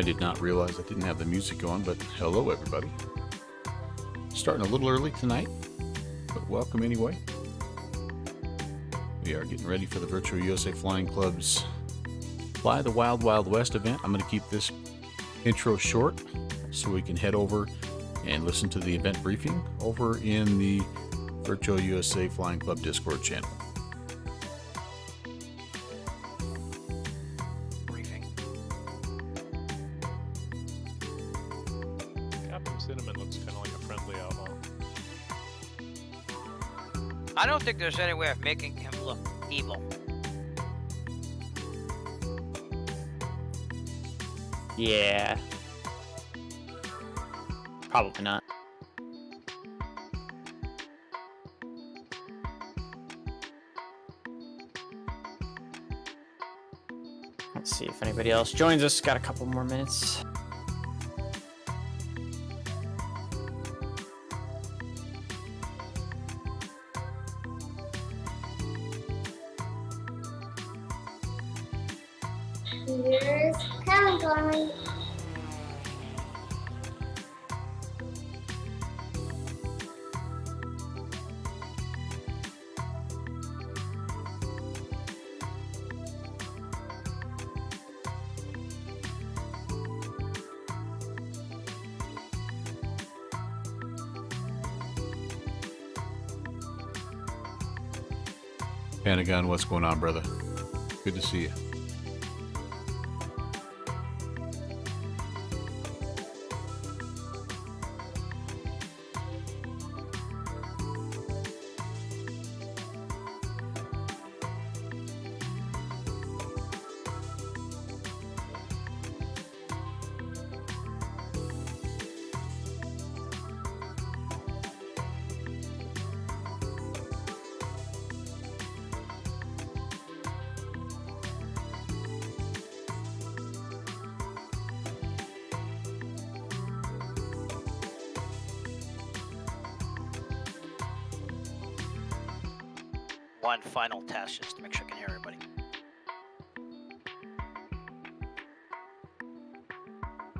I did not realize I didn't have the music going, but hello everybody. Starting a little early tonight, but welcome anyway. We are getting ready for the Virtual USA Flying Club's Fly the Wild Wild West event. I'm going to keep this intro short so we can head over and listen to the event briefing over in the Virtual USA Flying Club Discord channel. I don't think there's any way of making him look evil. Yeah. Probably not. if anybody else joins us. Got a couple more minutes. Here's coming. Pentagon, what's going on, brother? Good to see you. One final test just to make sure I can hear everybody.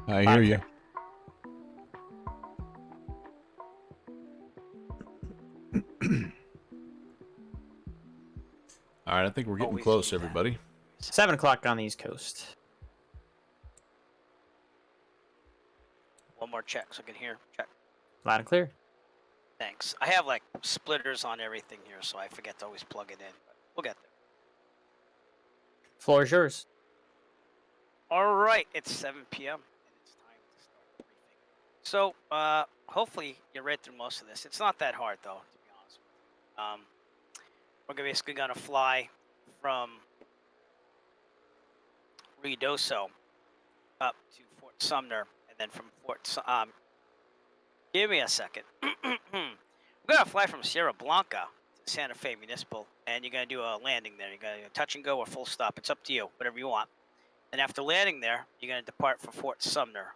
I hear you. All right, I think we're getting Always close, need that. everybody. 7 o'clock on the East Coast. One more check so I can hear. Check. Loud and clear. Thanks. I have like splitters on everything here, so I forget to always plug it in. But we'll get there. Floor is yours. All right, it's 7 p.m. and it's time to start the briefing. So, hopefully you read through most of this. It's not that hard, though, to be honest with you. We're basically gonna fly from Ruidoso up to Fort Sumner, and then from give me a second. We're gonna fly from Sierra Blanca to Santa Fe Municipal, and you're gonna do a landing there. You're gonna do a touch and go or full stop. It's up to you, whatever you want. And after landing there, you're gonna depart for Fort Sumner,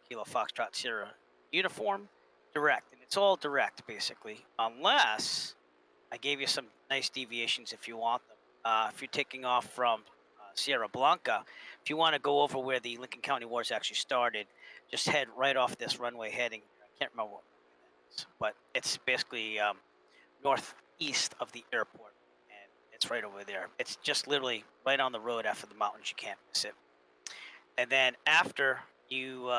Kilo Foxtrot Sierra uniform, direct, and it's all direct basically, unless I gave you some nice deviations if you want them. If you're taking off from Sierra Blanca, if you want to go over where the Lincoln County Wars actually started, just head right off this runway heading. I can't remember what that is, but it's basically northeast of the airport, and it's right over there. It's just literally right on the road after the mountains. You can't miss it. And then after you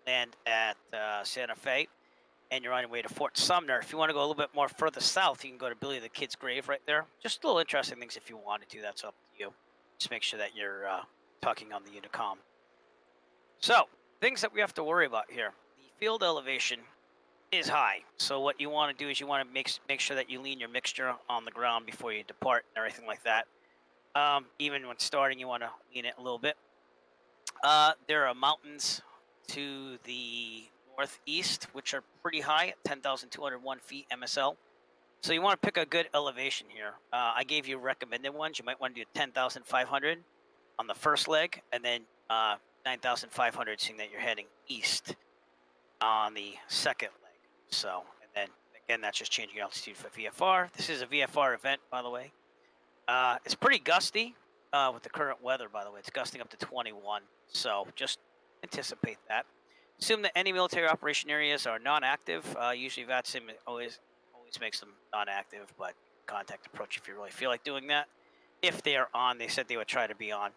land at Santa Fe, and you're on your way to Fort Sumner, if you want to go a little bit more further south, you can go to Billy the Kid's grave right there. Just little interesting things if you wanted to. That's up to you. Just make sure that you're talking on the Unicom. So, things that we have to worry about here. The field elevation is high. So what you want to do is you want to make sure that you lean your mixture on the ground before you depart and everything like that. Even when starting, you want to lean it a little bit. There are mountains to the northeast, which are pretty high at 10,201 feet MSL. So you want to pick a good elevation here. I gave you recommended ones. You might want to do 10,500 on the first leg, and then 9,500, seeing that you're heading east on the second leg. So, and then again, that's just changing altitude for VFR. This is a VFR event, by the way. It's pretty gusty with the current weather, by the way. It's gusting up to 21, so just anticipate that. Assume that any military operation areas are non-active. Usually VATSIM always makes them non-active, but contact approach if you really feel like doing that. If they are on, they said they would try to be on.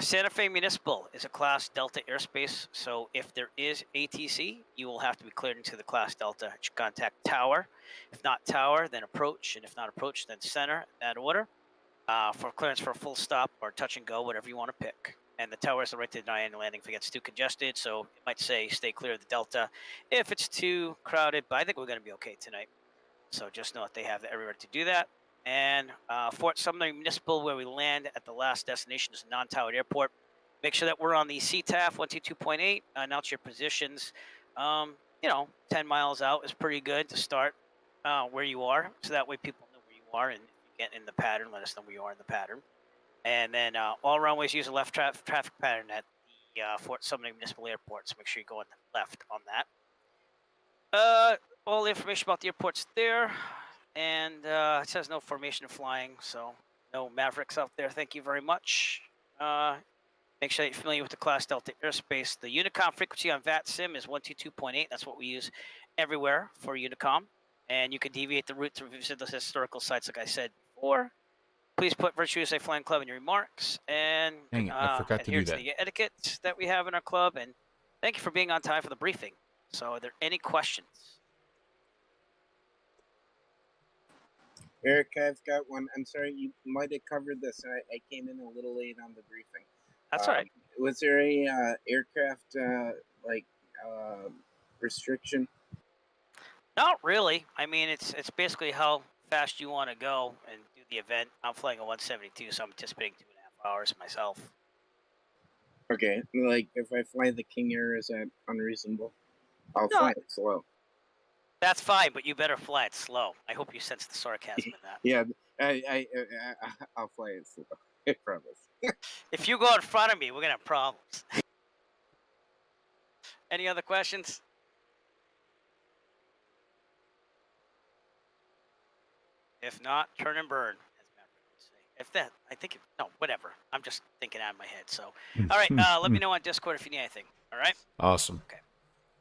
Santa Fe Municipal is a Class Delta airspace, so if there is ATC, you will have to be cleared into the Class Delta. Contact Tower. If not Tower, then approach, and if not approach, then Center, in that order. For clearance for a full stop or touch and go, whatever you want to pick. And the tower has the right to deny any landing if it gets too congested, so it might say stay clear of the Delta if it's too crowded, but I think we're going to be okay tonight. So just know that they have every right to do that. And Fort Sumner Municipal, where we land at the last destination, is a non-towered airport. Make sure that we're on the CTAF 122.8. Announce your positions. 10 miles out is pretty good to start where you are, so that way people know where you are, and if you get in the pattern, let us know where you are in the pattern. And then all runways use a left traffic pattern at the Fort Sumner Municipal Airport, so make sure you go on the left on that. All the information about the airport's there, and it says no formation of flying, so no Mavericks out there. Thank you very much. Make sure that you're familiar with the Class Delta airspace. The Unicom frequency on VATSIM is 122.8. That's what we use everywhere for Unicom. And you can deviate the route to visit those historical sites, like I said before. Please put Virtue USA Flying Club in your remarks and Dang it, I forgot to adhere do to that. the etiquette that we have in our club. And thank you for being on time for the briefing. So, are there any questions? Eric, I've got one. I'm sorry, you might have covered this. I came in a little late on the briefing. That's all right. Was there a aircraft restriction? Not really. I mean, it's basically how fast you want to go and do the event. I'm flying a 172, so I'm anticipating 2.5 hours myself. Okay, like if I fly the King Air, is that unreasonable? I'll No. fly it slow. That's fine, but you better fly it slow. I hope you sense the sarcasm in that. Yeah, I'll fly it slow. I promise. If you go in front of me, we're gonna have problems. Any other questions? If not, turn and burn, as Maverick would say. If that, I think, no, whatever. I'm just thinking out of my head. So, all right, let me know on Discord if you need anything. All right. Awesome. Okay.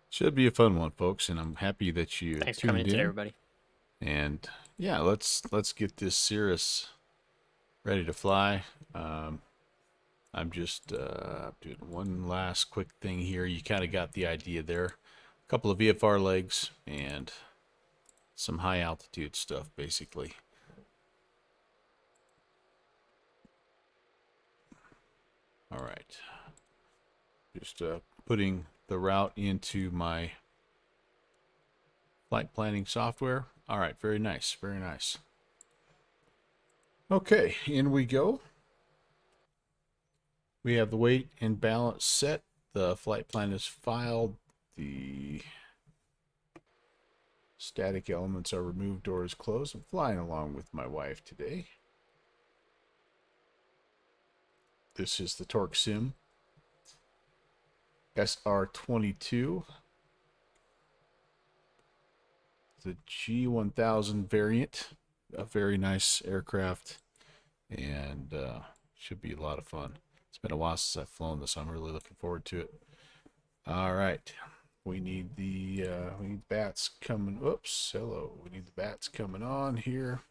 Should be a fun one, folks, and I'm happy that you Thanks for tuned coming in today, in. everybody. And yeah, let's get this Cirrus ready to fly. I'm just doing one last quick thing here. You kind of got the idea there. A couple of VFR legs and some high altitude stuff, basically. All right. Just putting the route into my flight planning software. All right, very nice, very nice. Okay, in we go. We have the weight and balance set. The flight plan is filed. The static elements are removed, doors closed. I'm flying along with my wife today. This is the Torque Sim SR22. The G1000 variant. A very nice aircraft, and should be a lot of fun. It's been a while since I've flown this. I'm really looking forward to it. All right, we need the bats coming. Oops, hello. We need the bats coming on here.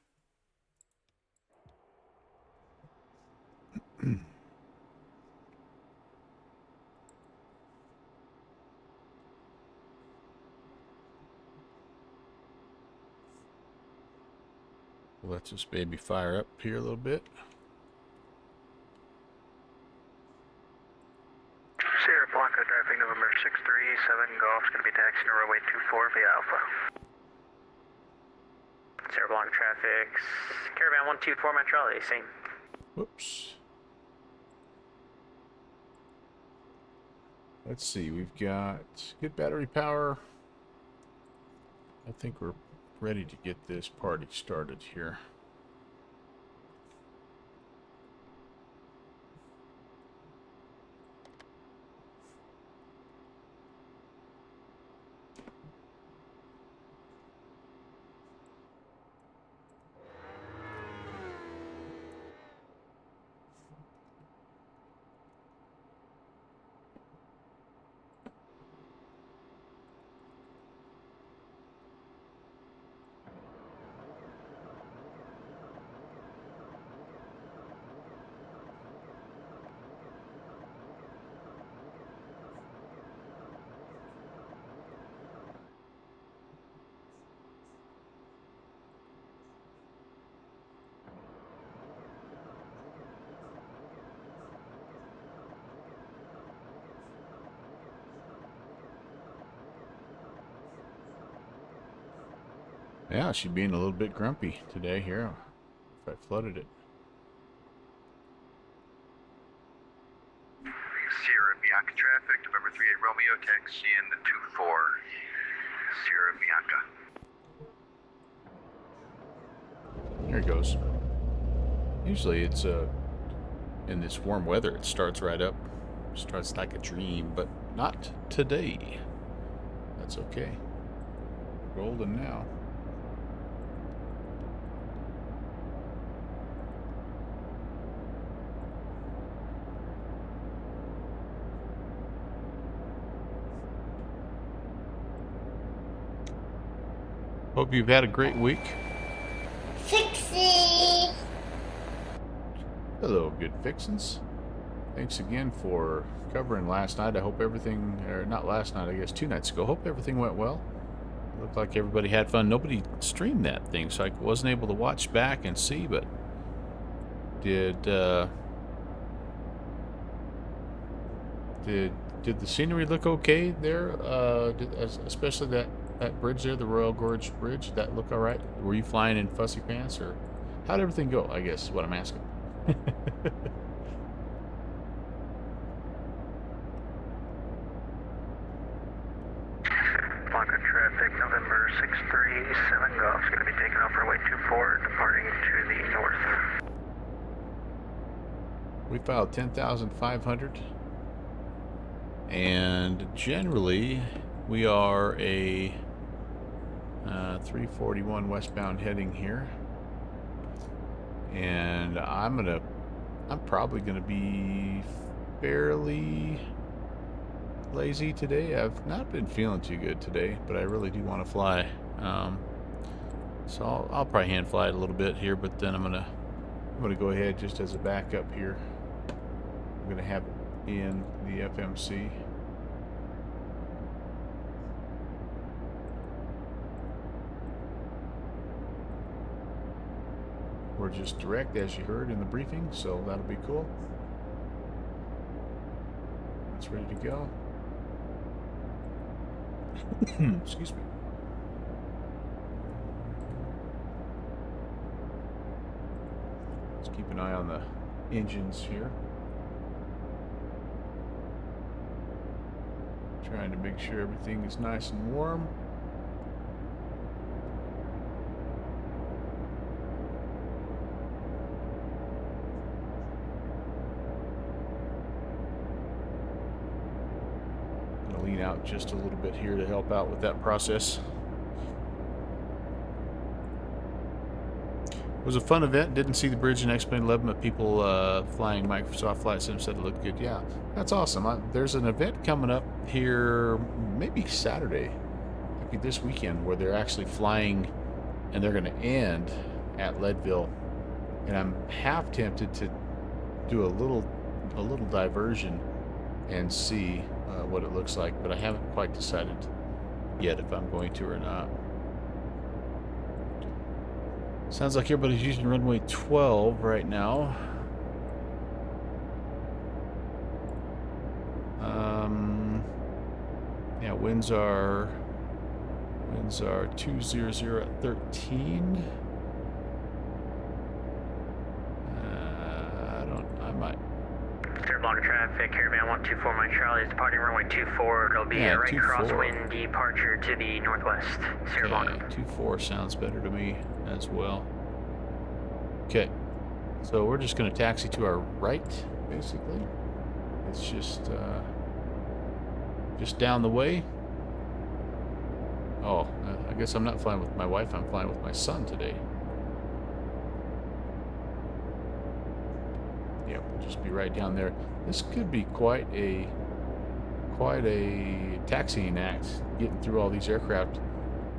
Let this baby fire up here a little bit. Sierra Blanca, driving November 637 Golf, is going to be taxiing to runway 24 via Alpha. Sierra Blanca traffic, Caravan 124 Metrology, same. Whoops. Let's see, we've got good battery power. I think we're ready to get this party started here. Yeah, she's being a little bit grumpy today here. If I flooded it. Sierra Bianca traffic, November 38 Romeo, taxi in the 24 Sierra Bianca. There it goes. Usually it's in this warm weather, it starts right up. Starts like a dream, but not today. That's okay. Golden now. Hope you've had a great week. Fixie. Hello, good fixins. Thanks again for covering last night. I hope everything, or not last night, I guess 2 nights ago. Hope everything went well. Looked like everybody had fun. Nobody streamed that thing, so I wasn't able to watch back and see, but did the scenery look okay there? Especially that bridge there, the Royal Gorge Bridge, did that look all right? Were you flying in fussy pants, or how'd everything go, I guess is what I'm asking. Blanca traffic, November 637 Golf is going to be taking off runway 24, departing to the north. We filed 10,500, and generally we are a 341 westbound heading here, and I'm probably gonna be fairly lazy today. I've not been feeling too good today, but I really do want to fly. So I'll probably hand fly it a little bit here, but then I'm gonna go ahead just as a backup here. I'm gonna have it in the FMC. We're just direct, as you heard in the briefing, so that'll be cool. It's ready to go. Excuse me. Let's keep an eye on the engines here. Trying to make sure everything is nice and warm. Gonna lean out just a little bit here to help out with that process. It was a fun event. Didn't see the bridge in X-Plane 11, but people flying Microsoft Flight Sim said it looked good. Yeah, that's awesome. There's an event coming up here, maybe Saturday, maybe this weekend, where they're actually flying, and they're going to end at Leadville. And I'm half tempted to do a little diversion and see what it looks like, but I haven't quite decided yet if I'm going to or not. Sounds like everybody's using runway 12 right now. Yeah, winds are 200 at 13. I might. Sierra Blanca traffic, Caravan 124 Mike Charlie is departing runway 24. It'll be a right 24. crosswind departure to the northwest. Sierra Blanca. 24 sounds better to me as well. Okay, so we're just going to taxi to our right, basically. It's just down the way. Oh, I guess I'm not flying with my wife. I'm flying with my son today. Yep, we'll just be right down there. This could be quite a taxiing act, getting through all these aircraft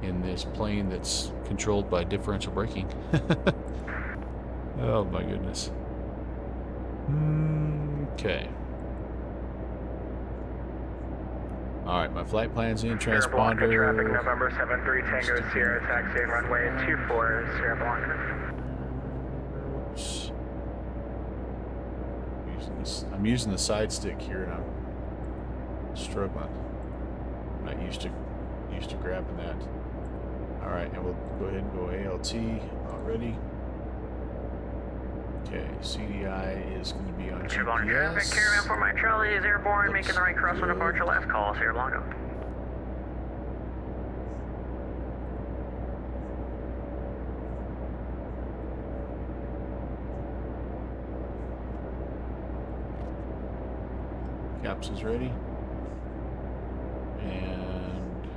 in this plane that's controlled by differential braking. Oh my goodness. Okay. Alright, my flight plan's in, transponder. Sierra Blanca traffic, November 73 Tango Sierra, taxiing runway 24, Sierra Blanca. Oops. I'm using the side stick here, and I'm struggling. I'm not used to grabbing that. Alright, and we'll go ahead and go ALT already. Okay, CDI is going to be on Sierra Blanca traffic, GPS. Caravan 4 Mike Charlie is airborne, making the right crosswind departure. Last call, Sierra Blanca. temps is ready. And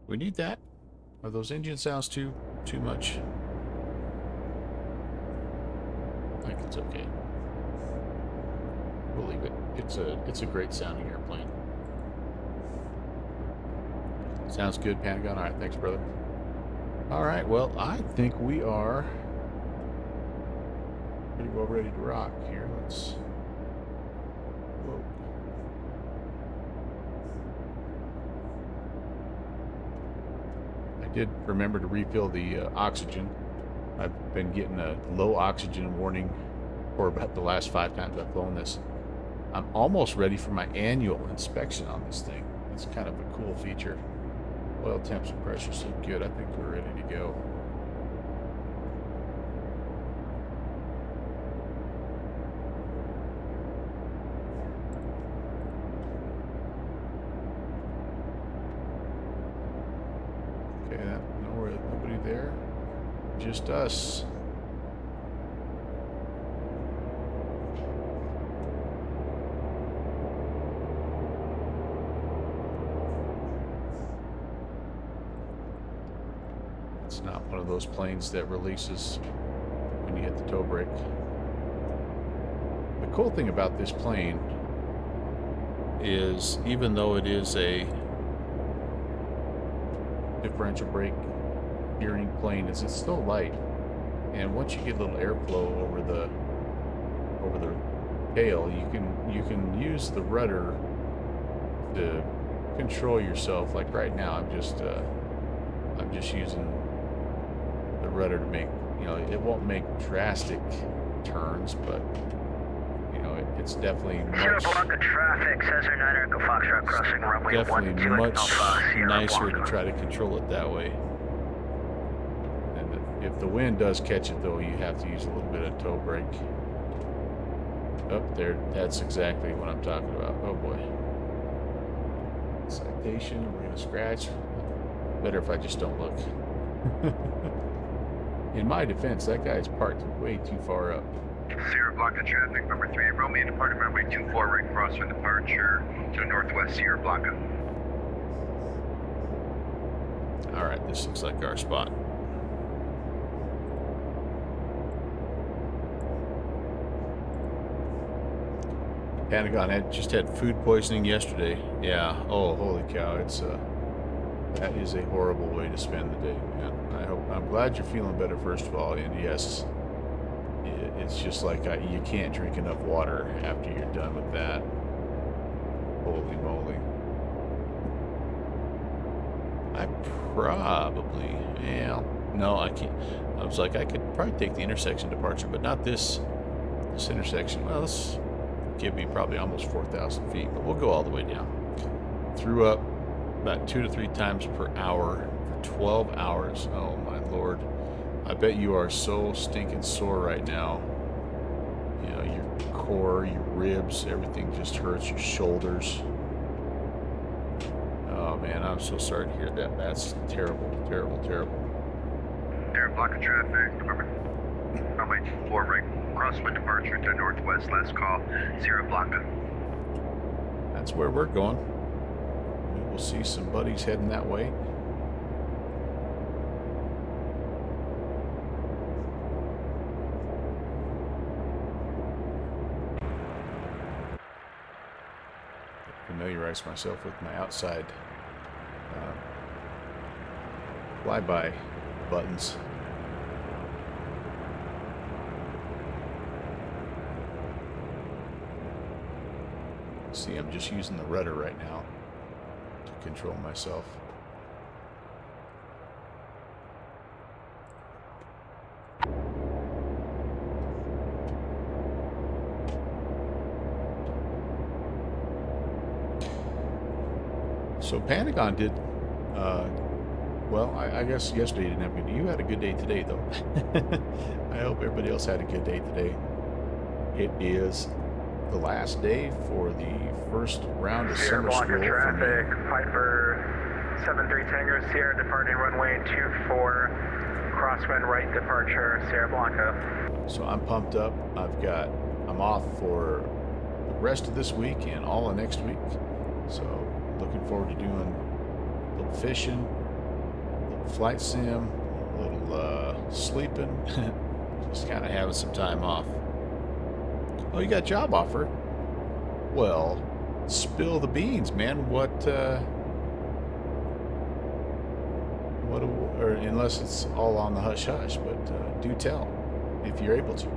we need that. Are those engine sounds too much? I think it's okay. We'll leave it. It's a great sounding airplane. Sounds good, Pentagon. All right, thanks, brother. All right, well, I think we are pretty well ready to rock here. Let's. Whoa. I did remember to refill the oxygen. I've been getting a low oxygen warning for about the last 5 times I've flown this. I'm almost ready for my annual inspection on this thing. It's kind of a cool feature. Oil temps and pressures look good. I think we're ready to go. Okay, nobody there. Just us. It's not one of those planes that releases when you hit the toe brake. The cool thing about this plane is, even though it is a differential brake steering plane, is it's still light, and once you get a little airflow over the tail, you can use the rudder to control yourself. Like right now, I'm just using the rudder to make, it won't make drastic turns, but it's definitely Sierra Blanca traffic, Cesar 9 Echo Foxtrot crossing runway definitely 12 much Alpha, nicer to Blanca. try to control it that way. And if the wind does catch it, though, you have to use a little bit of toe brake. Up there, that's exactly what I'm talking about. Oh boy. Citation, we're gonna scratch. Better if I just don't look. In my defense, that guy's parked way too far up. Sierra Blanca traffic, number 3, Romeo departing runway 24, right cross for departure to the northwest, Sierra Blanca. Alright, this looks like our spot. Pentagon just had food poisoning yesterday. Yeah. Oh, holy cow! That is a horrible way to spend the day, man. I'm glad you're feeling better, first of all. And yes, it's just like you can't drink enough water after you're done with that. Holy moly! I probably, no, I can't. I was like, I could probably take the intersection departure, but not this intersection. Well, this give me probably almost 4,000 feet, but we'll go all the way down. Threw up about 2 to 3 times per hour for 12 hours. Oh my lord. I bet you are so stinking sore right now. Your core, your ribs, everything just hurts, your shoulders. Oh man, I'm so sorry to hear that. That's terrible, terrible, terrible. Sierra Blanca traffic, runway 24, right crosswind departure to northwest, last call, Sierra Blanca. That's where we're going. We will see some buddies heading that way. Familiarize myself with my outside flyby buttons. See, I'm just using the rudder right now to control myself. So Pentagon did, well, I guess yesterday you didn't have a good day. You had a good day today, though. I hope everybody else had a good day today. It is the last day for the first round of Sierra summer Blanca school for traffic, me. Piper 73 Tango Sierra departing runway 24, crosswind right departure, Sierra Blanca. So I'm pumped up. I'm off for the rest of this week and all of next week. So looking forward to doing a little fishing, a little flight sim, a little sleeping, just kind of having some time off. Oh, you got a job offer? Well, spill the beans, man. Or unless it's all on the hush hush, but do tell if you're able to.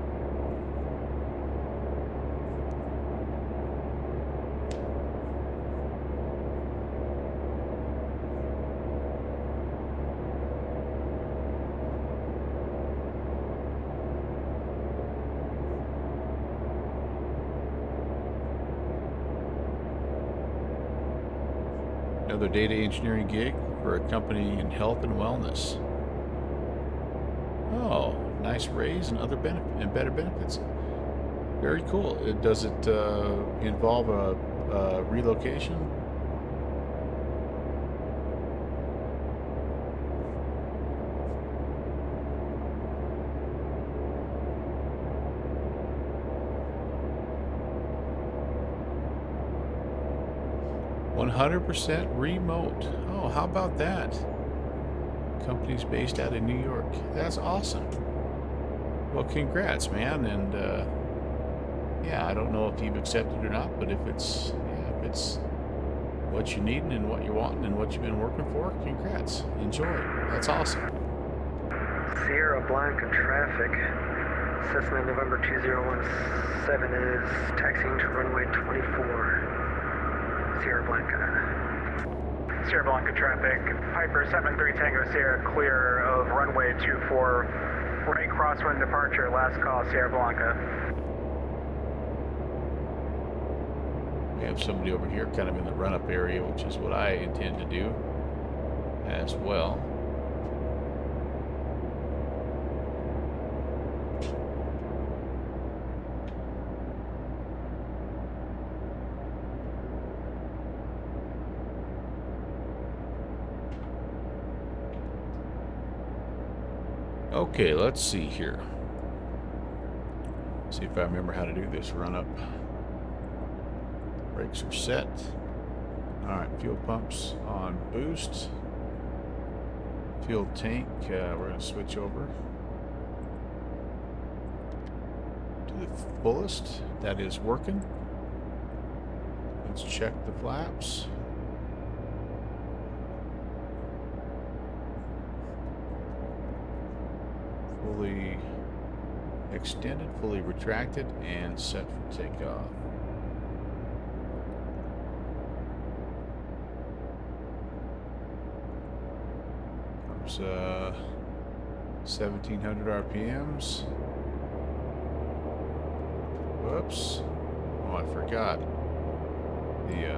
Another data engineering gig for a company in health and wellness. Oh, nice raise and better benefits. Very cool. Does it involve a relocation? %100% remote. Oh, how about that? Company's based out of New York. That's awesome. Well, congrats, man. And yeah, I don't know if you've accepted or not, but if it's what you need and what you're wanting and what you've been working for, congrats. Enjoy. That's awesome. Sierra Blanca traffic. Cessna November 2017 is taxiing to runway 24. Sierra Blanca. Sierra Blanca traffic. Piper 73 Tango Sierra clear of runway 24. Right crosswind departure. Last call, Sierra Blanca. We have somebody over here kind of in the run-up area, which is what I intend to do as well. Okay, let's see here. See if I remember how to do this run-up. Brakes are set. Alright, fuel pumps on boost. Fuel tank, we're going to switch over to the fullest. That is working. Let's check the flaps. Fully extended, fully retracted, and set for takeoff. Comes 1700 RPMs. Whoops. Oh, I forgot. You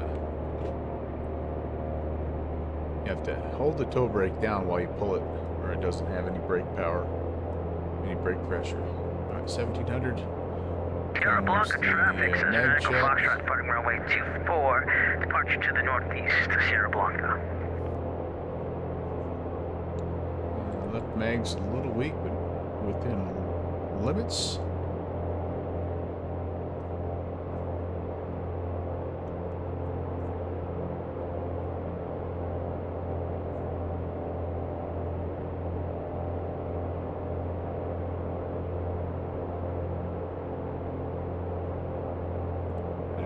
have to hold the toe brake down while you pull it, or it doesn't have any brake power. Any brake pressure. Alright, 1700. Sierra Blanca traffic, Cessna Echo Foxtrot departing runway 24, departure to the northeast, Sierra Blanca. Left mag's a little weak, but within limits.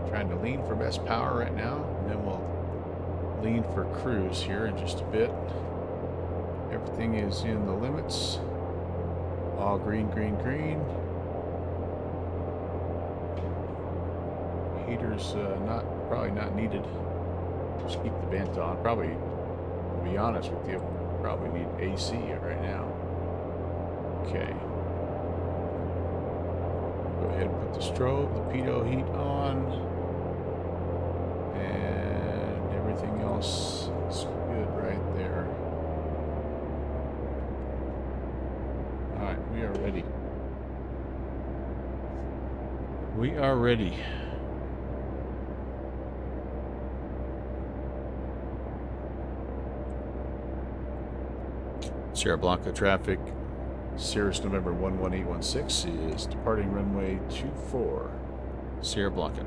Trying to lean for best power right now, and then we'll lean for cruise here in just a bit. Everything is in the limits. All green, green, green. Heaters probably not needed. Just keep the vent on. Probably, to be honest with you, probably need AC right now. Okay. Go ahead and put the strobe, the pitot heat on. And everything else is good right there. Alright, we are ready. We are ready. Sierra Blanca traffic, Cirrus November 11816 is departing runway 24, Sierra Blanca.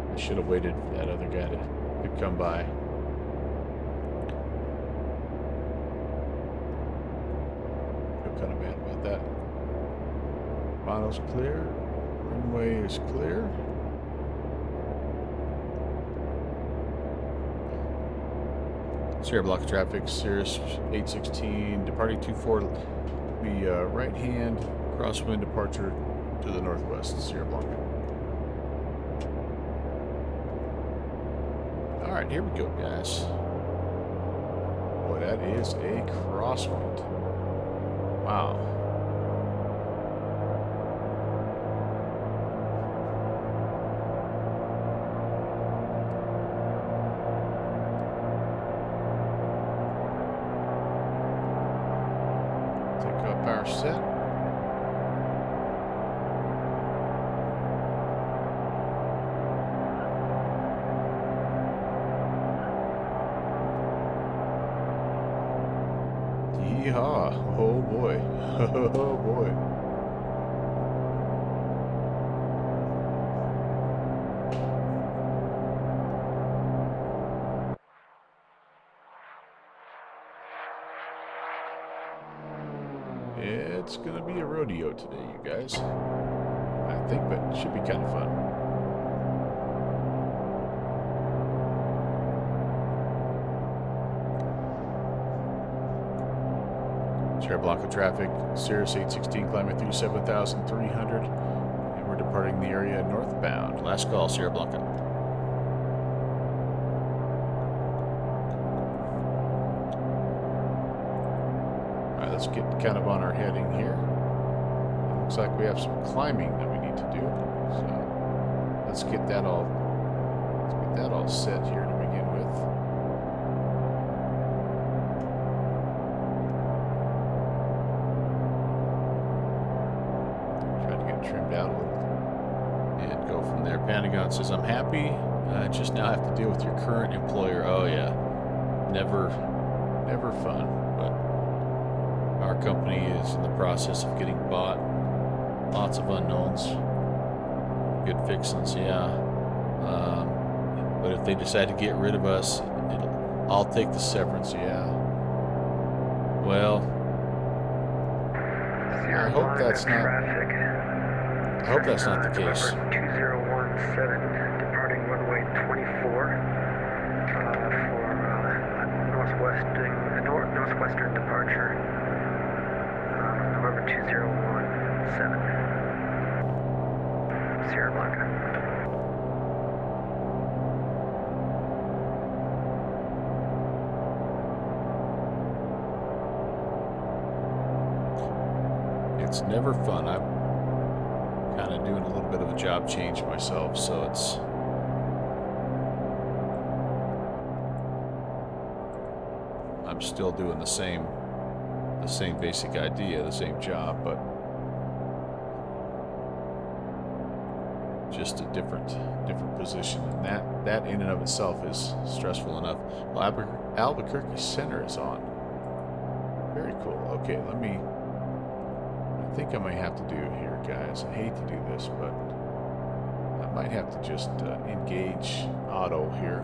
I should have waited for that other guy to come by. Feel kind of bad about that. Mono's clear. Runway is clear. Sierra Blanca traffic, Cirrus 816, departing 24, be right hand, crosswind departure to the northwest, Sierra Blanca. Alright, here we go, guys. Boy, that is a crosswind. Wow. Take up our set. Yeehaw. Oh boy. Oh boy. It's gonna be a rodeo today, you guys. I think, but it should be kind of fun. Sierra Blanca traffic, Cirrus 816 climbing through 7,300, and we're departing the area northbound. Last call, Sierra Blanca. Alright, let's get kind of on our heading here. It looks like we have some climbing that we need to do, so let's get that all set here to begin with. Trimmed out a little and go from there. Pentagon says, I'm happy. Just now have to deal with your current employer. Oh yeah, never fun, but our company is in the process of getting bought. Lots of unknowns. Good fixings, yeah. But if they decide to get rid of us, I'll take the severance, yeah. Well, I hope that's not. I hope that's not the case. 2017, departing runway 24 for northwestern departure. November 2017, Sierra Blanca. It's never fun. I'm kind of doing a little bit of a job change myself, so I'm still doing the same basic idea, the same job, but just a different position, and that in and of itself is stressful enough. Well, Albuquerque Center is on. Very cool. Okay, I think I might have to do here, guys. I hate to do this, but I might have to just engage auto here.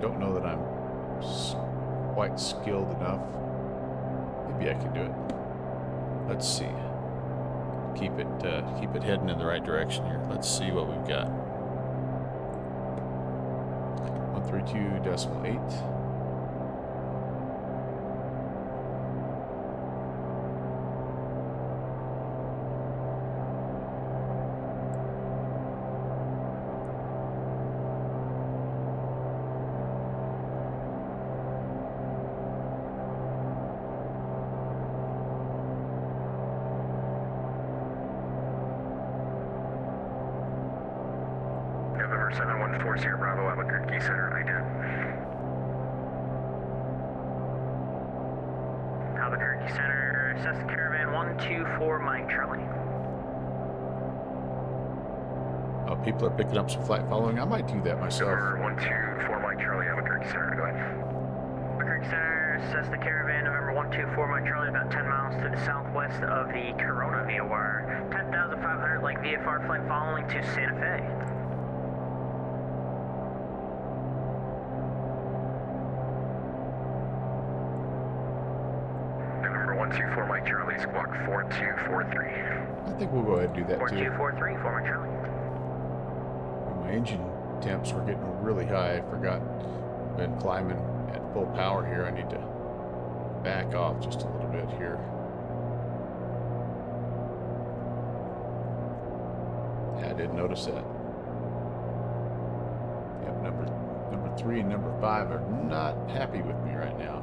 Don't know that I'm quite skilled enough. Maybe I can do it. Let's see. Keep it heading in the right direction here. Let's see what we've got. 132.8. 7140 Bravo, Albuquerque Center, ident. Albuquerque Center, assess the caravan 124 Mike Charlie. People are picking up some flight following. I might do that myself. Number 124 Mike Charlie, Albuquerque Center, go ahead. Albuquerque Center, assess the caravan November 124 Mike Charlie, about 10 miles to the southwest of the Corona VOR. 10,500 like VFR flight following to Santa Fe. November 124 Mike Charlie, squawk 4243. I think we'll go ahead and do that too. 4243 for Mike Charlie. My engine temps were getting really high. I forgot. I've been climbing at full power here. I need to back off just a little bit here. Yeah, I didn't notice that. Yep, number 3 and number 5 are not happy with me right now.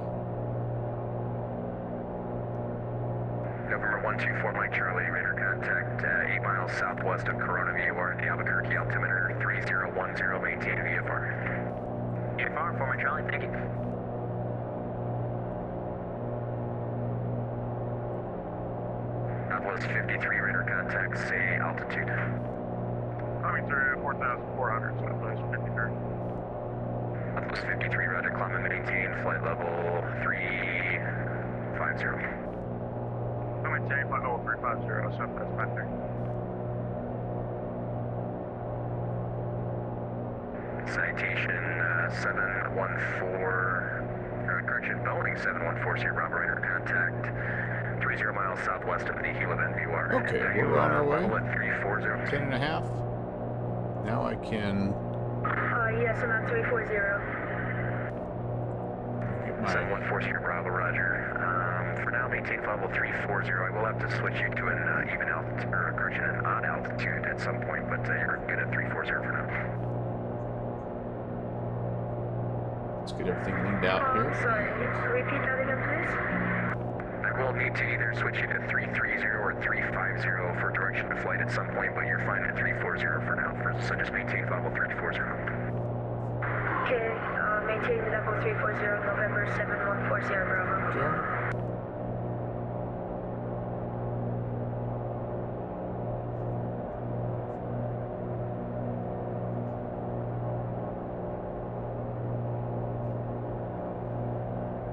November 124 Mike Charlie, radar contact 8 miles southwest of Corona VOR, the Albuquerque altimeter 3010, maintain VFR. VFR for Mike Charlie, thank you. Southwest 53 radar contact, say altitude. Coming through 4,400, Southwest 53. Southwest 53, roger, climb and maintain flight level 350. Maintain flight level 350, Southwest 53. Citation 714, Boeing 7140 Bravo, radar contact 30 miles southwest of the Gila VOR. Okay, we're on our way. Level at 340. 10 and a half. Now I can Yes, I'm at 340. get my 7140 Bravo, roger. For now, maintain flight level 340. I will have to switch you to an even altitude, or correction, an odd altitude at some point, but you're good at 340 for now. let's get everything leaned out here. Sorry, repeat that again, please. I will need to either switch you to 330 or 350 for direction to flight at some point, but you're fine at 340 for now. So just maintain flight level 340. Okay, maintain level 340, November 7140 Bravo. Okay.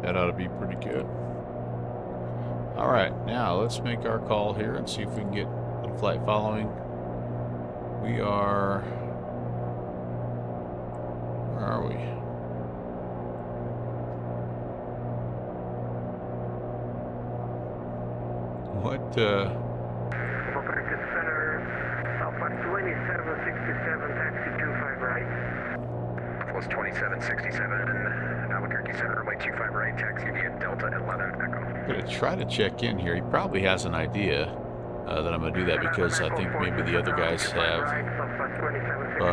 That ought to be pretty good. All right, now let's make our call here and see if we can get a little flight following. We are. Where are we? What? Albuquerque Center, Southwest 2767, taxi 25 right. Plus 2767, Albuquerque Center, runway 25 right, taxi via Delta 11 Echo. I'm gonna try to check in here. He probably has an idea that I'm gonna do that because I think maybe the other guys have, but American I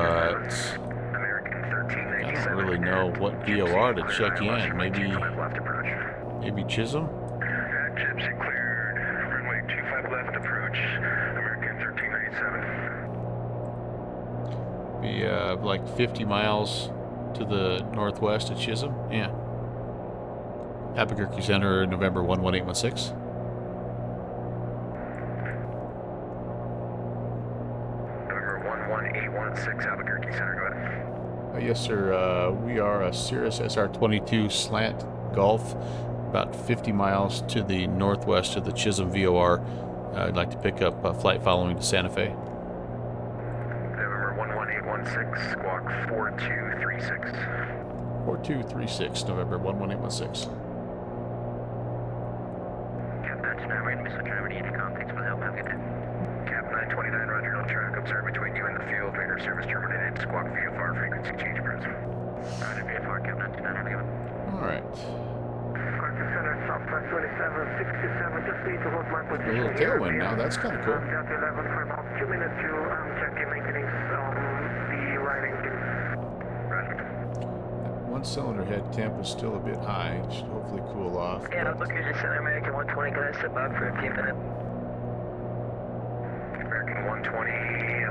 1397. don't really know what VOR to check in. Maybe left approach. Chisholm. Gypsy cleared, runway 25 left approach, American 1397. Be like 50 miles to the northwest of Chisholm. Yeah. Albuquerque Center, November 11816. November 11816, Albuquerque Center, go ahead. Yes, sir. We are a Cirrus SR22 slant Gulf, about 50 miles to the northwest of the Chisholm VOR. I'd like to pick up a flight following to Santa Fe. November 11816, squawk 4236. 4236, November 11816. Cap 929, ready to miss which over to any context with help. Have a good day. Cap 929, roger, on track. Observe between you and the field. Radar service terminated. Squawk VFR, frequency change present. Roger, VFR, Cap 929, have a good one. All right. Albuquerque Center, Southwest 2767, just need to hold my A position little here. tailwind now. That's kind of cool. Delta 11 for about 2 minutes to check your maintenance on the right engine. Roger. One cylinder head temp is still a bit high. It should hopefully cool off. Yeah, but Albuquerque Center, American 120, can I step out for a few minutes? American 120,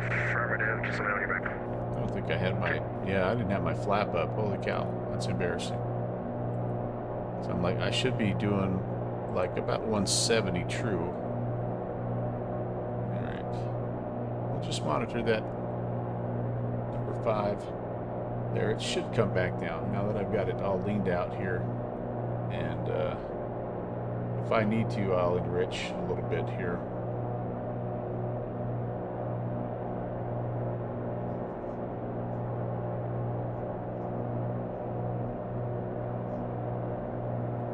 affirmative. Just let me know when you're back. I don't think think I had my, yeah, I didn't have my flap up. Holy cow, that's embarrassing. So I'm like, I should be doing like about 170 true. All right, we'll just monitor that number 5 there. It should come back down now that I've got it all leaned out here. And if I need to, I'll enrich a little bit here.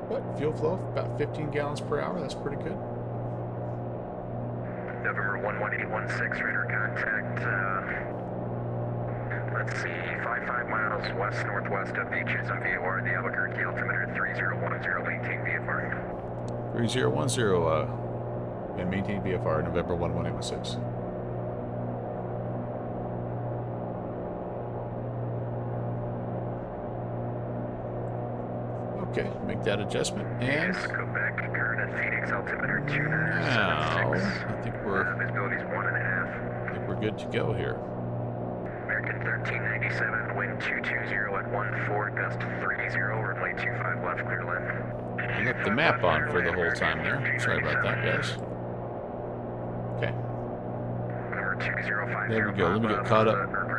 But fuel flow, about 15 gallons per hour. That's pretty good. November 11816, radar contact. Let's see, 55 miles west-northwest of the Chisholm VOR, the Albuquerque altimeter 3010, maintain VFR. 3010, and maintain VFR, November 11816. Okay, make that adjustment, and Quebec, current at Phoenix, altimeter now 2976. I think we're Visibility's 1.5. I think we're good to go here. American 1397, wind 220 at 14, gust 30, runway 25 left, clear land. I left the map on for the whole time there. Sorry about that, guys. Okay, Number 2050. there we go. Let me get caught up.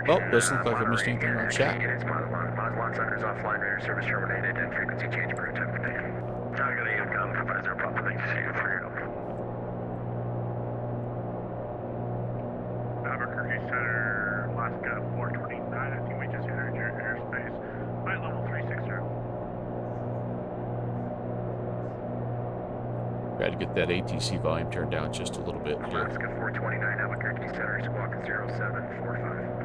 Oh, doesn't look like I missed anything on chat. Units, Mazatlan centers offline, radar service terminated, and frequency change approved. Have a good day. Target you come, Professor Papa, thanks to see you for your help. Albuquerque Center, Alaska 429. I think we just entered your airspace. Flight level 360. Got to get that ATC volume turned down just a little bit here. Alaska 429, Albuquerque Center, squawk 0745.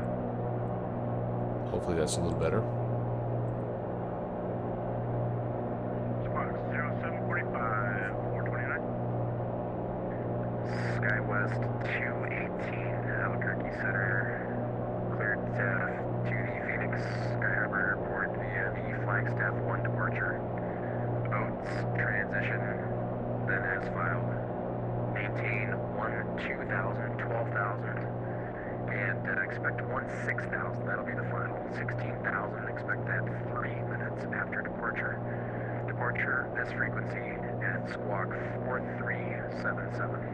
Hopefully that's a little better. Squawk 0745, 429. SkyWest 218, Albuquerque Center, cleared to the Phoenix Sky Harbor Airport via the Flagstaff 1 departure. Boats transition, then as filed. Maintain 2000, 12,000, and expect 6,000. That'll be the final. 16,000. Expect that 3 minutes after departure. Departure this frequency at squawk 4377.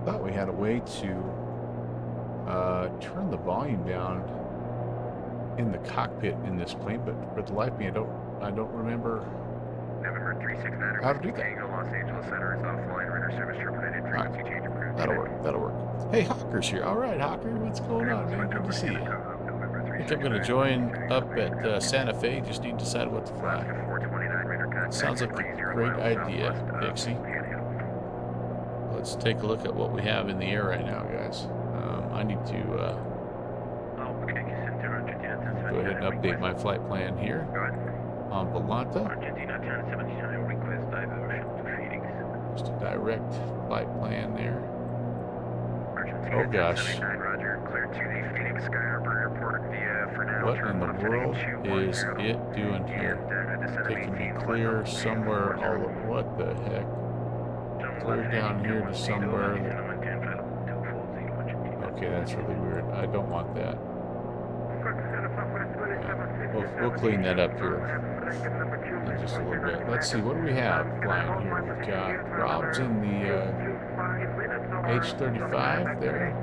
Thought we had a way to turn the volume down in the cockpit in this plane, but for the life of me, I don't remember November 369, how to do that. Tango, Los Angeles Center is offline. Radar service terminated. Frequency change approved. That'll work. That'll work. Hey, Hawker's here. All right, Hawker, what's going on, man? Good to see you. I think I'm going to join up at Santa Fe. Just need to decide what to fly. Alaska 429, radar contact. Sounds like a 30 great miles idea, southwest of Dixie. Panhandle. Let's take a look at what we have in the air right now, guys. I need to Albuquerque Center, Argentina go ahead and update my flight plan here Go ahead. on Volanta. Argentina 1079, request diversion to Phoenix. Just a direct flight plan there. Argentina Oh, gosh. 1079, Roger. Clear to the Phoenix Sky Harbor Airport via Fernando. What in the world is it doing here? Taking me clear somewhere all over. What the heck? Clear down here to somewhere. Okay, that's really weird. I don't want that. We'll clean that up here in just a little bit. Let's see, what do we have flying here? We've got Rob's in the H-35 there.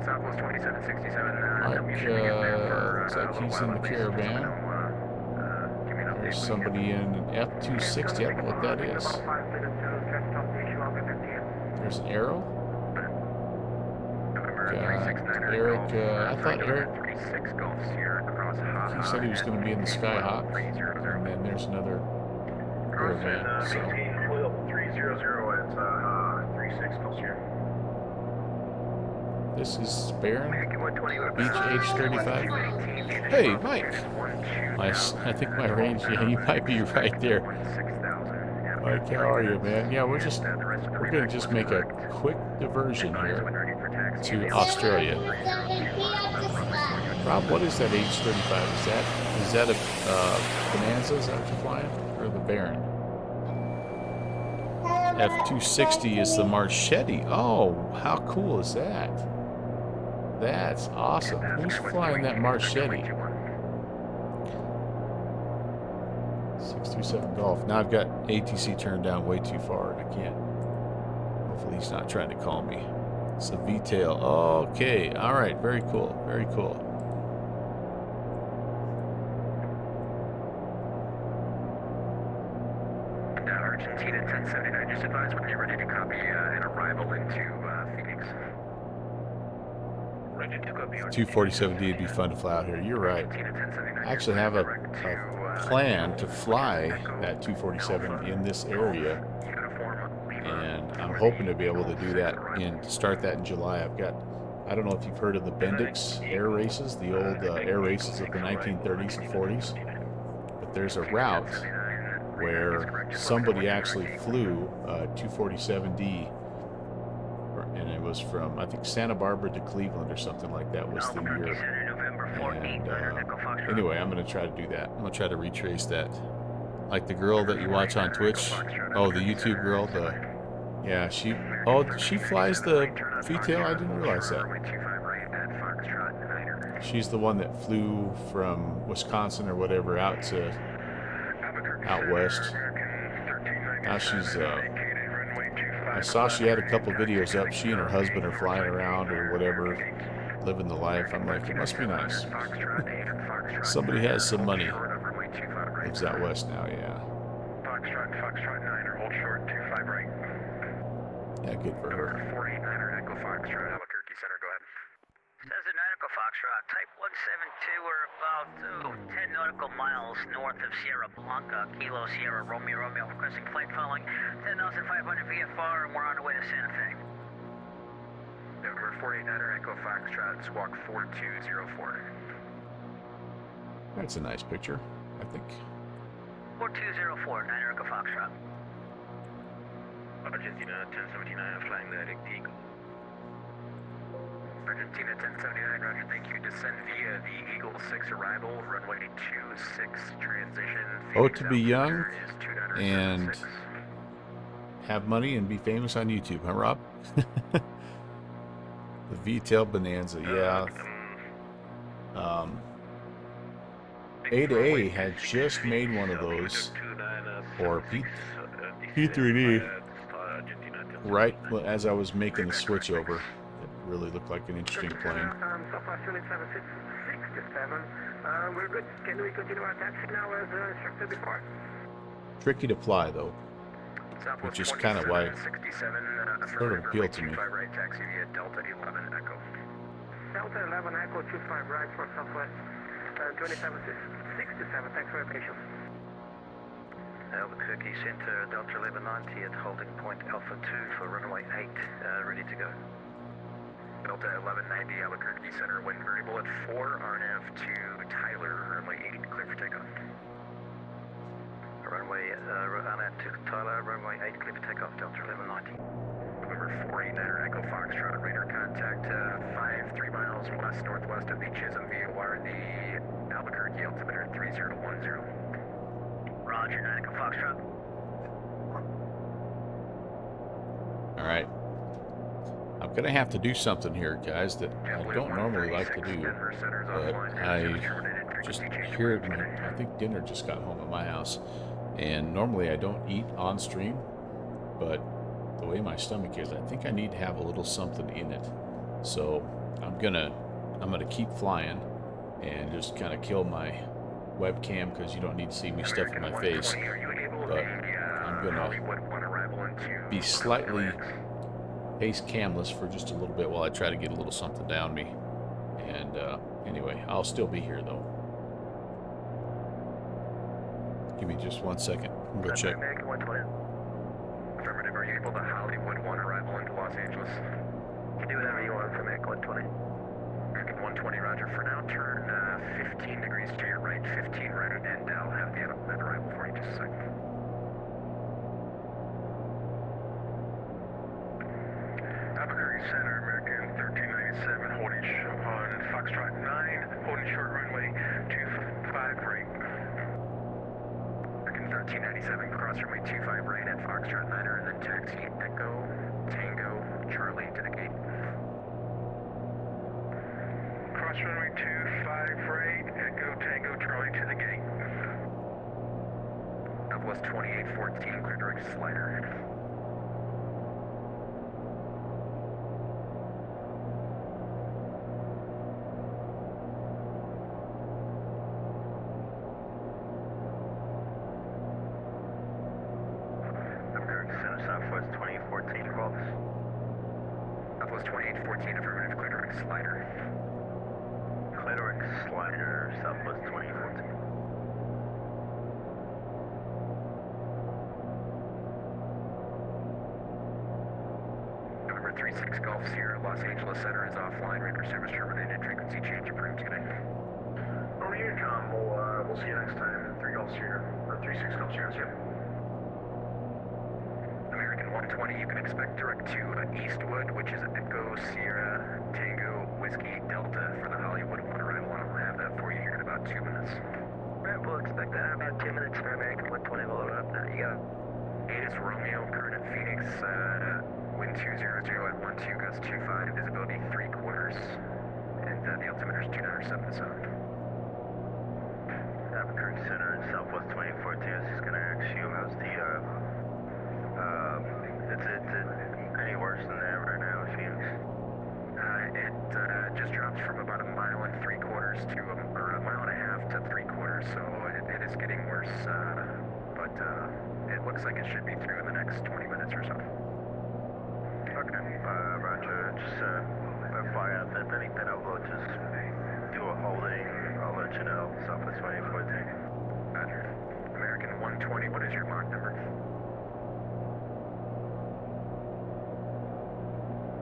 Southwest 2767. Mike, looks like he's in the Caravan. There's somebody in an F-260. I don't know what that is. There's an Arrow. Eric, I thought Eric, he said he was going to be in the Skyhawk, and then there's another Caravan. So 300 at 36 here. this is Baron Beach H-35. Hey, Mike. I think my range. Yeah, you might be right there. Mike, how are you, man? Yeah, we're gonna just make a quick diversion here to Australia. Rob, what is that H-35? Is that a Bonanza? Is that what you're flying, or the Baron? F260 is the Marchetti. Oh, how cool is that? That's awesome. Who's flying that Marchetti? 627 Golf. Now I've got ATC turned down way too far. I can't. Hopefully he's not trying to call me. It's a V-tail. Okay. All right. Very cool. Very cool. Argentina 1079. Just advise when you're ready to copy an arrival into Phoenix. Ready to copy. 247D would be fun to fly out here. You're right. I actually have a plan to fly that 247 in this area, and I'm hoping to be able to do that and start that in July. I don't know if you've heard of the Bendix air races, the old air races of the 1930s and 40s, but there's a route where somebody actually flew 247D, and it was from, I think, Santa Barbara to Cleveland or something like that was the year. And anyway, I'm going to try to do that. I'm going to try to retrace that. Like the girl that you watch on Twitch. Oh, the YouTube girl. Yeah, she flies the V-tail. I didn't realize that. She's the one that flew from Wisconsin or whatever out west. Now she's I saw she had a couple videos up. She and her husband are flying around or whatever, living the life. I'm like, it must be nice. Somebody has some money. Lives out west now, yeah. Foxtrot 9er, hold short, 25 right. Yeah, good for her. 489er, Echo Foxtrot, Albuquerque Center, go ahead. Cessna 9 Echo Foxtrot, type 172, we're about 10 nautical miles north of Sierra Blanca, Kilo Sierra Romeo, requesting flight following 10,500 VFR, and we're on the way to Santa Fe. November 489er, Echo Foxtrot, squawk 4204. That's a nice picture, I think. 4204, 9 Echo Foxtrot. Argentina 1079, flying the Eagle. Argentina 1079, roger, thank you. Descend via the Eagle 6 arrival, runway 26, transition. Oh, to be young and have money and be famous on YouTube, huh, Rob? The V-tail Bonanza, yeah. A2A had just made one of those for P3D right as I was making the switch over. It really looked like an interesting plane. Southwest 28767. We're good. Can we continue our taxi now as instructed before? Tricky to fly though, which is kind of why it sort of appealed to me. Right, taxi via Delta 11 Echo. Delta 11 Echo 25 right for Southwest 2767. Thanks for your patience. Albuquerque Center, Delta 1190 at holding point Alpha 2 for runway 8, ready to go. Delta 1190, Albuquerque Center, wind variable at 4, RNAV to Tyler, runway 8, clear for takeoff. Runway, RNAV to Tyler, runway 8, clear for takeoff, Delta 1190. November 489er, Echo Foxtrot, radar contact 3 miles west-northwest of the Chisholm VOR, the Albuquerque altimeter 3010. Roger, 9 Echo Foxtrot. All right. I'm going to have to do something here, guys, that I don't normally like to do, but I just heard I think dinner just got home at my house, and normally I don't eat on stream, but the way my stomach is, I think I need to have a little something in it. So I'm gonna keep flying and just kind of kill my webcam because you don't need to see me stuffing my face, but I'm gonna be slightly face camless for just a little bit while I try to get a little something down me. And anyway, I'll still be here though. Give me just 1 second. I'm gonna check. Affirmative, are you able to Hollywood 1 arrival into Los Angeles? You do whatever you want for American 120. American 120, roger. For now, turn 15 degrees to your right, 15 right, and I'll have that arrival for you just a second. Albuquerque Center, American 1397, holding on Foxtrot 9, holding short runway 25 right. American 1397, cross cross runway 25 right at Foxtrot Niner, and then taxi Echo Tango Charlie to the gate. Cross runway 25 right, Echo Tango Charlie to the gate. Southwest 2814, clear direct slider. Southwest 2014, calls. Southwest 2814, affirmative, clear direct slider. Clear direct slider, Southwest 2014. November 36 Golf Sierra, Los Angeles Center is offline, radar service terminated, frequency change approved, good night. Over here, Tom, we'll see you next time. 3 Golf Sierra, or 36 Golf Sierra, yep. American 120, you can expect direct to Eastwood, which is Echo Sierra Tango Whiskey Delta for the Hollywood 1 arrival, and I'll have that for you here in about 2 minutes. Alright, we'll expect that in about 2 minutes for American 120. We'll load up now. You got it. 8 is Romeo, current at Phoenix, wind 200 at 12, gust 25, visibility 3/4, and the altimeter is 297 sound. Albuquerque Center in Southwest 2014, I was just going to ask you, how's the, is it any worse than that right now in Phoenix? It just dropped from about 1.75 miles to 1.5 miles to 3/4, so it is getting worse, but it looks like it should be through in the next 20 minutes or so. Okay, roger, just, FYI out there, if anything, I'll just do a holding, I'll let you know, Southwest 2014. Roger. American 120, what is your Mach number?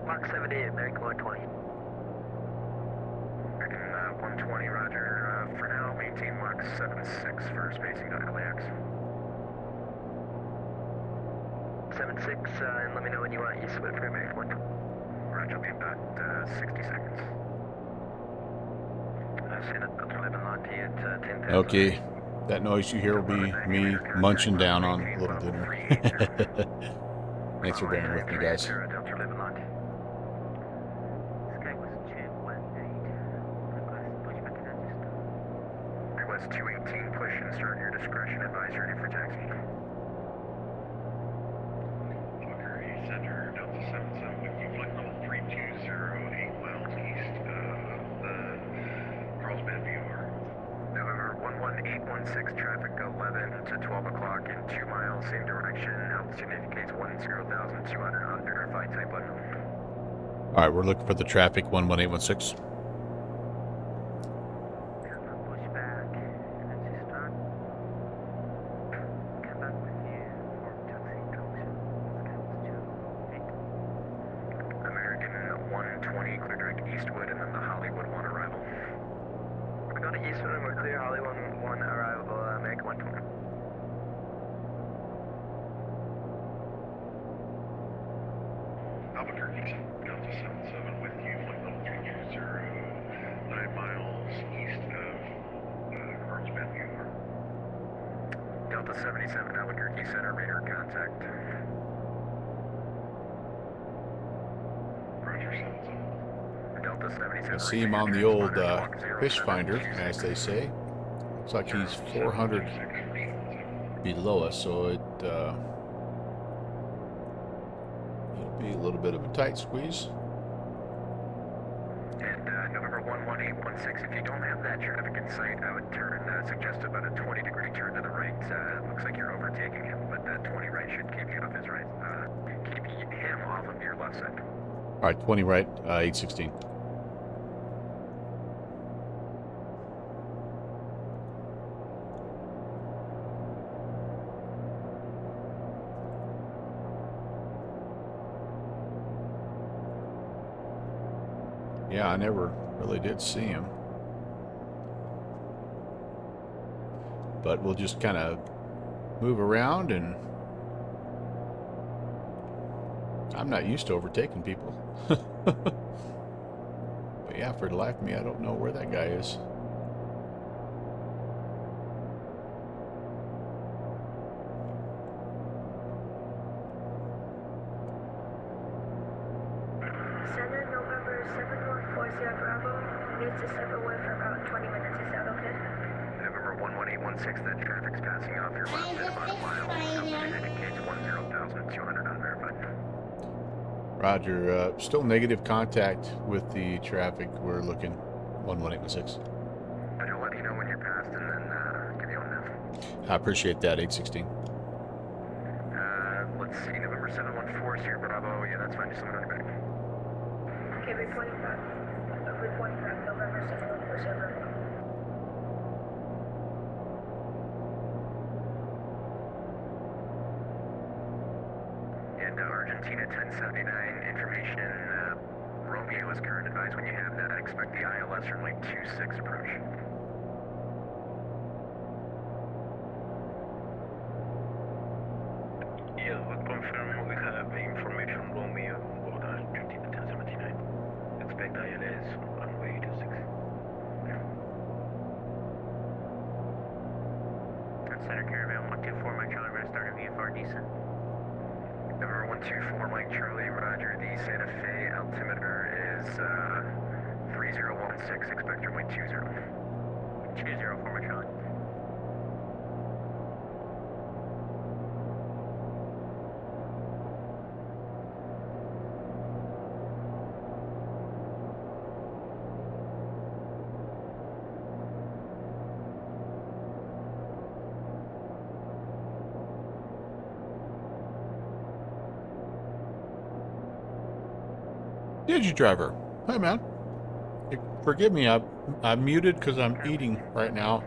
Mach 78, American 120. American 120, roger. For now, maintain Mach 76 for spacing on LAX. 76, and let me know when you want Eastwood for American 120. Roger, will be about 60 seconds. I've seen it, Delta 1190 at 10,000. Okay, that noise you hear will be me munching down on a little dinner. Thanks for bearing with me, guys. Delta 1190. Request 218, push and start your discretion, advise ready for taxi. Albuquerque Center, Delta 77 with you, flight level 320, 8 miles east of the Carlsbad VR. November 11816, traffic 11 to 12 o'clock in 2 miles, same direction, altitude indicates 10,200 on verified type unknown. All right, we're looking for the traffic 11816. Push back, and then just start. Come back with you for taxi junction. American 120, clear direct Eastwood, and then the Hollywood 1 arrival. We're going to Eastwood and we're clear. Hollywood 1 arrival, American 120. Albuquerque, Delta 77 with you, flight level 320, 9 miles east of Carlsbad VR. Delta 77, Albuquerque Center, radar contact. Roger, 77. Delta 77. I see him on the old fish finder, as they say. Looks like he's 400 below us, so it'll be a little bit of a tight squeeze. And November 11816, if you don't have that traffic in sight, I would suggest about a 20-degree turn to the right. Looks like you're overtaking him, but that 20 right should keep you off his right. Keep him off of your left side. All right, 20 right, 816. Yeah, I never really did see him. But we'll just kind of move around, and I'm not used to overtaking people. But yeah, for the life of me, I don't know where that guy is. Sierra Bravo. Needs to step away for about 20 minutes. Is that okay? November 11816, that traffic's passing off your left at about a mile. It indicates 10,200 unverified. Roger. Still negative contact with the traffic. We're looking 11816. I'll let you know when you're past and then give you a nav. I appreciate that, 816. Let's see, November 714, Sierra Bravo. Yeah, that's fine. Just let me know when you're back. Okay, reporting back. Reporting back. November 714 Sierra Bravo. And Argentina 1079, information, Romeo is current advice. When you have that, I expect the ILS runway 26 approach. Yes, we confirm we have information Romeo on board Argentina 1079. Expect ILS runway 26. Center Caravan 124, Mike Charlie, we're starting VFR descent. Number 124, Mike Charlie, Roger. The Santa Fe altimeter is 3016. Expect runway 20. 20 for Mike Charlie. Did you, driver? Hey, man. Forgive me. I'm muted because I'm eating right now.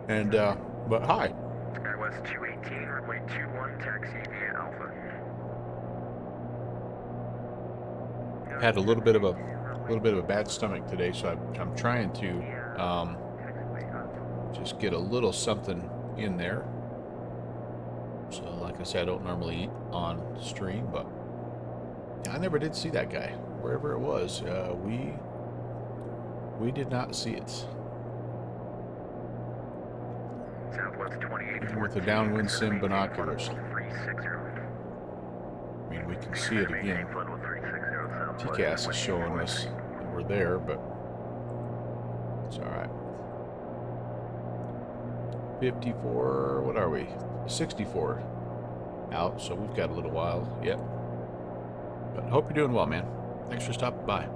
And but hi. SkyWest 218, runway 21, taxi via Alpha. Had a little bit of a bad stomach today, so I'm trying to just get a little something in there. So, like I said, I don't normally eat on stream, but I never did see that guy. Wherever it was, we did not see it. Southwest 28, Even with the downwind sim binoculars. 360. I mean, we can see it again. TCAS is showing us that we're there, but it's all right. 54, what are we? 64 out, so we've got a little while yet. But hope you're doing well, man. Thanks for stopping by.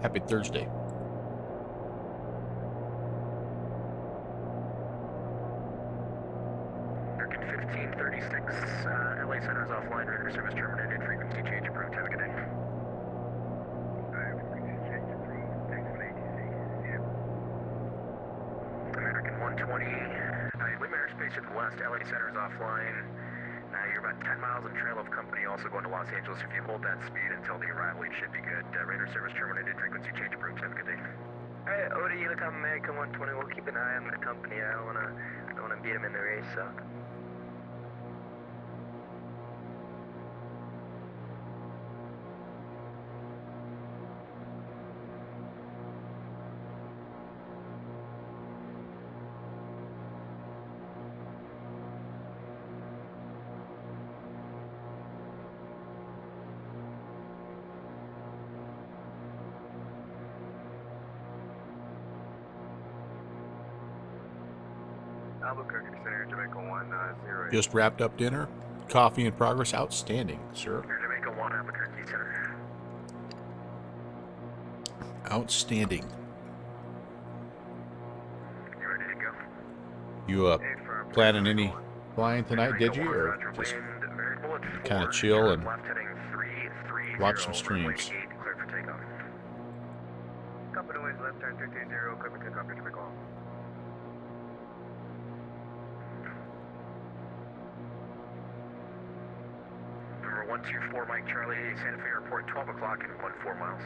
Happy Thursday. American 1536, LA Center's offline, radar service terminated, frequency change approved, have a good day. American 120, limit airspace to the west, LA Center's offline. You're about 10 miles in trail of company, also going to Los Angeles. If you hold that speed until the arrival, it should be good. Radar service terminated, frequency change approved, have a good day. Alright, Oda, you look American 120, we'll keep an eye on the company. I don't wanna beat him in the race, so. Albuquerque Center, Jamaica 108. Just wrapped up dinner. Coffee in progress. Outstanding, sir. Jamaica 1, Albuquerque Center. Outstanding. You ready to go? You planning any flying tonight, did you? Or just kind of chill and watch some streams? Clear for takeoff. Company winds left turn 330, clear for takeoff, Jamaica 1. Number 124, Mike Charlie, Santa Fe Airport, 12 o'clock and 14 miles.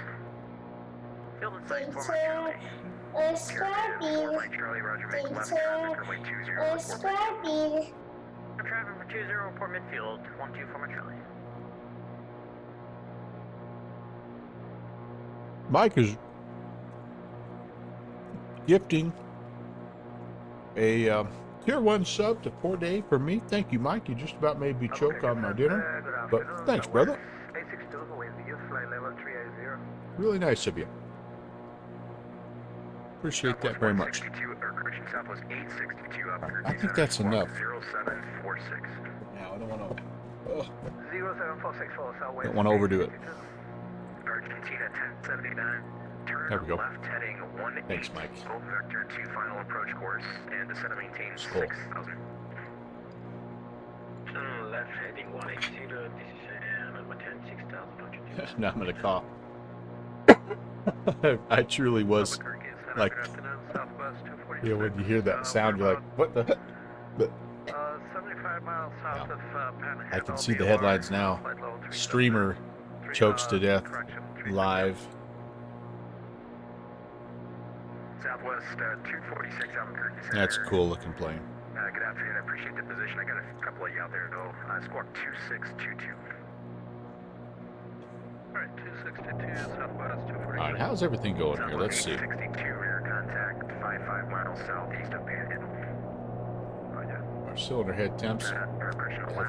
Field in sight, It's 4 Mike Charlie. Scrappy. Mike Charlie, Roger, make left It's turn, runway 20. Scrappy. I'm driving for 20, report midfield, 124 Mike Charlie. Mike is gifting a tier 1 sub to 4-day for me. Thank you, Mike. You just about made me choke on my dinner. But thanks, brother. 862, winds, you flight level 380. Really nice of you. Appreciate that very much. 62, or correction, Southwest 862 Albuquerque I think Center, that's squawk enough. 0746. Now I don't want to. 0746 follow Southwest. Don't want to overdo it. Argentina 1079. Turn There we go. left heading 18. Thanks, Mike. Full vector to final approach course and descend to maintain Skull. 6,000. Left heading 180, decision number 10, 6,000. Now I'm gonna cough. I truly was like, yeah, when you hear that sound, you're like, what the? But 75 miles south of Panhandle. I can see the headlines now. Streamer chokes to death live. Southwest 246 Albuquerque Center. That's a cool looking plane. Good afternoon. I appreciate the position. I got a couple of you out there though. Squawk 2622. Alright, 2622 Southwest 246. All right, how's everything going here? Let's see. 62 rear contact 55 miles southeast of Panhandle. Our cylinder head temps have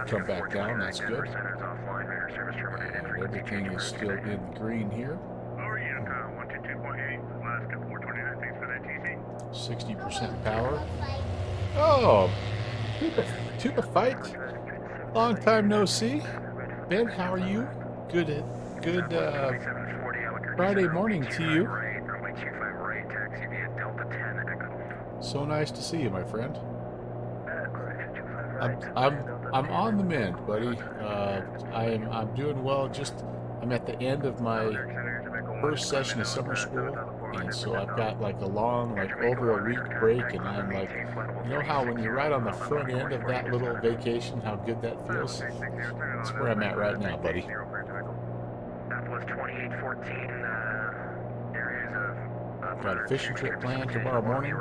come back down. That's good. And everything is still in the green here. 60% power. Oh, Tuba Fight. Long time no see. Ben, how are you? Good Friday morning to you. So nice to see you, my friend. I'm on the mend, buddy. I'm doing well. I'm at the end of my first session of summer school, and so I've got like a long, like over a week break, and I'm like, you know how when you're right on the front end of that little vacation, how good that feels? That's where I'm at right now, buddy. Southwest 2814 areas of Got a fishing trip planned tomorrow morning,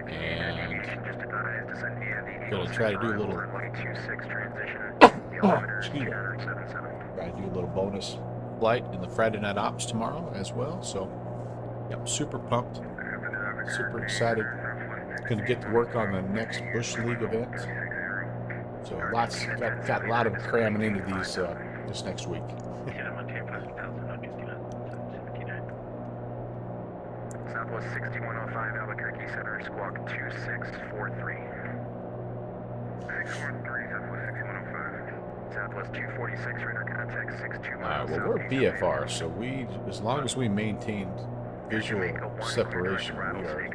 and gonna try to do a little. Excuse me. Try to do a little bonus flight in the Friday Night Ops tomorrow as well. So, yep, super pumped, super excited. Gonna get to work on the next Bush League event. So got a lot of cramming into these this next week. Southwest 6105 Albuquerque Center, squawk 2643. 613, Southwest 6105. Southwest 246, radar contact 62 All miles. right, well, we're BFR, so as long as we maintain visual separation, we are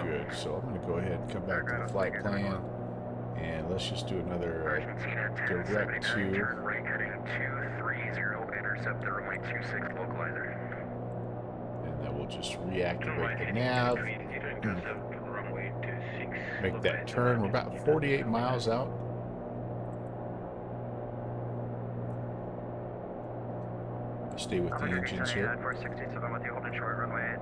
good. So I'm going to go ahead and come back to the flight plan, and let's just do another direct to. Turn right heading 230, intercept the runway 26 localizer. And then we'll just reactivate the nav. Make that turn. We're about 48 miles out. Stay with the engines here. 467 with you, holding short runway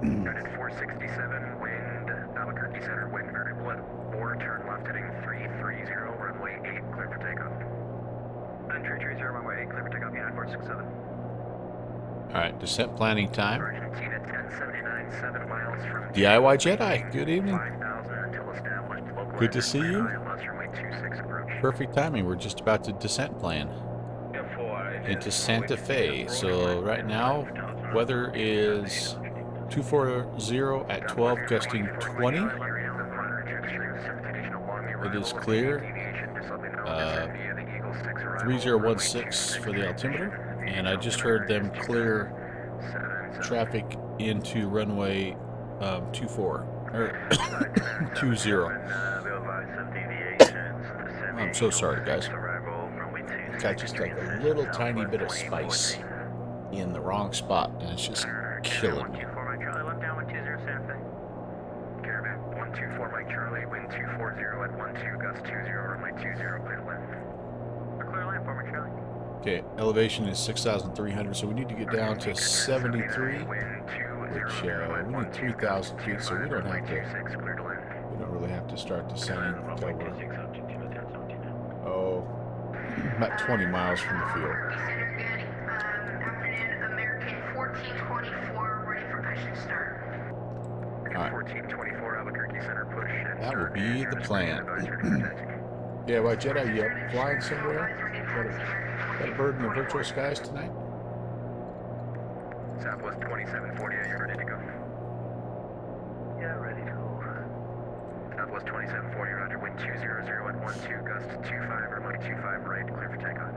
8. Unit 467, wind, Albuquerque Center, wind variable at 4, turn left heading 330, runway 8, clear for takeoff. Entry 30, runway 8, clear for takeoff, Unit 467. Alright, descent planning time. Argentina 1079, 7 miles from DIY Jedi, good evening. 5,000 until established local. Good to see you. Runway 26 approach. Perfect timing. We're just about to descent plan into Santa Fe. So right now, weather is 240 at 12, gusting 20. It is clear. 3016 for the altimeter. And I just heard them clear traffic into runway 24 or 20. I'm so sorry, guys. Got just like a little tiny bit of spice in the wrong spot, and it's just killing me. 124 Mike Charlie, wind 240 at 12, gust 20, runway 20, clear left. Clear left for Mike Charlie. Okay, elevation is 6,300, so we need to get down to 73, which we need 3,000 feet, so we don't really have to start descending until we're, about 20 miles from the field. Afternoon, American 1424, ready for push and start. All right. 1424 Albuquerque Center, push and That will be the plan. Yeah, why Jedi, you up flying somewhere? Got a bird in the virtual skies tonight? Southwest 2740, are you ready to go? Yeah, ready to go. Southwest 2740, roger, wind 200 at 12, gust 25, runway 25 right, clear for takeoff.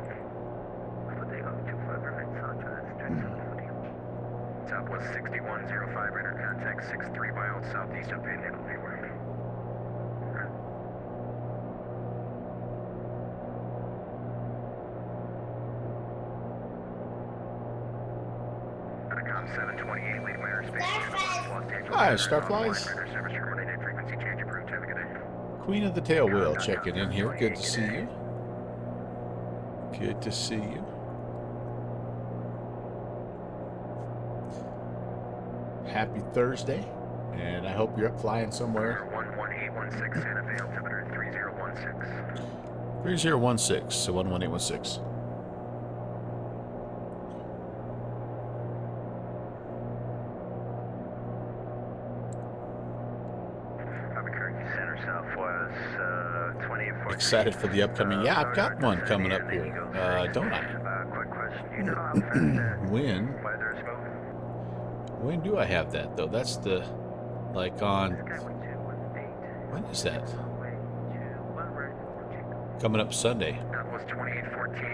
For takeoff, 25 right, Sancho, that's straight 740. Southwest 6105, radar contact 63 miles southeast of Panhandle, Hayward. Intercom 728, leading my airspace. Hi, Starflies. Service terminated, frequency change approved, have a good day. Queen of the Tail Wheel checking in here. Good to see you. Good to see you. Happy Thursday, and I hope you're up flying somewhere. 11816, Santa Fe, altimeter 3016. 3016, so 11816. Albuquerque Center Southwest, 2814. Excited for the upcoming. Yeah, I've got one coming up here, don't I? Quick question. You know how fast that When? weather is moving? When do I have that though? That's the like on. When is that? Coming up Sunday. That was 2814.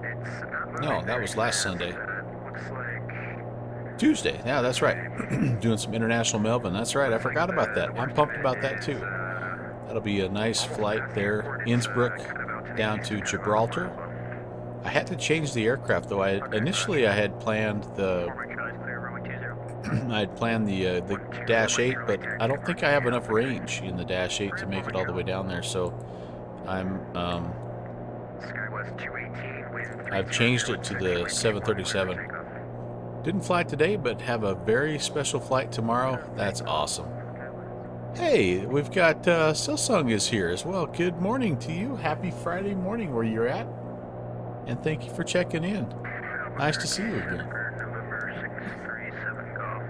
It's not No, that was last Sunday. looks like Tuesday. Yeah, that's right. Doing some international Melvin. That's right. I forgot about that. I'm pumped about that too. That'll be a nice flight there, Innsbruck down to Gibraltar. I had to change the aircraft though. Initially I had planned the the Dash 8, but I don't think I have enough range in the Dash 8 to make it all the way down there. So I'm Skywest 218 with I've changed it to the 737. Didn't fly today, but have a very special flight tomorrow. That's awesome. Hey, we've got Silsung is here as well. Good morning to you. Happy Friday morning where you're at. And thank you for checking in. Nice to see you again. November 637 Golf.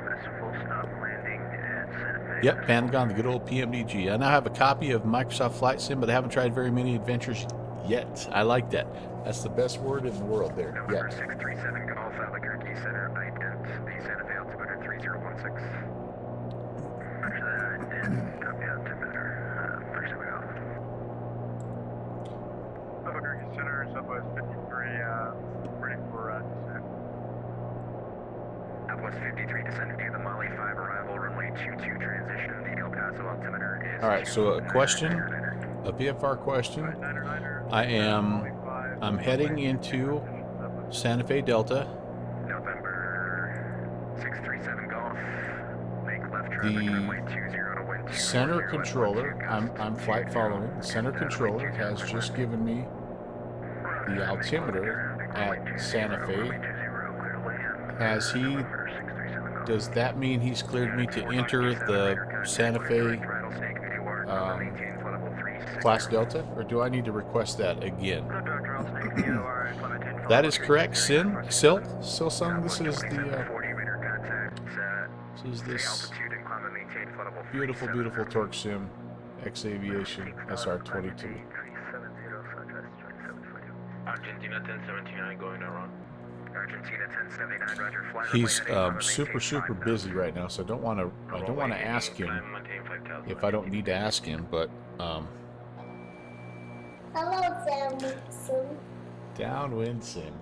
That's full stop landing at Santa Fe. Yep, Pentagon, the good old PMDG. I now have a copy of Microsoft Flight Sim, but I haven't tried very many adventures yet. I like that. That's the best word in the world there. November Yet. 637 Golf, Albuquerque Center, ident, the Santa Fe altimeter 3016. Roger that, and copy altimeter, 37 Golf. Albuquerque Center, Southwest 53, ready for descent. Southwest 53 descending to the Mali 5 arrival, runway 22 transition, the El Paso altimeter is... All right, so a question, a VFR question. I'm heading into Santa Fe Delta. November 637 Golf, make left traffic, The runway 20 to wind 240 center at controller, 12 I'm flight following. The center controller has just given me the altimeter at Santa Fe. Has he, does that mean he's cleared me to enter the Santa Fe Class Delta, or do I need to request that again? That is correct, Silsung. This is this beautiful, beautiful Torque Sim X Aviation SR22. Argentina 1079 going around. Argentina 1079, roger, fly He's runway super busy right now, so I don't want to ask him if I don't need to ask him, but Hello, Sam. Downwind Sim.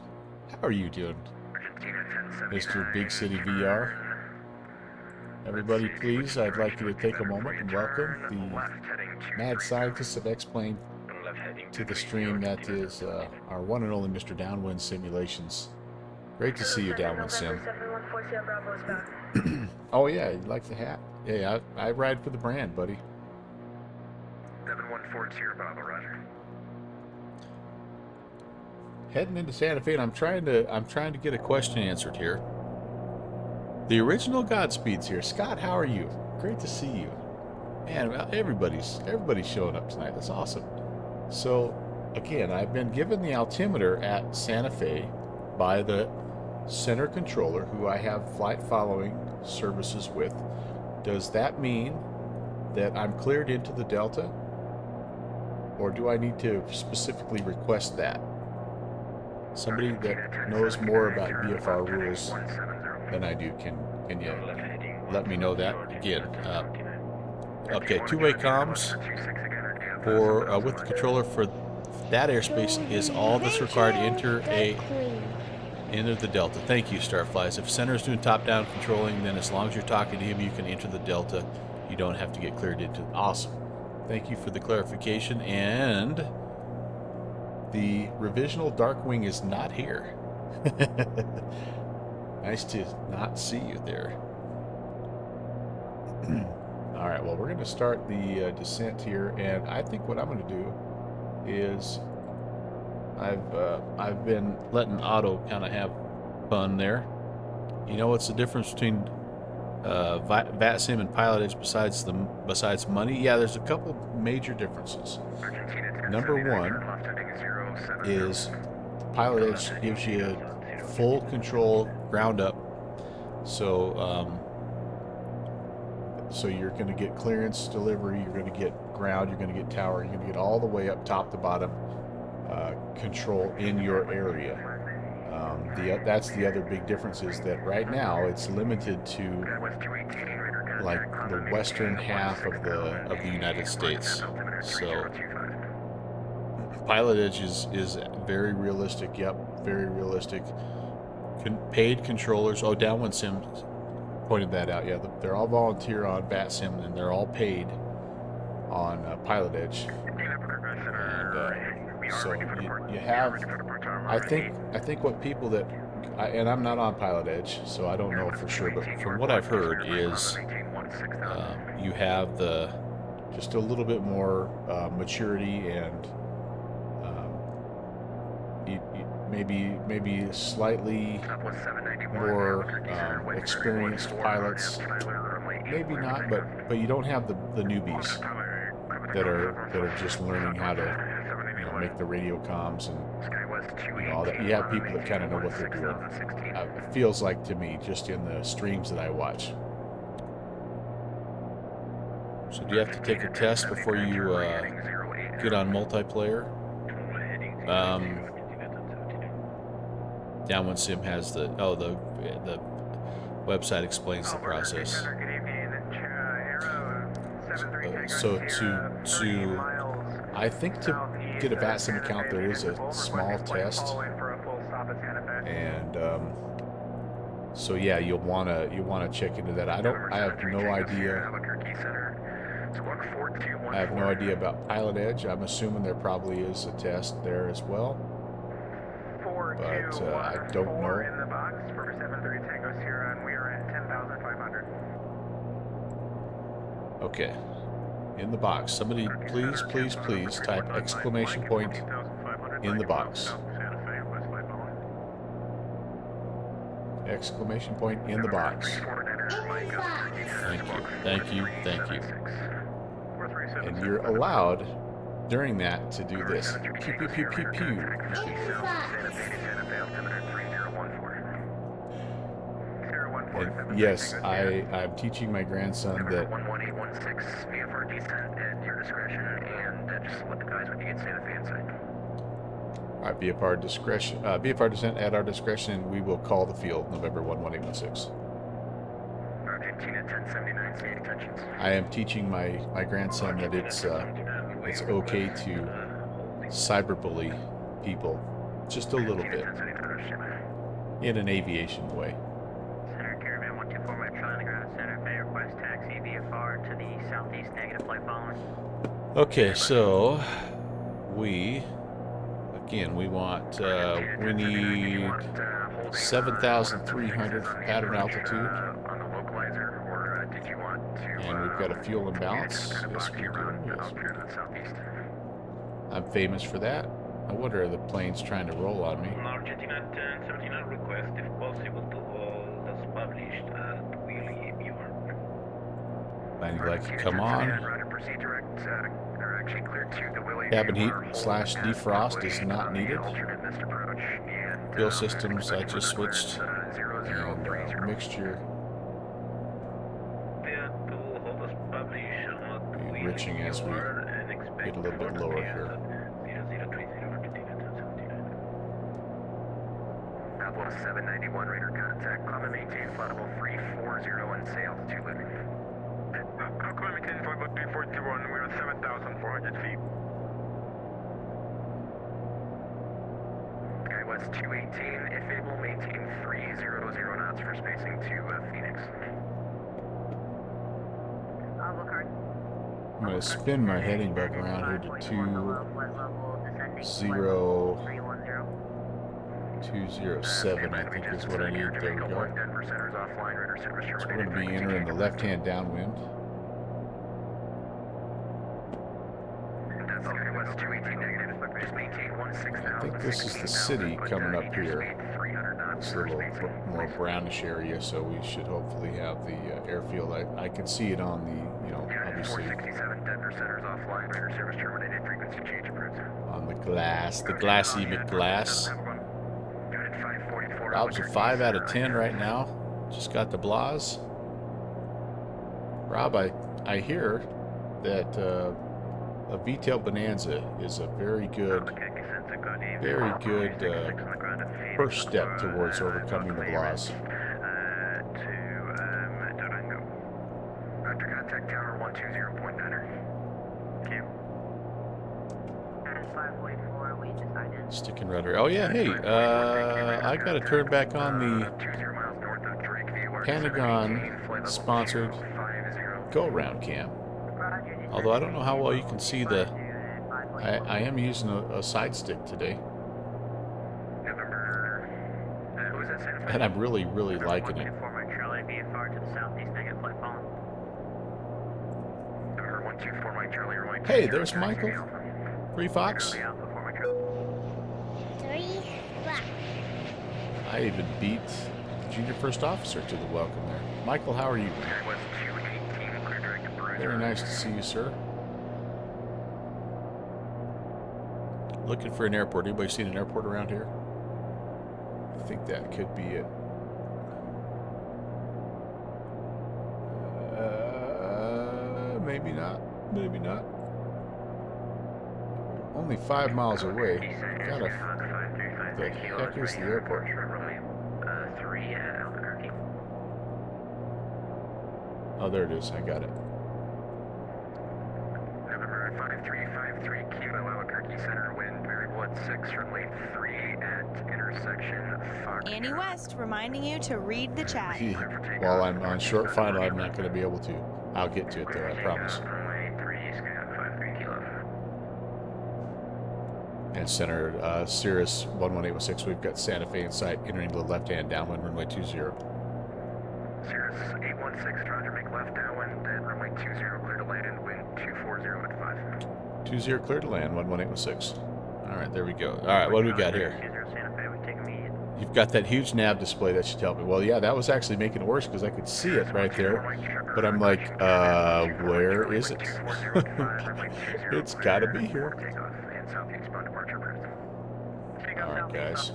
How are you doing, Argentina 1079. Mr. Big City VR? Everybody, please, I'd like you to take a moment and welcome the mad scientist of X-Plane to the stream that is our one and only Mr. Downwind Simulations. Great to see you, Downwind Sim. 7140 Bravo is back. Oh yeah, you like the hat? Yeah, I ride for the brand, buddy. 7140 Bravo, roger. Heading into Santa Fe, and I'm trying to get a question answered here. The original Godspeed's here. Scott, how are you? Great to see you. Man, everybody's showing up tonight. That's awesome. So, again, I've been given the altimeter at Santa Fe by the center controller, who I have flight following services with. Does that mean that I'm cleared into the Delta? or do I need to specifically request that? Somebody that knows more about VFR rules than I do, can you let me know that? Again, okay, two-way comms for with the controller for that airspace is all that's required to enter the delta. Thank you, Starflies. If Center's doing top-down controlling, then as long as you're talking to him, you can enter the delta. You don't have to get cleared into. Awesome. Thank you for the clarification. And the revisional Darkwing is not here. Nice to not see you there. All right, well, we're going to start the descent here, and I think what I'm going to do is I've been letting Otto kind of have fun there. You know what's the difference between VATSIM and Pilot Edge besides money? Yeah, there's a couple major differences. Number one is Pilot Edge gives you full control ground up, so so you're going to get clearance, delivery, you're going to get ground, you're going to get tower, you're going to get all the way up top to bottom control in your area. That's the other big difference, is that right now it's limited to like the western half of the United States. So Pilot Edge is very realistic. Yep, very realistic. Paid controllers. Oh, Downwind Sim pointed that out. Yeah, they're all volunteer on VATSIM, and they're all paid on Pilot Edge. And so you have. I think what people that, and I'm not on Pilot Edge, so I don't know for sure, but from what I've heard is you have just a little bit more maturity and maybe slightly more experienced pilots. Maybe not, but you don't have the newbies that are just learning how to make the radio comms and all that. You have people that kind of know what they're doing. It feels like to me, just in the streams that I watch. So do you have to take a test before you get on multiplayer? Downwind Sim has the website explains the process. So to I think to get a VATSIM account, there is a small test, and so yeah, you'll wanna check into that. I have no idea. I have no idea about Pilot Edge. I'm assuming there probably is a test there as well, but I don't know. In the box for 73 Tango Sierra, and we are at 10,500. Okay. In the box. Somebody please type exclamation point in the box. Exclamation point in the box. Thank you. And you're allowed during that to do this. Pew pew pew pew pew. And yes, I'm teaching my grandson that 11816 VFR descent at your discretion, and just let the guys when you get to the fan side. Alright, VFR descent at our discretion, and we will call the field November 11816. Argentina 1079, state attentions. I am teaching my grandson that it's okay to cyberbully people just a little bit in an aviation way. Center Caravan 124, Metro on the ground center. May request taxi VFR to the southeast, negative flight following. Okay, so we want we need 7,300 for pattern altitude, On the localizer, or did you want to? and we've got a fuel imbalance. Yes, we do. Yes. I'm famous for that. I wonder are the planes trying to roll on me. Argentina 1079 request, if possible, to hold as published at Willie Muir. And you'd like to come on. Cabin heat / defrost is not needed. Fuel systems I just switched, and mixture enriching as we get a little bit lower here. Southwest 791 radar contact. Climb and maintain flight level 340 and say altitude limit. Climb and maintain flight level 341. We're at 7,400 feet. West 218, if able, maintain 300 knots for spacing to Phoenix. I'm going to spin my heading back around here to 207, I think is what I need. There we go. So we're going to be entering the left-hand downwind. I think this is the city coming up here. It's a little more brownish area, so we should hopefully have the airfield. I can see it on the, you know, obviously on the glass, the glassy McGlass. Rob's a 5 out of 10 right now. Just got the blahs. Rob, I hear that a V-tail Bonanza is a very good first step towards overcoming the blahs. After contact tower 120.9er. Sticking rudder. Oh yeah, hey, I gotta turn back on the Pentagon sponsored go around cam. Although I don't know how well you can see the. I am using a side stick today, and I'm really liking it. Hey, there's Michael. 3 Fox. 3 Fox. I even beat the junior first officer to the welcome there. Michael, how are you? Very nice to see you, sir. Looking for an airport. Anybody seen an airport around here? I think that could be it. Maybe not. Maybe not. Only 5 miles away. The heck is the airport? Oh, there it is. I got it. November 5353 Kilo Albuquerque Center, wind variable at 6, runway 3 at intersection Fox. Annie West reminding you to read the chat. While I'm on short final, I'm not going to be able to. I'll get to it though, I promise. Runway 3, Sky 53 Kilo. And center Cirrus 11816, we've got Santa Fe in sight, entering the left-hand downwind, runway 20. Cirrus 816, roger, make left downwind at runway 20, clear to land, wind 240 at 5. 20 clear to land, 11816. All right, there we go. All right, what do we got here? You've got that huge nav display that should help me. Well, yeah, that was actually making it worse because I could see it right there. But I'm like, where is it? It's got to be here. All right, guys.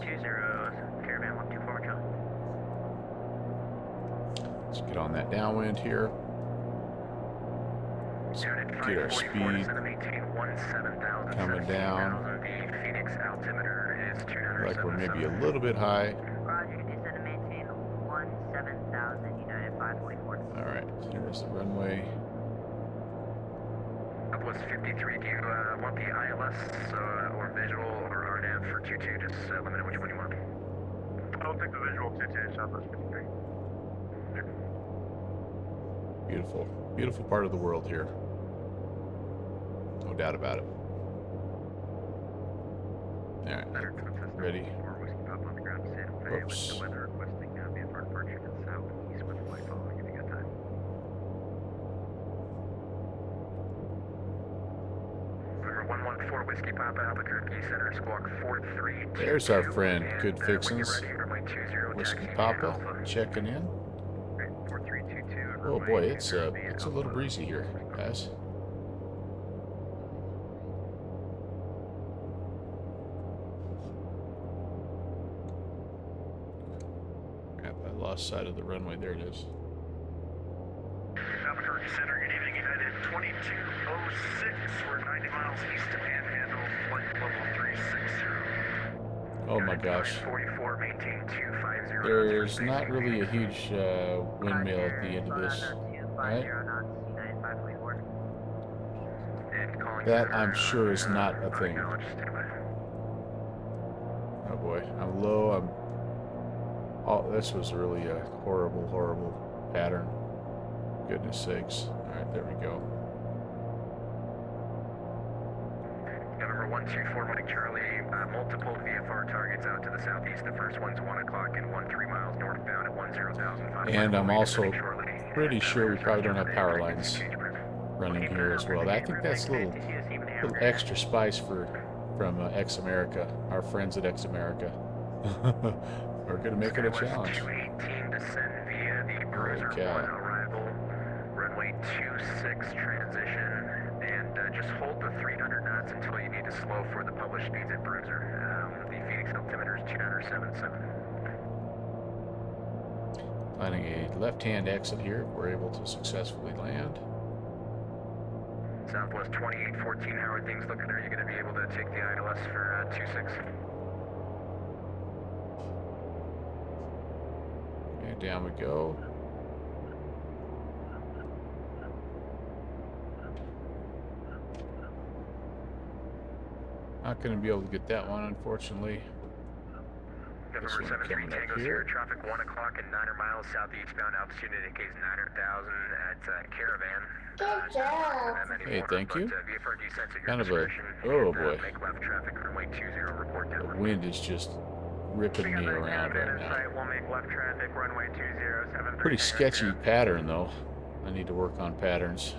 Let's get on that downwind here. Let's get our speed coming down. Like we're maybe a little bit high. All right, here's the runway. Upwards 53, do you want the ILS or visual or RNAV for 22? Just let me know which one you want. I'll take the visual 22, Southwest 53. Beautiful, beautiful part of the world here. No doubt about it. All right, ready. Oops. Whiskey Papa Albuquerque Center Squawk 43. There's our friend, Good Fixins. Whiskey Papa checking in. Oh boy, it's a little breezy here, guys. Crap, I lost sight of the runway. There it is. Albuquerque Center, good evening, United 22 we're 90 miles east of Panhandle, flight level 360. Oh my gosh. 44, maintain 250. There's not really a huge windmill at the end of this, right? That I'm sure is not a thing. Oh boy, I'm low. Oh, this was really a horrible, horrible pattern. Goodness sakes. Alright, there we go. November 124, Mike Charlie, multiple VFR targets out to the southeast. The first one's 1 o'clock and 13 miles northbound at 10,005. And I'm also pretty sure we probably don't have power lines running here as well. I think that's a little extra spice from X-America, our friends at X-America. We're going to make it a challenge. 218, descend via the Bruiser 1 arrival, runway 26 transition, and just hold the 300 knots until you need to slow for the published speeds at Bruiser. The Phoenix altimeter is 2977. Finding a left-hand exit here, we're able to successfully land. Southwest 2814, how are things looking? Are you going to be able to take the ILS for 26? And down we go. Not going to be able to get that one, unfortunately. This November one 73 coming up Tango here. Sierra, traffic 1 o'clock and 9 miles southeastbound, altitude indicates 900,000 at Caravan. Good job. Hey, thank you. VFR descents at your Kind of a, discretion. oh boy, Make left traffic, runway 20, report the downwind. wind is just ripping me around right now. We'll make left traffic, runway 20, Pretty sketchy pattern though. I need to work on patterns.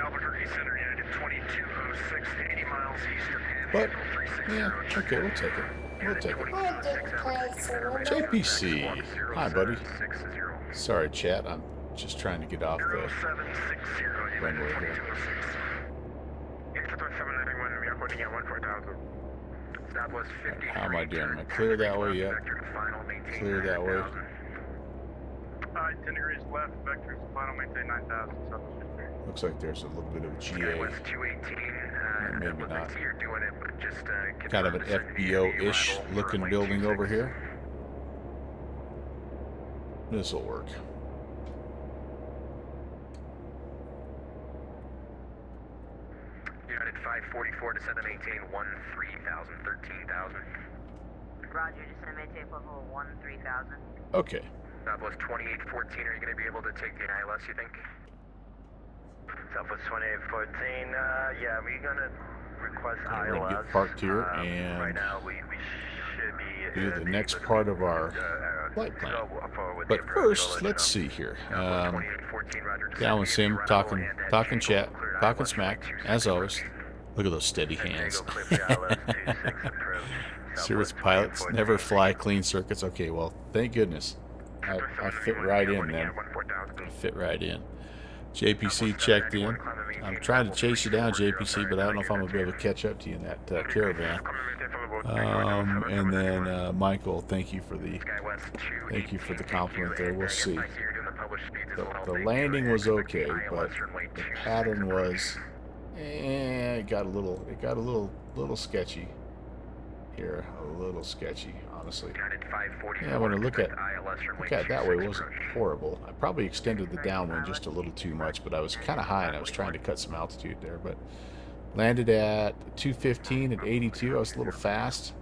Albuquerque Center Unit 2206, 80 miles east of But, Panhandle, yeah, okay, we'll take it. We'll take it. I did play some. JPC. Hi, buddy. Sorry, chat. I'm just trying to get off the runway here. How am I doing? Am I clear that way yet? Clear that way. 10 degrees left, vectors final maintain 9,000. Looks like there's a little bit of GA. Maybe not. Kind of an FBO-ish looking building over here. This will work. United 544, descend and maintain 13,000, 13,000. Roger, descend and maintain level 13,000. Okay. Southwest 2814, are you going to be able to take the ILS, you think? Southwest 2814, yeah, we're going to request We're ILS. gonna get parked here Right and now, we should be... do the next part of our flight plan. But first, let's see here. Downwind Sim, talking chat, talking smack, as always. Look at those steady hands. Service pilots never fly clean circuits. Okay, well, thank goodness. I fit right in then. I fit right in. JPC checked in. I'm trying to chase you down, JPC, but I don't know if I'm gonna be able to catch up to you in that Caravan. And then Michael, thank you for the compliment there. We'll see. The landing was okay, but the pattern was it got a little sketchy here, a little sketchy, honestly. Yeah, when I look at it that way, it wasn't horrible. I probably extended the downwind just a little too much, but I was kind of high and I was trying to cut some altitude there. But landed at 215 at 82. I was a little fast.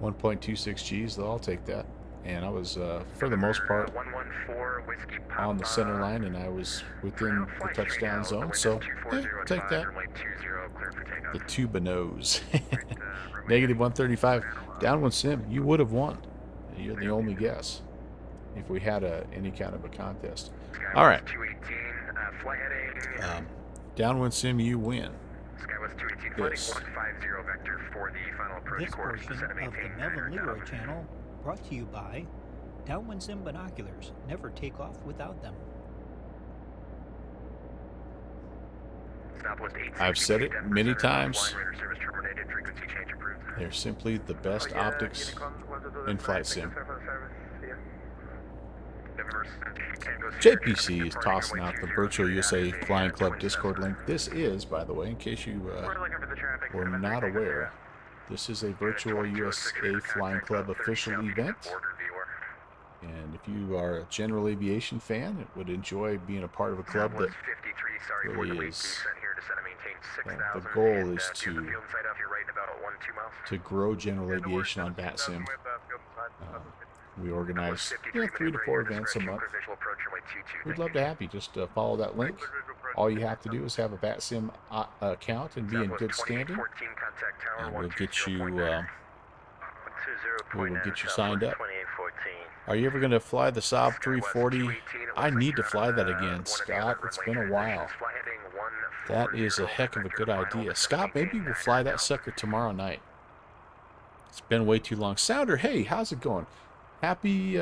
1.26 Gs, though. I'll take that. And I was, for the most part, on the center line, and I was within the touchdown zone. So, take that. The tuba nose. Negative 135. Downwind Sim, you would have won. You're the only guess if we had any kind of a contest. All right. Downwind Sim, you win. This. This portion of the Melvin Leroy channel brought to you by Downwind Sim binoculars. Never take off without them. I've said it many times. They're simply the best optics in flight sim. JPC is tossing out the Virtual USA Flying Club Discord link. This is, by the way, in case you were not aware, this is a Virtual USA Flying Club official event. And if you are a general aviation fan and would enjoy being a part of a club that really is, the goal is to grow general aviation on VATSIM. We organize 3 to 4 events a month. We'd love to have you. Just follow that link. All you have to do is have a VATSIM account and be in good standing, and we'll get you signed up. Are you ever going to fly the Saab 340? I need to fly that again, Scott. It's been a while. That is a heck of a good idea. Scott, maybe we'll fly that sucker tomorrow night. It's been way too long. Sounder, hey, how's it going? Happy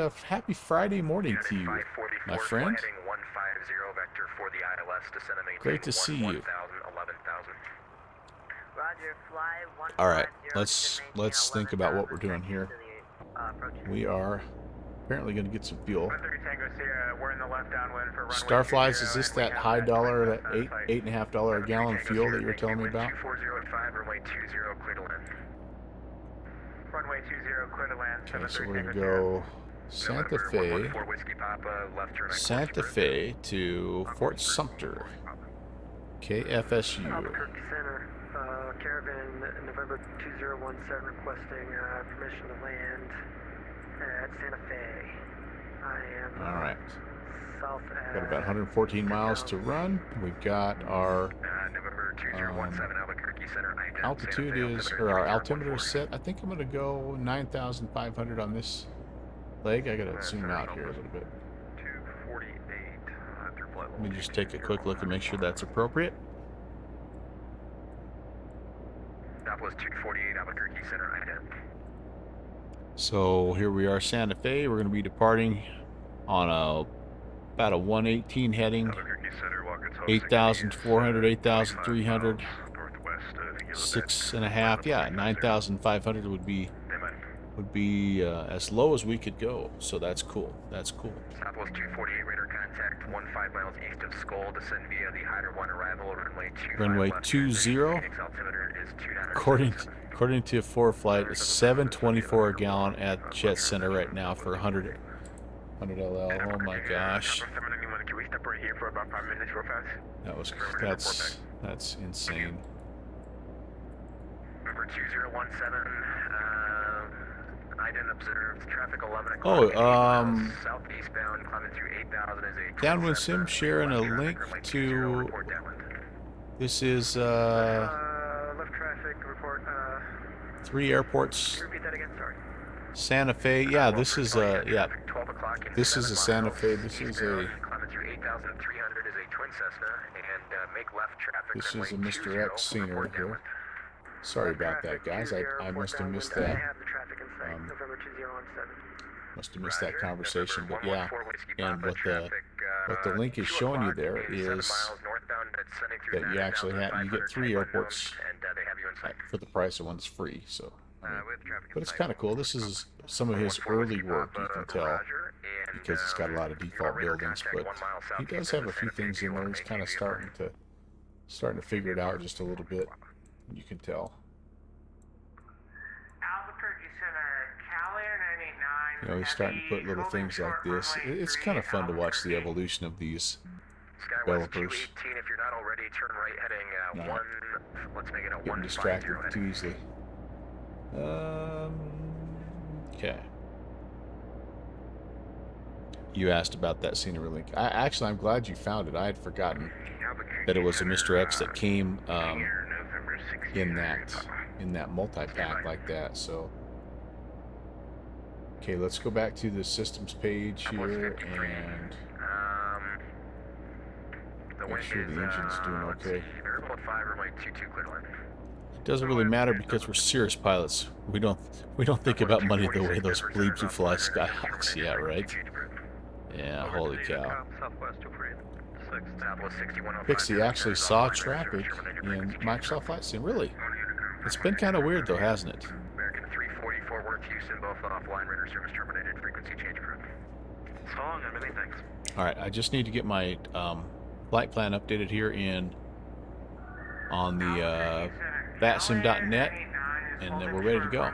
Friday morning to you, my friend. Great to see you. All right, let's think about what we're doing here. We are apparently going to get some fuel. Starflies, is this that high dollar, that $8.50 a gallon fuel that you were telling me about? Okay, so we're going to go Santa Fe to Fort Sumter, KFSU. Albuquerque Center, Caravan November 2017 requesting permission to land at Santa Fe. I am all right. South Got about 114 miles to run. We've got our altitude is, or our altimeter is set. I think I'm going to go 9,500 on this leg. I got to zoom out here a little bit. Let me just take a quick look and make sure that's appropriate. Southwest 248 Albuquerque Center, So here we are, Santa Fe. We're going to be departing on about a 118 heading, 8,400, 8,300, 6.5. Yeah, 9,500 would be as low as we could go. So that's cool. That's cool. Southwest 248 radar contact 15 miles east of Skull. Descend via the Hyder 1 arrival runway 20. According to ForeFlight, it's 724 a gallon at Jet Center right now for 100 LL. Oh my gosh. That's insane. Number 2017, ident observed, traffic 11 Oh, southeastbound, climbing through 8,000 is a Downwind Sim sharing a link to, this is left traffic report. 3 airports. Repeat that again, sorry. Santa Fe, yeah, this is a this is a Santa Fe. This is a Mr. X scenery here. Sorry about that, guys. I must have missed that. Must have missed that conversation, but yeah. And what the link is showing you there is that you actually you get 3 airports for the price of one's free. So, but it's kind of cool. This is some of his early work, you can tell, because it's got a lot of default buildings. But he does have a few things in there. He's kind of starting to figure it out just a little bit. You can tell. You know, he's starting to put little things like this. It's kind of fun to watch the evolution of these developers. Not getting distracted too easily. Okay. You asked about that scenery link. I'm glad you found it. I had forgotten that it was a Mr. X that came in that multi-pack like that. So, okay, let's go back to the systems page here and make sure the engine's doing okay. It doesn't really matter because we're serious pilots. We don't think about money the way those plebes who fly Skyhawks. Yeah, right. Yeah, holy cow. Pixie actually saw traffic in Microsoft Flight Sim. Really? It's been kind of weird though, hasn't it? American 344 Worth Houston, both offline radar service terminated. Frequency change approved. So long, and many thanks. All right, I just need to get my flight plan updated here on the vatsim.net, and then we're ready to go.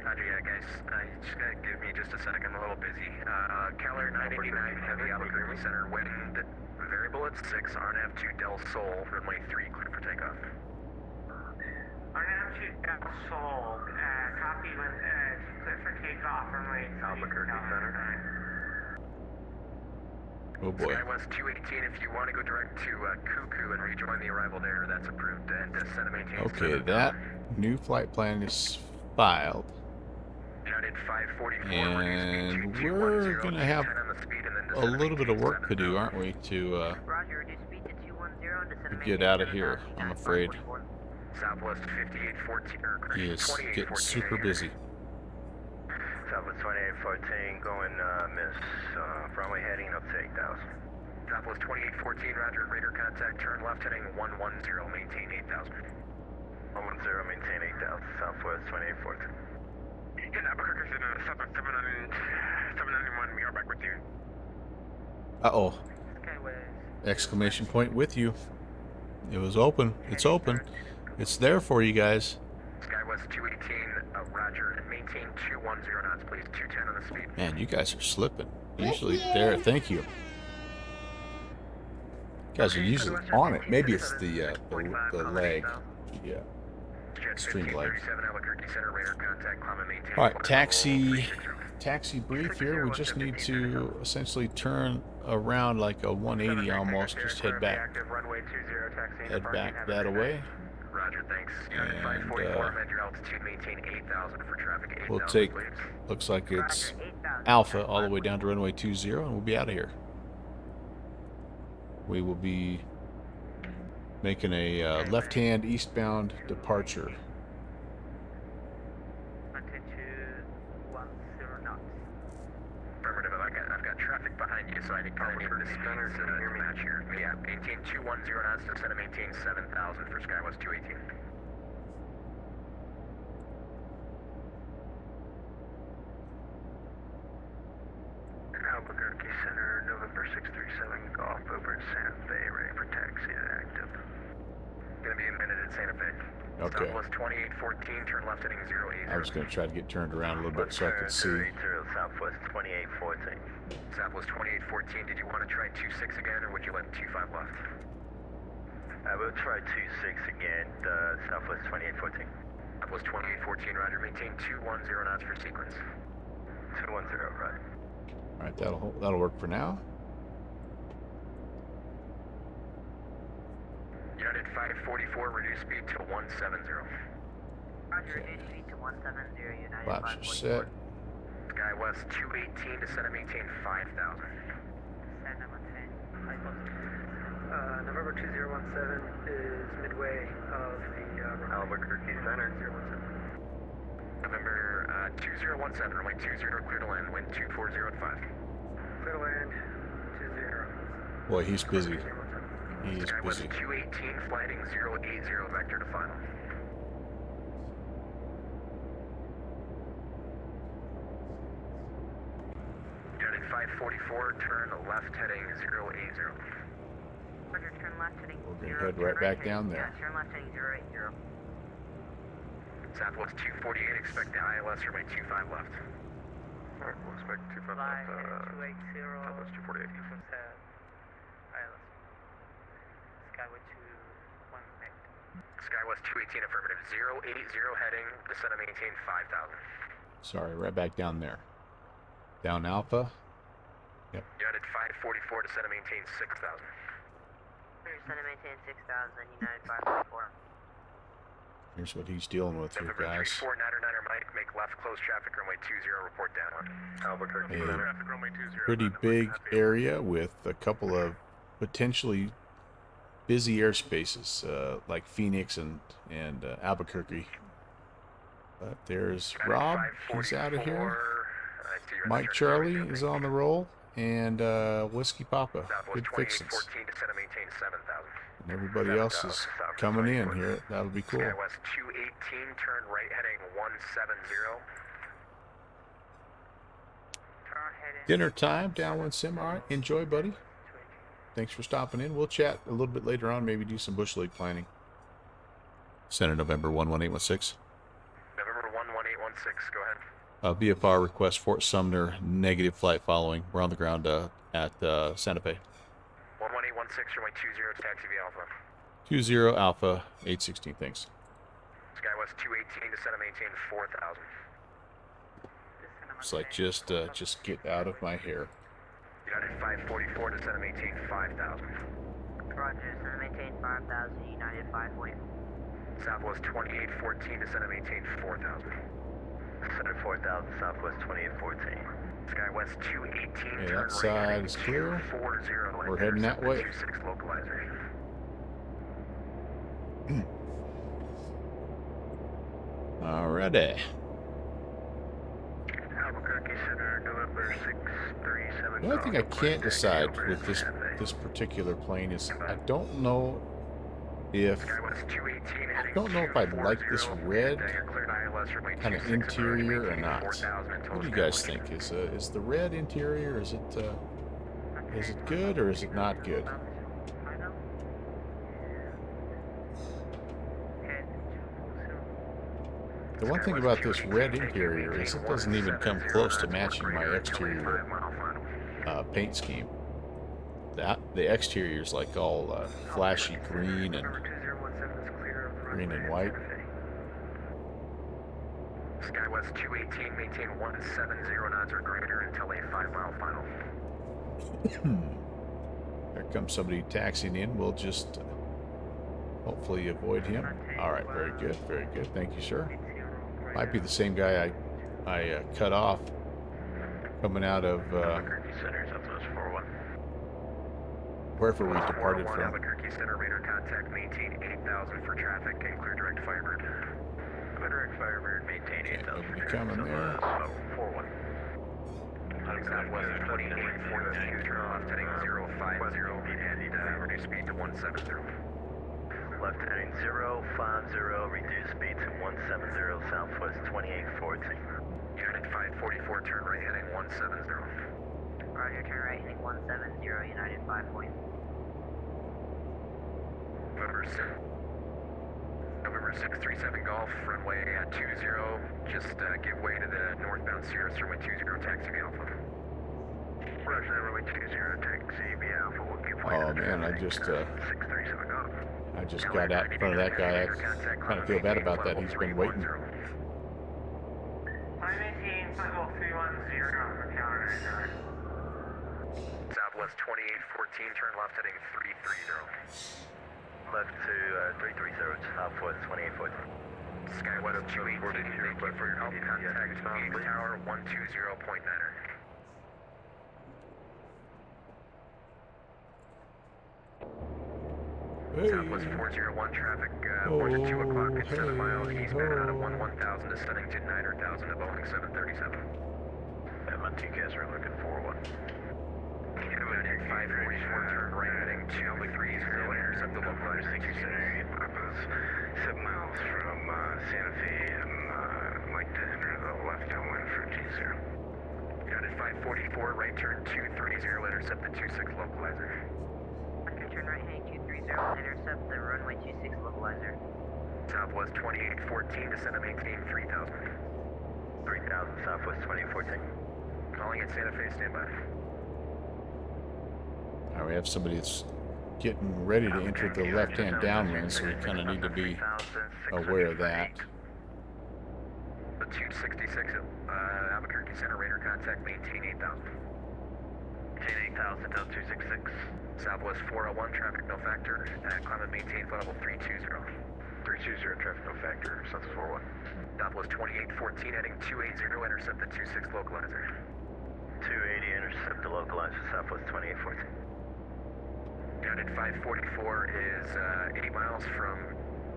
Roger, yeah, guys. Just gotta give me just a second. I'm a little busy. Keller 989 Heavy Albuquerque Center. Wind variable at 6. RNAV 2 Del Sol. Runway 3 clear for takeoff. RNAV 2 Del Sol. Copy with clear for takeoff. Runway 3. Albuquerque Center. Oh boy. Skywest 218. If you want to go direct to Cuckoo and rejoin the arrival there, that's approved. And descend and maintain. Okay, that new flight plan is filed. United 544. And we're going to have a little bit of work to do, aren't we, to Roger, reduce speed to 210 and descend and get out of here, I'm afraid. Southwest 5814 or He is getting super busy. Southwest 2814 going miss. Runway heading up to 8,000. Southwest 2814, roger. Radar contact. Turn left heading 110. Maintain 8,000. 110, maintain 8,000. Southwest 2814. Yeah, Albuquerque is in 791. We are back with you. Uh-oh. Exclamation point with you. It was open. It's open. It's there for you guys. Skywest 218, roger. And maintain 210 knots, please. 210 on the speed. Man, you guys are slipping. Usually there. Thank you. You guys are usually on it. Maybe it's the leg. Yeah. Extreme leg. All right, taxi brief here. We just need to essentially turn around like a 180 almost. Just head back that away. Roger, thanks. And altitude, maintain 8,000 for traffic. we'll take, looks like it's Alpha all the way down to runway 20, and we'll be out of here. We will be making a left-hand eastbound departure. Affirmative. I've got traffic behind you, so I think I need the speeds to match here. Yeah, maintain 210 knots instead of maintain 7,000 for Skywest 218. Albuquerque Center, November 637, Golf over at Santa Fe, ready for taxi to active. Gonna be a minute at Santa Fe. Okay. Southwest 2814, turn left heading 080. I was going to try to get turned around a little bit so I could see. Southwest 2814. Southwest 2814, did you want to try 26 again, or would you let 25 left? I will try 26 again, Southwest 2814. Southwest 2814, roger. Maintain 210 knots for sequence. 210, right. All right, that'll work for now. United 544, reduce speed to 170. Roger, reduce speed to 170, United Flaps are 544. set. Skywest 218, descend and maintain 5,000. Descend and maintain 5,000. November 2017 is midway of the Albuquerque Center. 017. November 2017, runway 20, clear to land, wind 240 at 5. Clear to land, 20. Boy, he's busy. He is Skywest busy. 218, flighting 080, vector to final. United 544, turn left heading 080. Roger, turn left heading We're going to head right back down there. Yeah, turn left heading 080. Southwest 248, expect the ILS runway 25 left. Alright, we'll expect 25 Fly left, 280. Southwest 248. Skyway 21 Skywest 218, affirmative. 080 heading, descend and maintain 5,000. Sorry, right back down there. Down Alpha. Yep. United 544, descend and maintain 6,000. Descend and maintain 6,000, United 544. Here's what he's dealing with here, November guys. 34, Niner Mike, make left, close traffic, runway 20, report down. Albuquerque A Center. pretty big area with a couple of potentially busy airspaces like Phoenix and Albuquerque. But there's Rob. He's out of here. Mike Charlie is on the roll. and Whiskey Papa. Good fixings. 2814, descend and maintain 7,000. And everybody else is coming in here. That'll be cool. Skywest 218, turn right heading 170. Dinner time, Downwind Sim. All right, enjoy, buddy. Thanks for stopping in. We'll chat a little bit later on, maybe do some Bush League planning. Center November 11816. November 11816, go ahead. VFR request Fort Sumner, negative flight following. We're on the ground at Santa Fe. 11816, runway 20, taxi via Alpha. 20 Alpha, 816, thanks. Skywest 218, descend and maintain 4,000. It's like, just get out of my hair. United 544, descend and maintain 5,000. Roger, descend and maintain 5,000, United 544. Southwest 2814, descend and maintain 4,000. Center 4000, Southwest 2814. Skywest 218, Okay, turn that right side heading is clear. 240. We're heading that way. 26 localizer. Alrighty. Albuquerque Center, November 637. The only thing I can't decide with this particular plane is I don't know if I like this red kind of interior or not. What do you guys think? Is the red interior, is it good or is it not good? The one thing about this red interior is it doesn't even come close to matching my exterior paint scheme. The exterior is like all flashy green and white. Skywest 218, maintain 170 knots or greater until a 5-mile final. There comes somebody taxiing in. We'll just hopefully avoid him. All right, very good, very good. Thank you, sir. Might be the same guy I cut off coming out of wherever we departed from. Albuquerque Center, radar contact, maintain 8,000 for traffic and clear direct Firebird. Clear direct Firebird, maintain 8,000. Okay, coming there. 4-1. Southwest 2842, turn left heading 050 and reduce speed to 170. Left heading 050, reduce speed to 170, Southwest 2814. United 544, turn right heading 170. Roger, turn right heading 170, United 540. November 637 Golf, runway at 20, just give way to the northbound Sierra, runway 20, taxi via Alpha. Roger, runway 20, taxi via Alpha, we'll give way Oh to the man, I just 637 Golf. I just got out in front of that guy. I kind of feel bad about that. He's been waiting. Southwest 2814, turn left heading 330. Left to 330, Southwest 2814. Skywest 218, thank you for your help. Contact Tower 120.9er. Hey. Southwest 401 traffic, approach at 2 o'clock at 7 miles eastbound out of 1000, descending to 9,000 to Boeing 737. My TCAS are looking 4-1. United 544, turn right heading 230, intercept the localizer 626. 7 miles from Santa Fe and like to enter the left downwind for 20. United 544, right turn 230, intercept the 26 localizer. Roger, turn right heading 230, intercept the runway 26 localizer. Southwest 2814, descend and maintain 3,000. 3000, Southwest 2814. Calling at Santa Fe, standby. All right, we have somebody that's getting ready to enter the left-hand downwind, so we kind of need to be aware of that. The 266 Albuquerque Center, radar contact, maintain 8,000. Maintain 8,000, Delta 266. Southwest 401, traffic no factor, climb and maintain flight level 320. 320, traffic no factor, Southwest 401. Southwest 2814, heading 280, intercept the 26 localizer. 280, intercept the localizer, Southwest 2814. United 544 is 80 miles from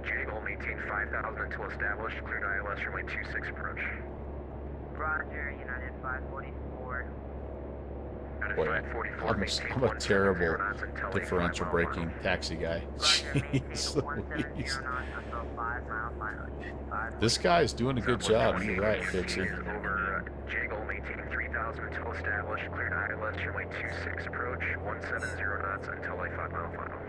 Jagel, maintain 5,000 until established, cleared ILS, runway 26 approach. Roger, United 544. United Boy, I'm a terrible differential braking taxi guy. Jeez Louise. This guy's doing a good job. You're right, Fixie. Over Jangle, maintaining 3,000 until established. Cleared ILS, runway 26 approach, 170 knots until like 5 mile final.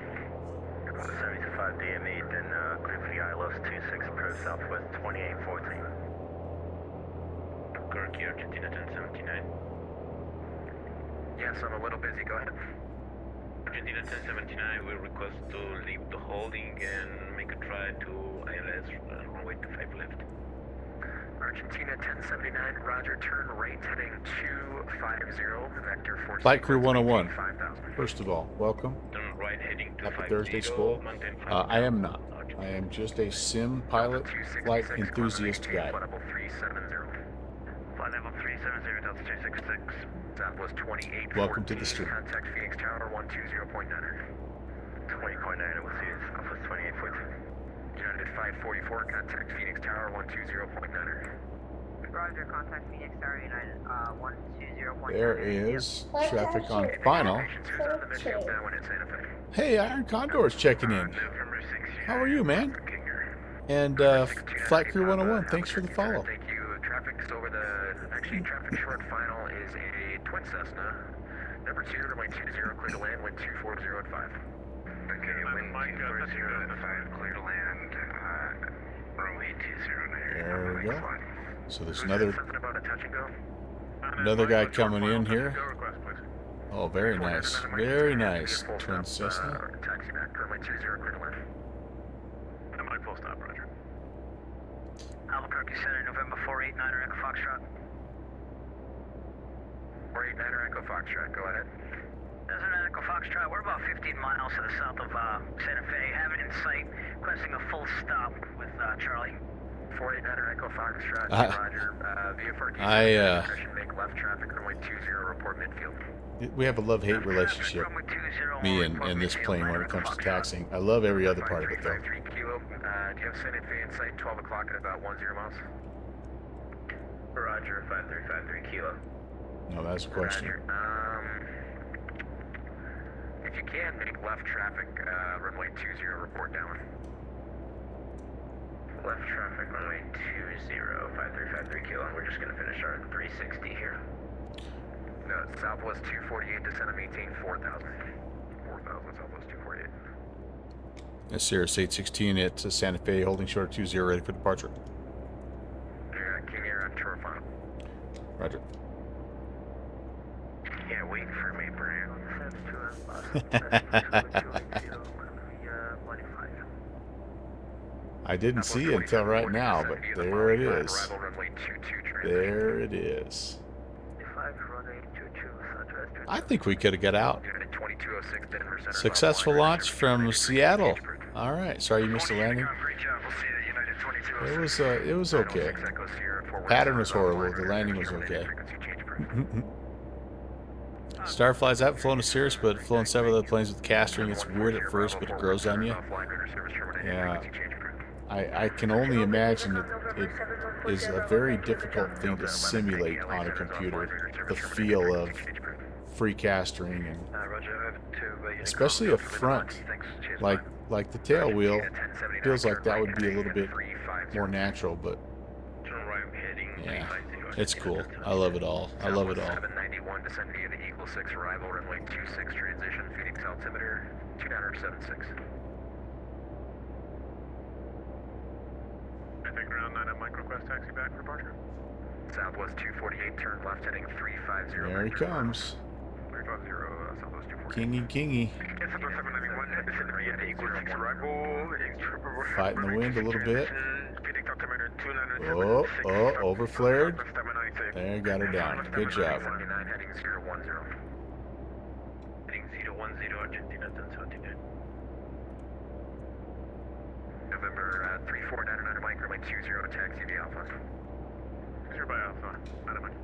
75 DM8 and clear for the ILS 26 approach southwest 2814. Corky, Argentina 1079. Yes, I'm a little busy, go ahead. Argentina 1079 will request to leave the holding and make a try to ILS runway 25 left. Argentina 1079, roger, turn right heading 250, vector 46. Flight Crew 101. First of all, welcome. Turn right heading Happy Thursday, school. I am not. I am just a sim pilot, flight enthusiast guy. Flight level 370. Flight level 370, Delta 266. Southwest 28. Welcome to the stream. Contact Phoenix Tower 120.9. 20.9, we'll see you southwest 2814. United 544, contact Phoenix Tower 120.9. Roger, contact Phoenix Tower United 120.9. There is traffic on final. Hey, Iron Condor's checking in. How are you, man? And Flight Crew 101, thanks for the follow. Thank you. Traffic's over the... Actually, traffic short final is a twin Cessna. Number 2, runway 20, clear to land, wind 240 at 5. Okay, wind 240 at 5, clear to land, runway 209. There we go. So there's another About a touch and go. another guy coming in here. Oh, very nice. Very nice. Twin Cessna. Taxi back, runway 20, clear to land. And my full stop, roger. Albuquerque Center, November 489 Echo Foxtrot. 489 Echo Foxtrot, go ahead. Desert Echo Foxtrot, we're about 15 miles to the south of Santa Fe. Have it in sight, requesting a full stop with Charlie. 489 Echo Foxtrot, roger. VUFC, make left traffic, runway 20, report midfield. We have a love-hate relationship, me and this plane, when it comes to taxiing. I love every other part of it, though. 3 kilo. Do you have Santa Fe in sight, 12 o'clock at about 10 miles? Roger, 5353 kilo. No, that's a question. If you can, make left traffic, runway 20, report down. Left traffic, runway 20, 5353 kilo, and we're just going to finish our 360 here. No, Southwest 248, descend and maintain 4,000. 4,000, Southwest 248. That's Sirius 816 at Santa Fe, holding short 20, ready for departure. King Air on tour final. Roger. Yeah, wait for me, Brian. I didn't see it until right now, but there it is. There it is. I think we could have got out. Successful launch from Seattle. All right. Sorry you missed the landing. It was okay. Pattern was horrible. The landing was okay. Starflies, I haven't flown a Cirrus, but flown several other planes with castering. It's weird at first, but it grows on you. Yeah. I can only imagine that it is a very difficult thing to simulate on a computer. The feel of free castering, and especially a front, like the tail wheel, feels like that would be a little bit more natural, but yeah, it's cool. I love it all. I love it all. 791, descend via the Eagle 6 arrival, runway 26 transition, Phoenix altimeter 2976. I think ground 9 at microquest, taxi back for departure. Southwest 248, turn left heading 350. There he comes. 350, Southwest 248. Kingy. Fighting the wind a little bit. Oh, overflared. There, got her down. Good job. Heading 010. Heading 010, Argentina 1079. November 3499 Mike, runway 20, taxi via Alpha. 0 by Alpha, Mike.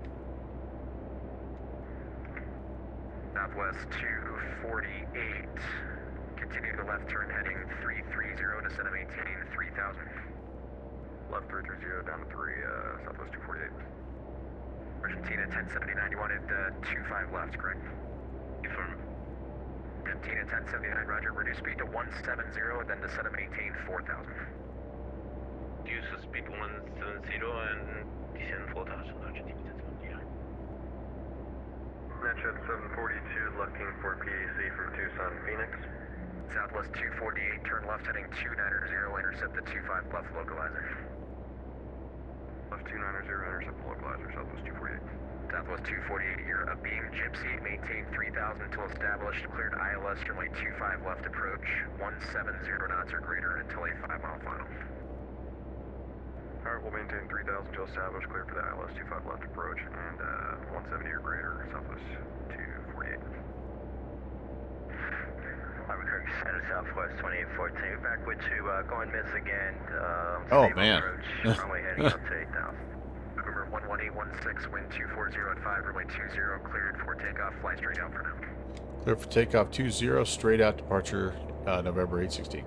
Southwest 248. Continue to left turn heading 330, descend and maintain 3000. Left 330 down to 3, Southwest 248. Argentina 1079, you wanted 25 left, correct? Confirm. 15 at 1079, roger. Reduce speed to 170 and then descend and maintain 4000. Reduce speed 170 and descend 4000, Argentina 1079. Metro 742 looking for PAC from Tucson, Phoenix. Southwest 248, turn left heading 290, intercept the 25 left localizer. Left 290, intercept the localizer, Southwest 248. Southwest 248, you're a beam Gypsy, maintain 3000 until established, cleared ILS, runway 25 left approach, 170 knots or greater until a 5-mile final. Alright, we'll maintain 3000 until established, cleared for the ILS 25 left approach, and 170 or greater, Southwest 248. Robert Kirk, Center Southwest 2814, back with you, going miss again, Oh, stable man. approach, runway heading up to 8000. November 11816, wind 240 at 5, runway 20, cleared for takeoff, fly straight out for now. Clear for takeoff 20, straight out departure November 816.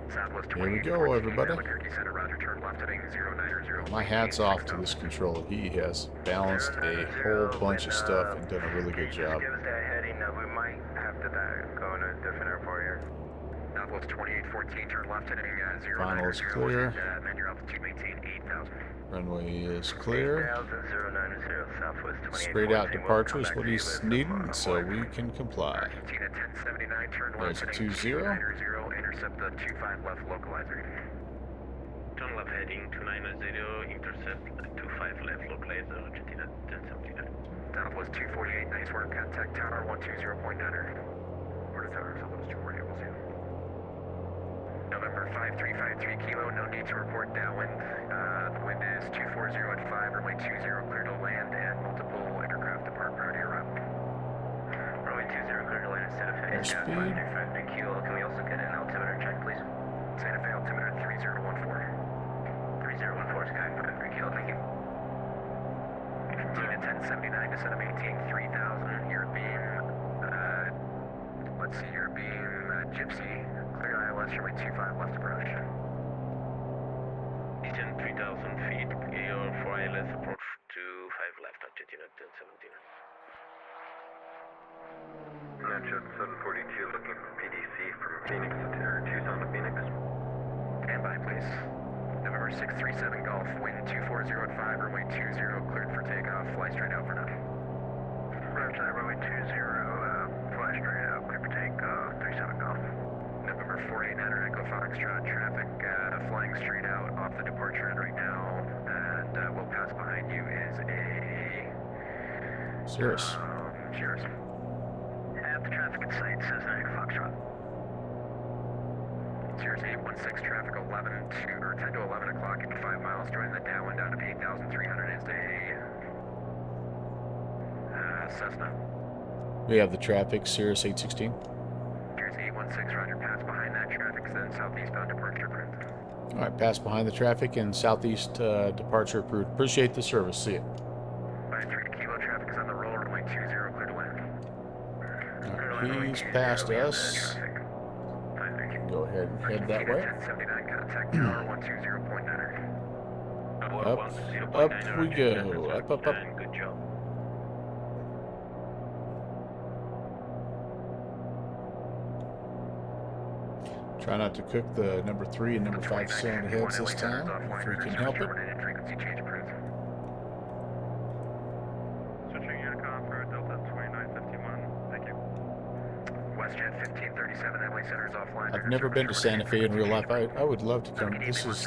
Southwest Here we 2814, go, everybody. Albuquerque Center, roger, turn left heading 090. My hat's off to this controller. He has balanced a whole bunch of stuff and done a really good job. Give us that heading, we might have to go in a different airport here. Southwest 2814, turn left heading 090. Final is clear. And man, your altitude maintain 8000. Runway is clear. 8090, Southwest 2814. Straight out departure is what he's needing, so we can comply. 15 at 1079, turn left There's a heading 20. intercept the 25 left localizer. Turn left heading 290, intercept 25 left localizer, Argentina 1079. Southwest 248, nice work, contact tower 120.9. Order tower, Southwest 248, we'll see you. November 5353 kilo, no need to report downwind. The wind is 240 at 5, runway 20, clear to land, and multiple aircraft depart prior to your route. Runway 20, clear to land instead of heading down Airspeed. 5353 kilo. Can we also get an altimeter check, please? Santa Fe altimeter 3014. 3014, Sky 53 kilo, thank you. 15 at 1079, descend to maintain 3000. Your beam, let's see, your beam, Gypsy, clear ILS, runway 25 left approach. Descend 3000 feet, clear for ILS approach to 5 left, Argentina 1079. Metro 742 looking for PDC from Phoenix to Tucson to Phoenix. Stand by, please. November 637 Golf, wind 240 at 5, runway 20, cleared for takeoff, fly straight out for now. Roger, runway 20, fly straight out, clear for takeoff, 37 Golf. November 489 Echo Foxtrot, traffic flying straight out off the departure end right now, and we'll pass behind you is a... Cirrus. Cheers. At the traffic in sight, says Echo Foxtrot. Cirrus 816, traffic 10 to 11 o'clock at 5 miles, joining the downwind out of 8,300 is a Cessna. We have the traffic, Cirrus 816. Cirrus 816, roger, pass behind that traffic, then southeastbound departure approved. All right, pass behind the traffic and southeast departure approved. Appreciate the service. See you. 53 kilo, traffic is on the roll, runway 20, clear to land. All right, he's past us. Go ahead and head that way. 1079, contact tower 120.9. Up we go. Up, up, up. Good job. Try not to cook the number 3 and number 5 cylinder heads this time, if we can help it. Frequency change approved. Switching Unicom for Delta 2951, thank you. WestJet 1537, Emily Center is offline. I've never been to Santa Fe in real life. I would love to come. This is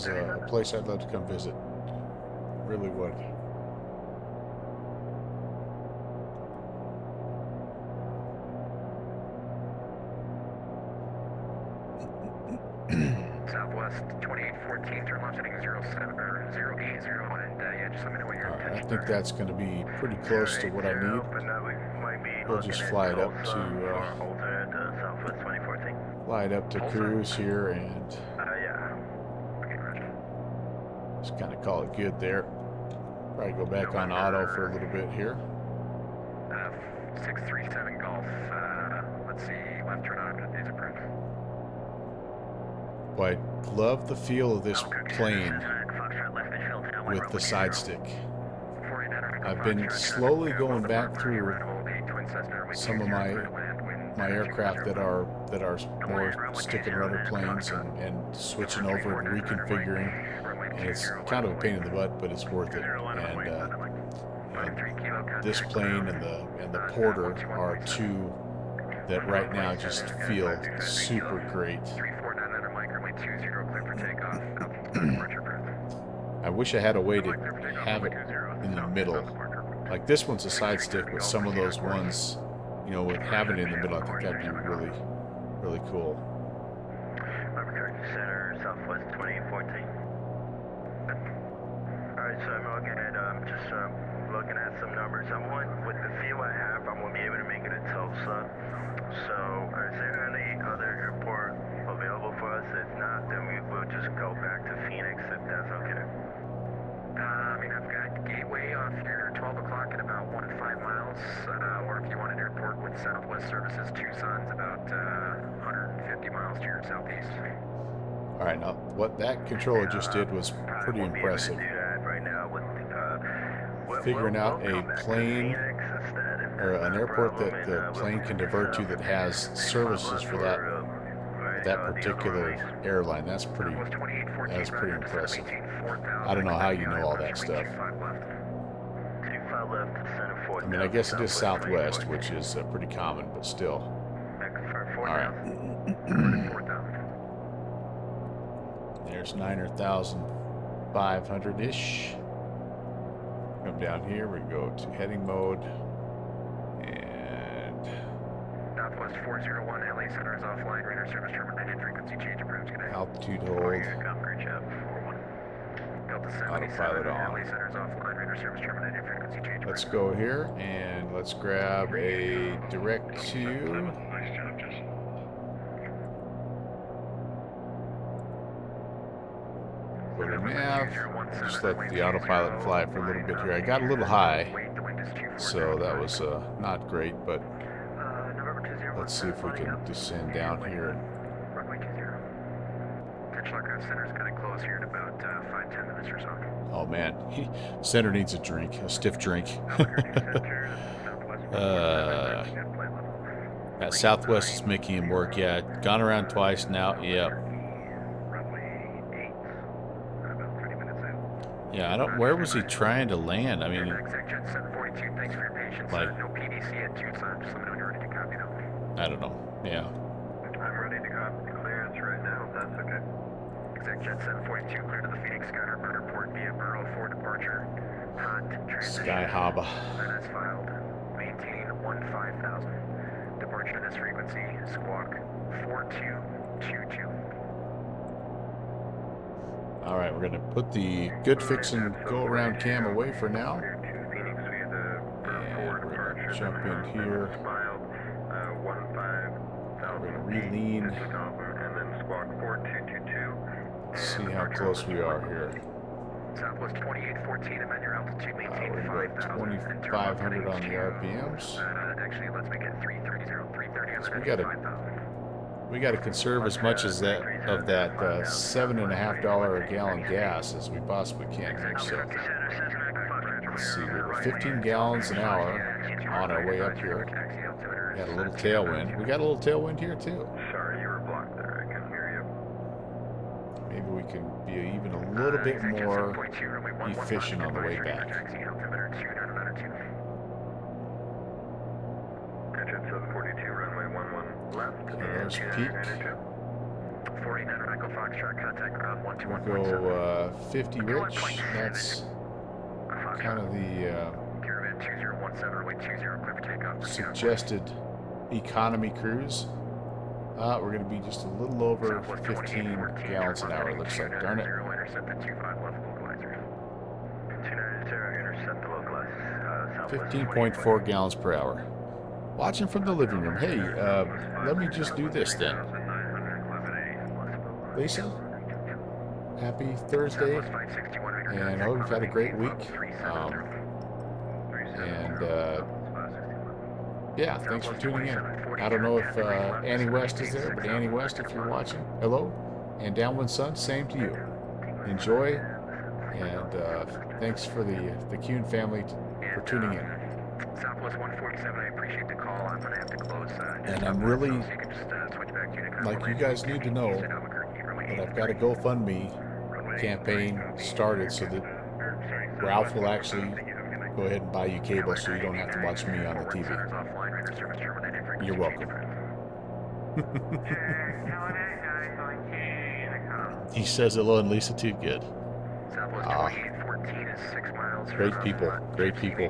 a place I'd love to come visit. Really would. Southwest 2814, turn left heading 07 or 080, and yeah, just let me know what your All right, I intention think that's going to be pretty close to what I need. We'll just fly it up to Southwest 2014. fly it up to cruise here and Yeah. Okay, roger. just kind of call it good there. Probably go back on auto for a little bit here. 637 Golf, let's see, left turn on is approved. But I love the feel of this plane with the side stick. I've been slowly going back through some of my aircraft that are more stick and rudder planes and switching over and reconfiguring. And it's kind of a pain in the butt, but it's worth it. And this plane and the Porter are two that right now just feel super great. I wish I had a way to have it in the middle. Like this one's a side stick, but some of those ones, you know, with having it in the middle, I think that'd be really, really cool. Center, Southwest 2814. Alright, so I'm looking at, looking at some numbers. With the fuel I have, I'm going to be able to make it to Tulsa. So, is there any other airport available for us? If not, then we'll just go back to Phoenix if that's okay. I've got Gateway off here, 12 o'clock and about 1 to 5 miles. Or if you want an airport with Southwest services, Tucson's about 150 miles to your southeast. All right, now what that controller just did was pretty impressive. Figuring out a plane or an airport that the plane can divert to that has services for that particular airline. That's pretty impressive. I don't know how you know all that stuff. I mean, I guess it is Southwest, which is pretty common, but still. All right. There's 9,500-ish. Come down here, we go to heading mode, and Southwest 401, LA Center is offline, radar service terminated, frequency change approved, good day. altitude hold, autopilot on. LA Center is offline, radar service terminated, frequency change Let's go here, and let's grab a direct to... Go to nav, just let the autopilot fly for a little bit here. I got a little high, so that was not great, but let's see if we can descend down here. Center's kind of close here in about 5-10 minutes or so. Oh man, Center needs a drink, a stiff drink. That Southwest is making him work. Yeah, gone around twice now. Yeah. Yeah, I don't. Where was he trying to land? I mean, like, I don't know. Yeah. I'm ready to copy clearance right now. That's okay. Exec Jet 742 clear to the Phoenix Sky Harbor Airport via Burrow 4 departure. Hot transition. Sky Harbor. As filed. Maintain 15,000. Departure to this frequency. Squawk 4222. All right, we're gonna put the good fix and go around cam away for now, and we're gonna jump in here. We're gonna re-lean. See how close we are here. Southwest 2814, amend your altitude, maintain we're at 2,500 on the RPMs. Actually, let's make it 330 on the we got to conserve as much as that of that $7.50 a gallon gas as we possibly can here. So let's see, we were 15 gallons an hour on our way up here. We had a little tailwind. We got a little tailwind here too. Sorry, you were blocked there. I can hear you. Maybe we can be even a little bit more efficient on the way back. Okay, there's peak. 49 Echo Foxtrot, contact ground 121. We'll go 50 rich. That's kind of the Caravan 2017, runway 20, clear for takeoff. suggested economy cruise. We're going to be just a little over 15 gallons an hour, it looks like. Darn it. 15.4 gallons per hour. Watching from the living room. Hey, let me just do this then. Lisa, happy Thursday, and I hope you've had a great week. Yeah, thanks for tuning in. I don't know if Annie West is there, but Annie West, if you're watching, hello. And Downwind Sun, same to you. Enjoy, and thanks for the Kuhn family for tuning in. Southwest 147, I appreciate the call. I'm going to have to close. And I'm really, so you can just switch back to the like you guys need to know, that I've got a GoFundMe campaign started so that Ralph will actually go ahead and buy you cable so you don't have to watch me on the TV. You're welcome. He says hello and Lisa too. Good. Great people. Great people.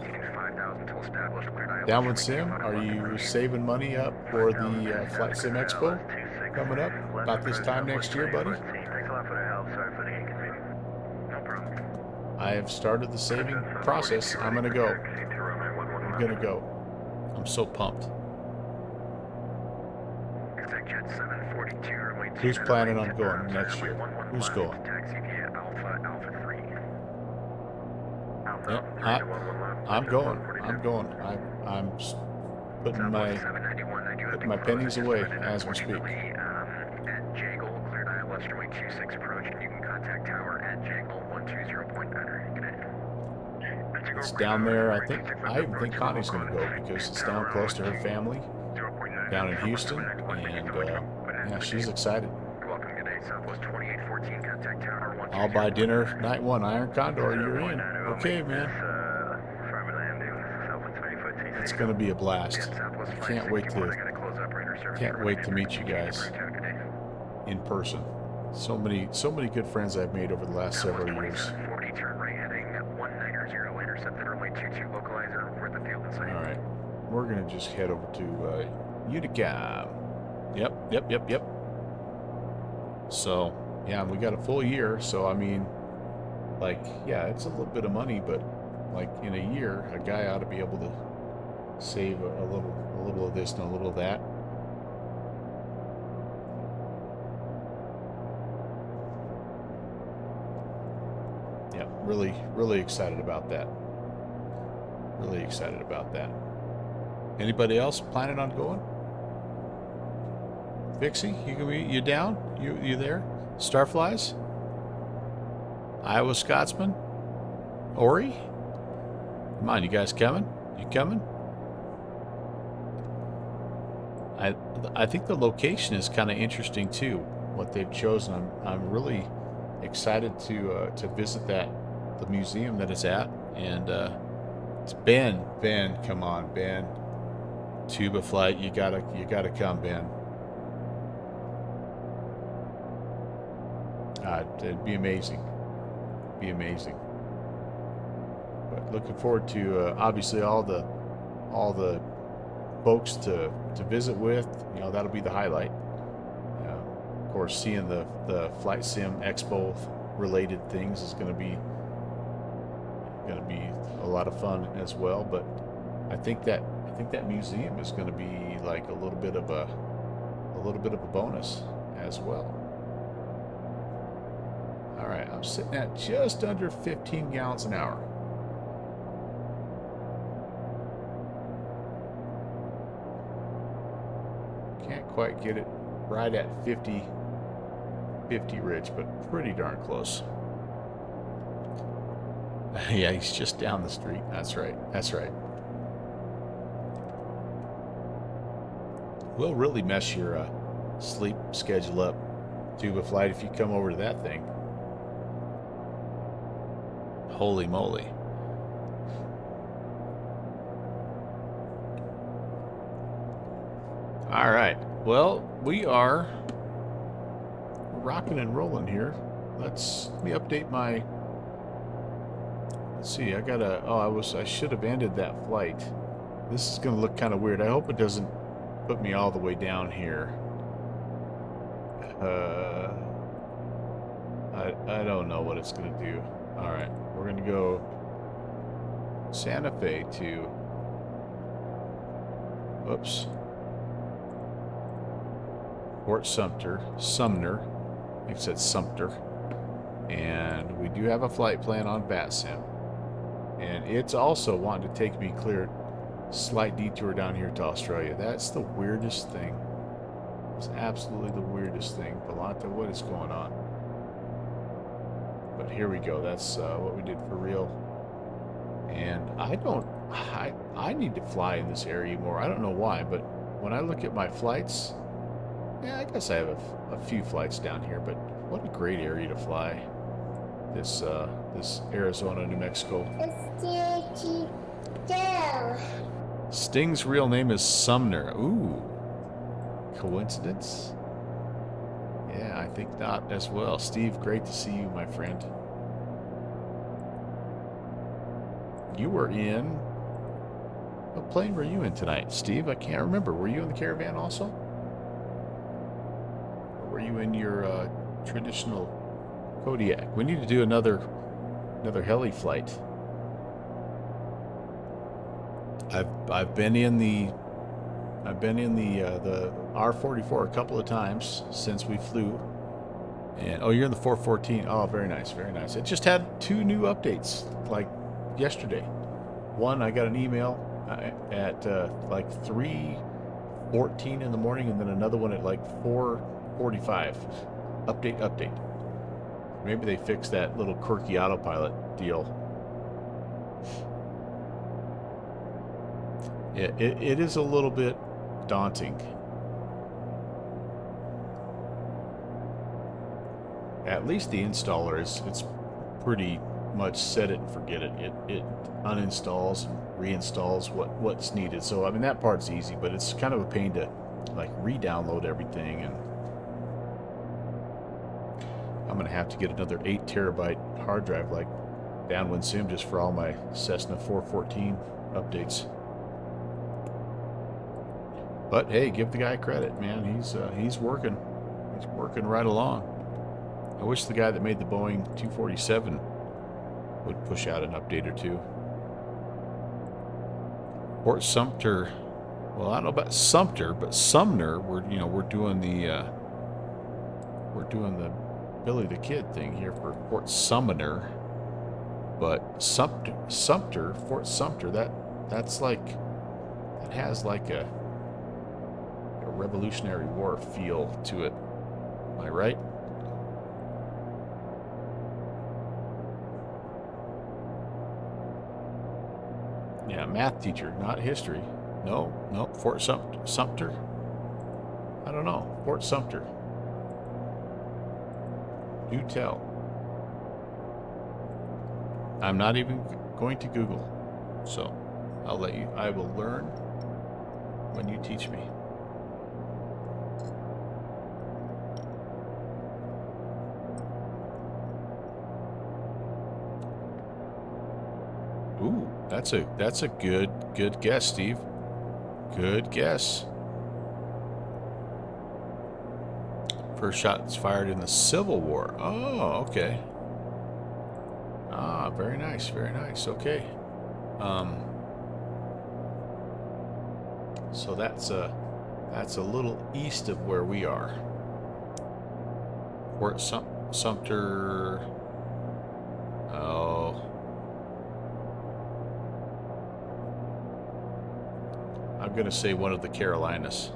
Downwind Sim, are you saving money up for the Flight Sim Expo coming up about this time next year, buddy? I have started the saving process. I'm gonna go. I'm gonna go. I'm so pumped. Who's planning on going next year? Who's going? Yep, I'm going. I'm going. I'm putting my pennies away as we speak. It's down there. I even think Connie's going to go because it's down close to her family down in Houston, and yeah, she's excited. I'll buy dinner night one. Iron Condor, you're in. Okay, man. It's going to be a blast. I can't wait to meet you guys in person. So many good friends I've made over the last several years. All right, we're gonna just head over to Utica. Yep. So yeah, we got a full year. So I mean, like, yeah, it's a little bit of money, but like in a year, a guy ought to be able to save a little of this and a little of that. Yeah, really excited about that. Really excited about that. Anybody else planning on going? Vixie, you down? You there? Starflies? Iowa Scotsman? Ori? Come on, you guys coming? You coming? I think the location is kind of interesting too. What they've chosen. I'm really excited to visit the museum that it's at, and it's Ben. Come on, Ben. Tuba Flight, you gotta come, Ben. It'd be amazing. But looking forward to obviously all the folks to visit with. You know, that'll be the highlight. Of course, seeing the Flight Sim Expo related things is going to be a lot of fun as well. But I think that museum is going to be like a little bit of a bonus as well. All right, I'm sitting at just under 15 gallons an hour. Can't quite get it right at 50 Rich, but pretty darn close. Yeah, he's just down the street. That's right. We'll really mess your sleep schedule up, Tuba Flight, if you come over to that thing. Holy moly. All right. Well, we are rocking and rolling here. Let me update my. Let's see. I should have ended that flight. This is going to look kind of weird. I hope it doesn't put me all the way down here. I don't know what it's going to do. All right. We're going to go Santa Fe to. Whoops. Fort Sumner. I think it said Sumter. And we do have a flight plan on VATSIM. And it's also wanting to take me clear, slight detour down here to Australia. That's the weirdest thing. It's absolutely the weirdest thing. Palanta, what is going on? But here we go. That's what we did for real. And I I need to fly in this area more. I don't know why, but when I look at my flights, yeah, I guess I have a few flights down here, but what a great area to fly. This Arizona, New Mexico. Sting's real name is Sumner. Ooh. Coincidence? Yeah, I think not as well. Steve, great to see you, my friend. You were in... What plane were you in tonight, Steve? I can't remember. Were you in the Caravan also? Or were you in your traditional Kodiak? We need to do another heli flight. I've been in the R44 a couple of times since we flew. And oh, you're in the 414. Oh, very nice, very nice. It just had 2 new updates like yesterday. One, I got an email at like 3:14 in the morning, and then another one at like 4:45. Update. Maybe they fixed that little quirky autopilot deal. Yeah, it is a little bit daunting. At least the installer it's pretty much set it and forget it. It uninstalls and reinstalls what's needed. So I mean that part's easy, but it's kind of a pain to like re-download everything, and I'm gonna have to get another 8 terabyte hard drive like Downwind Sim just for all my Cessna 414 updates. But hey, give the guy credit, man. He's working. He's working right along. I wish the guy that made the Boeing 247 would push out an update or two. Fort Sumter. Well, I don't know about Sumter, but Sumner. We're doing the Billy the Kid thing here for Fort Sumner. But Sumter, Fort Sumter. That's like that has like a Revolutionary War feel to it. Am I right? Yeah, math teacher, not history. No, Fort Sumter. I don't know. Fort Sumter. Do tell. I'm not even going to Google. So, I'll let you. I will learn when you teach me. Ooh, that's a good guess, Steve. Good guess. First shots fired in the Civil War. Oh, okay. Ah, very nice, very nice. Okay. So that's a little east of where we are. Fort Sumter. Oh. I'm going to say one of the Carolinas.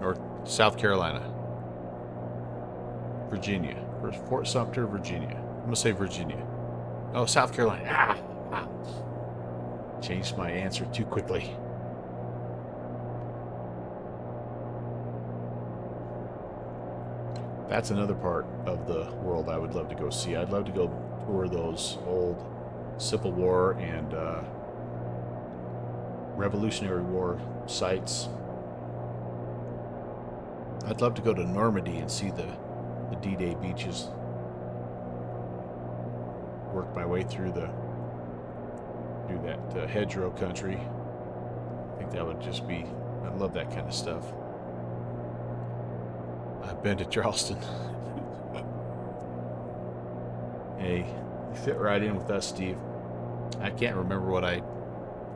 Or South Carolina. Virginia. Fort Sumter, Virginia. I'm going to say Virginia. Oh, South Carolina. Ah. Changed my answer too quickly. That's another part of the world I would love to go see. I'd love to go tour those old Civil War and Revolutionary War sites. I'd love to go to Normandy and see the D-Day beaches. Work my way through that hedgerow country. I think that would just be, I love that kind of stuff. I've been to Charleston. Hey, you fit right in with us, Steve. I can't remember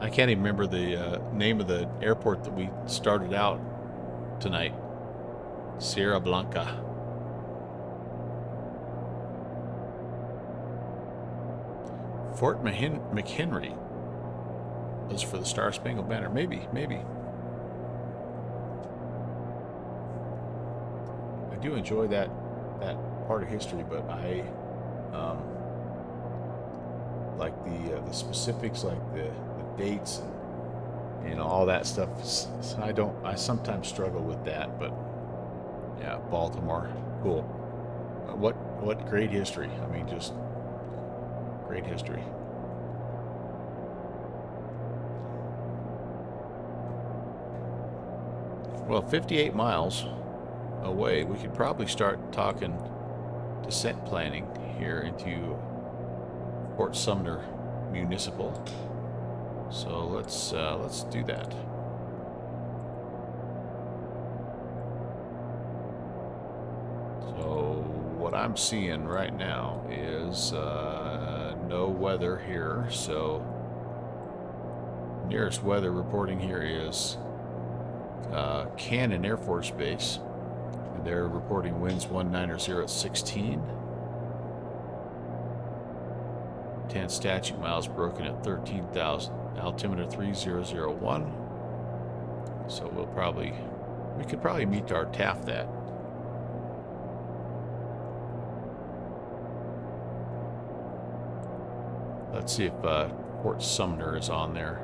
I can't even remember the name of the airport that we started out tonight. Sierra Blanca. Fort McHenry was for the Star Spangled Banner. Maybe. I do enjoy that part of history, but like the specifics, like the dates and all that stuff. I sometimes struggle with that, but yeah, Baltimore, cool. What great history. I mean, just great history. Well, 58 miles away, we could probably start talking descent planning here into Fort Sumner Municipal. So let's do that. So what I'm seeing right now is no weather here. So nearest weather reporting here is Cannon Air Force Base. They're reporting winds 190 at 16. 10 statute miles broken at 13,000. Altimeter 3001. So we could probably meet our TAF that. Let's see if Fort Sumner is on there.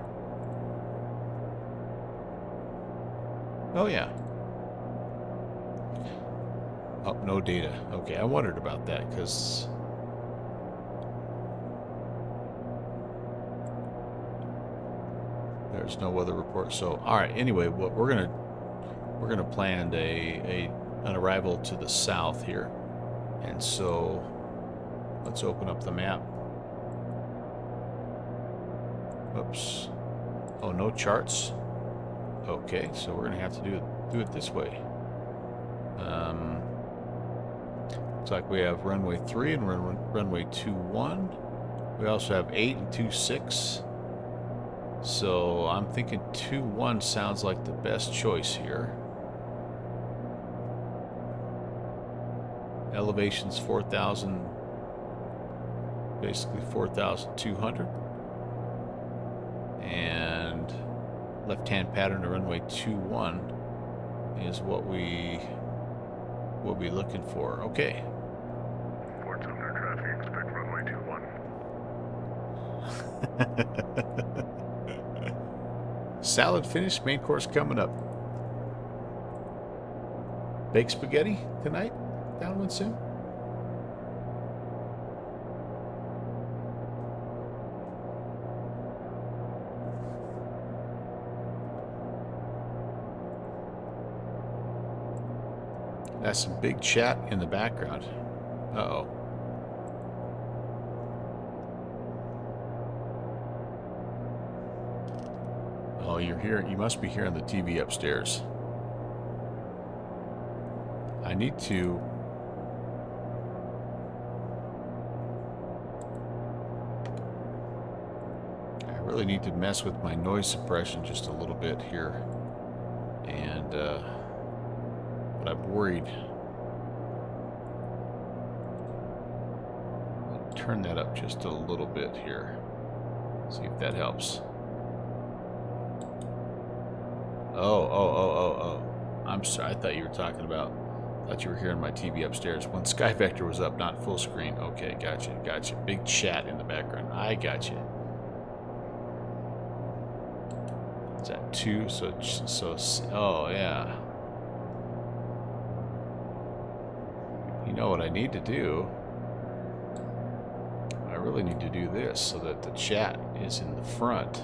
Oh yeah. Oh, no data. Okay, I wondered about that because there's no weather report. So, all right. Anyway, what we're gonna plan an arrival to the south here, and so let's open up the map. Oops. Oh, no charts. Okay, so we're gonna have to do it this way. Looks like we have runway 3 and runway 21. We also have 8 and 26. So I'm thinking 21 sounds like the best choice here. Elevation's 4,000, basically 4,200. And left-hand pattern to runway 21 is what we will be looking for. Okay. Fort Sumner traffic, expect runway 21. Salad finish, main course coming up. Baked spaghetti tonight, downwind soon. That's some big chat in the background. Uh-oh. Oh, you're here. You must be hearing the TV upstairs. I need to... I really need to mess with my noise suppression just a little bit here. And, but I'm worried. I'll turn that up just a little bit here. See if that helps. Oh. I'm sorry. I thought you were talking about... I thought you were hearing my TV upstairs. When Sky Vector was up, not full screen. Okay, gotcha. Big chat in the background. I gotcha. Is that 2? So, oh, yeah. You know what I need to do? I really need to do this so that the chat is in the front,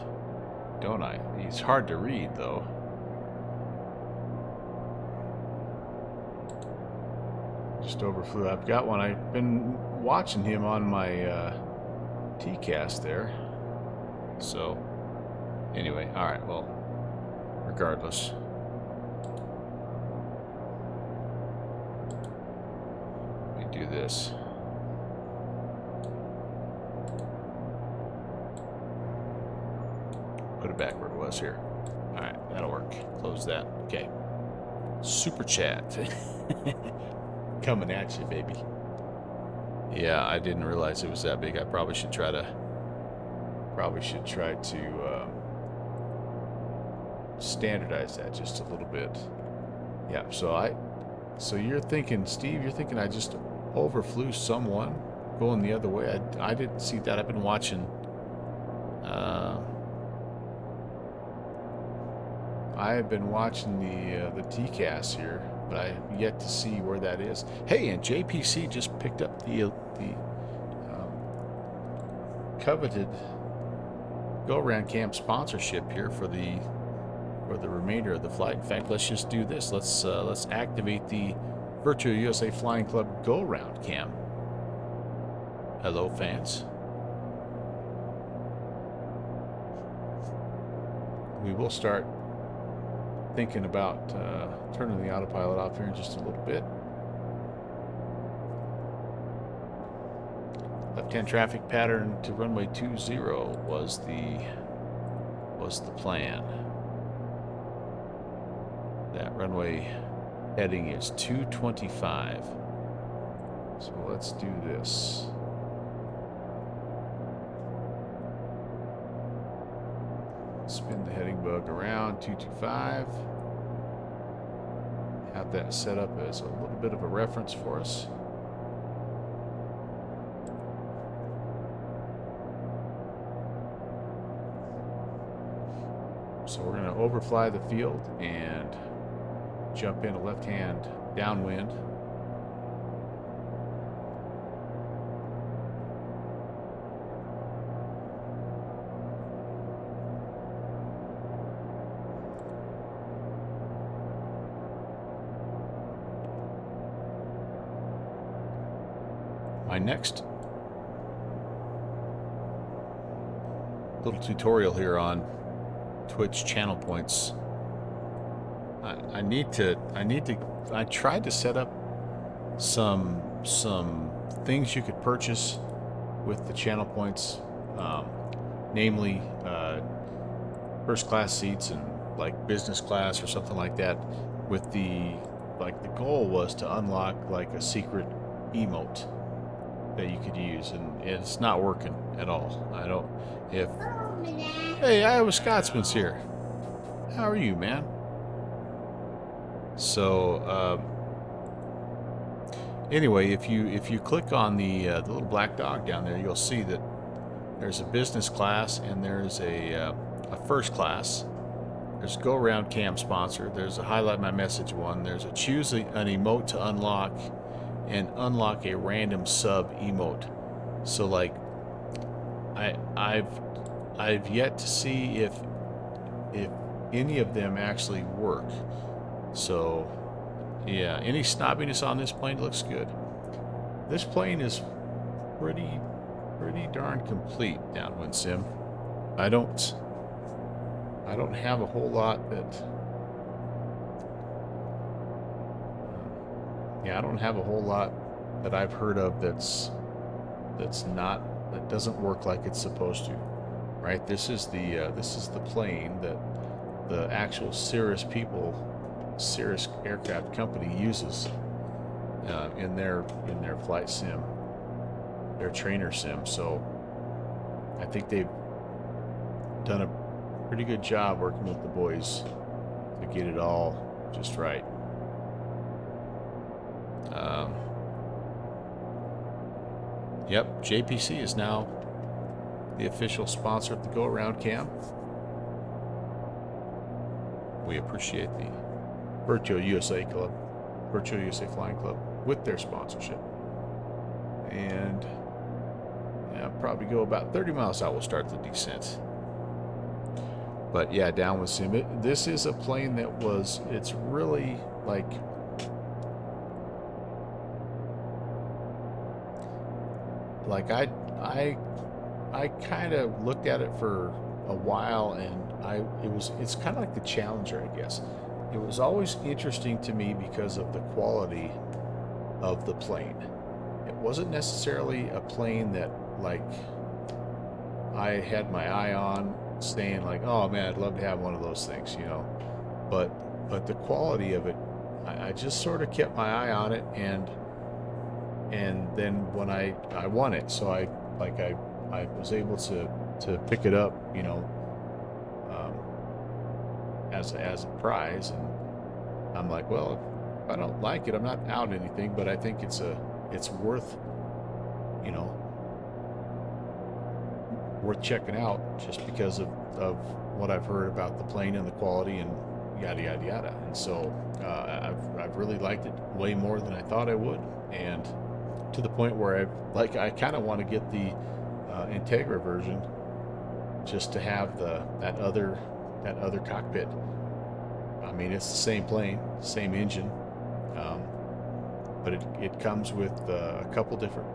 don't I? It's hard to read, though. Just overflew. I've got one. I've been watching him on my TCast there. So, anyway, all right. Well, regardless. Let me do this. Put it back where it was here. All right, that'll work. Close that. Okay. Super chat. Coming at you, baby. Yeah, I didn't realize it was that big. I probably should try to standardize that just a little bit. Yeah, so you're thinking, Steve, I just overflew someone going the other way. I didn't see that. I've been watching I have been watching the TCAS here, but I have yet to see where that is. Hey, and JPC just picked up the coveted go-around camp sponsorship here for the remainder of the flight. In fact, let's just do this. Let's activate the Virtual USA Flying Club go-around cam. Hello, fans. We will start thinking about turning the autopilot off here in just a little bit. Left-hand traffic pattern to runway 20 was the plan. That runway heading is 225. So let's do this. Spin the heading bug around 225. Have that set up as a little bit of a reference for us. So we're going to overfly the field and jump into left-hand downwind. My next little tutorial here on Twitch channel points. I tried to set up some things you could purchase with the channel points, namely first class seats and like business class or something like that. With the goal was to unlock like a secret emote that you could use, and it's not working at all. Hey, Iowa Scotsman's here. How are you, man? So anyway, if you click on the little black dog down there, you'll see that there's a business class and there's a first class. There's go around cam sponsor. There's a highlight my message one. There's a choose an emote to unlock and unlock a random sub emote. So like I've yet to see if any of them actually work. So yeah, any snobbiness on this plane looks good. This plane is pretty darn complete, downwind sim. I don't have a whole lot that I don't have a whole lot that I've heard of that doesn't work like it's supposed to. Right? This is the plane that the actual Cirrus aircraft company uses in their flight sim, their trainer sim. So I think they've done a pretty good job working with the boys to get it all just right. Yep, JPC is now the official sponsor of the Go Around Cam. We appreciate the Virtual USA Flying Club with their sponsorship. And yeah, probably go about 30 miles out. We'll start the descent. But yeah, down with sim. This is a plane that it's really like I kind of looked at it for a while, and it's kind of like the Challenger, I guess. It was always interesting to me because of the quality of the plane. It wasn't necessarily a plane that like I had my eye on, saying like, oh man, I'd love to have one of those things, you know. But the quality of it, I just sort of kept my eye on it, and then when I won it, so I was able to pick it up, you know, as a prize, and I'm like, well, if I don't like it, I'm not out anything, but I think it's worth, you know, worth checking out just because of what I've heard about the plane and the quality and yada yada yada. And so I've really liked it way more than I thought I would, and to the point where I kind of want to get the Integra version just to have that other cockpit. I mean, it's the same plane, same engine, but it comes with a couple different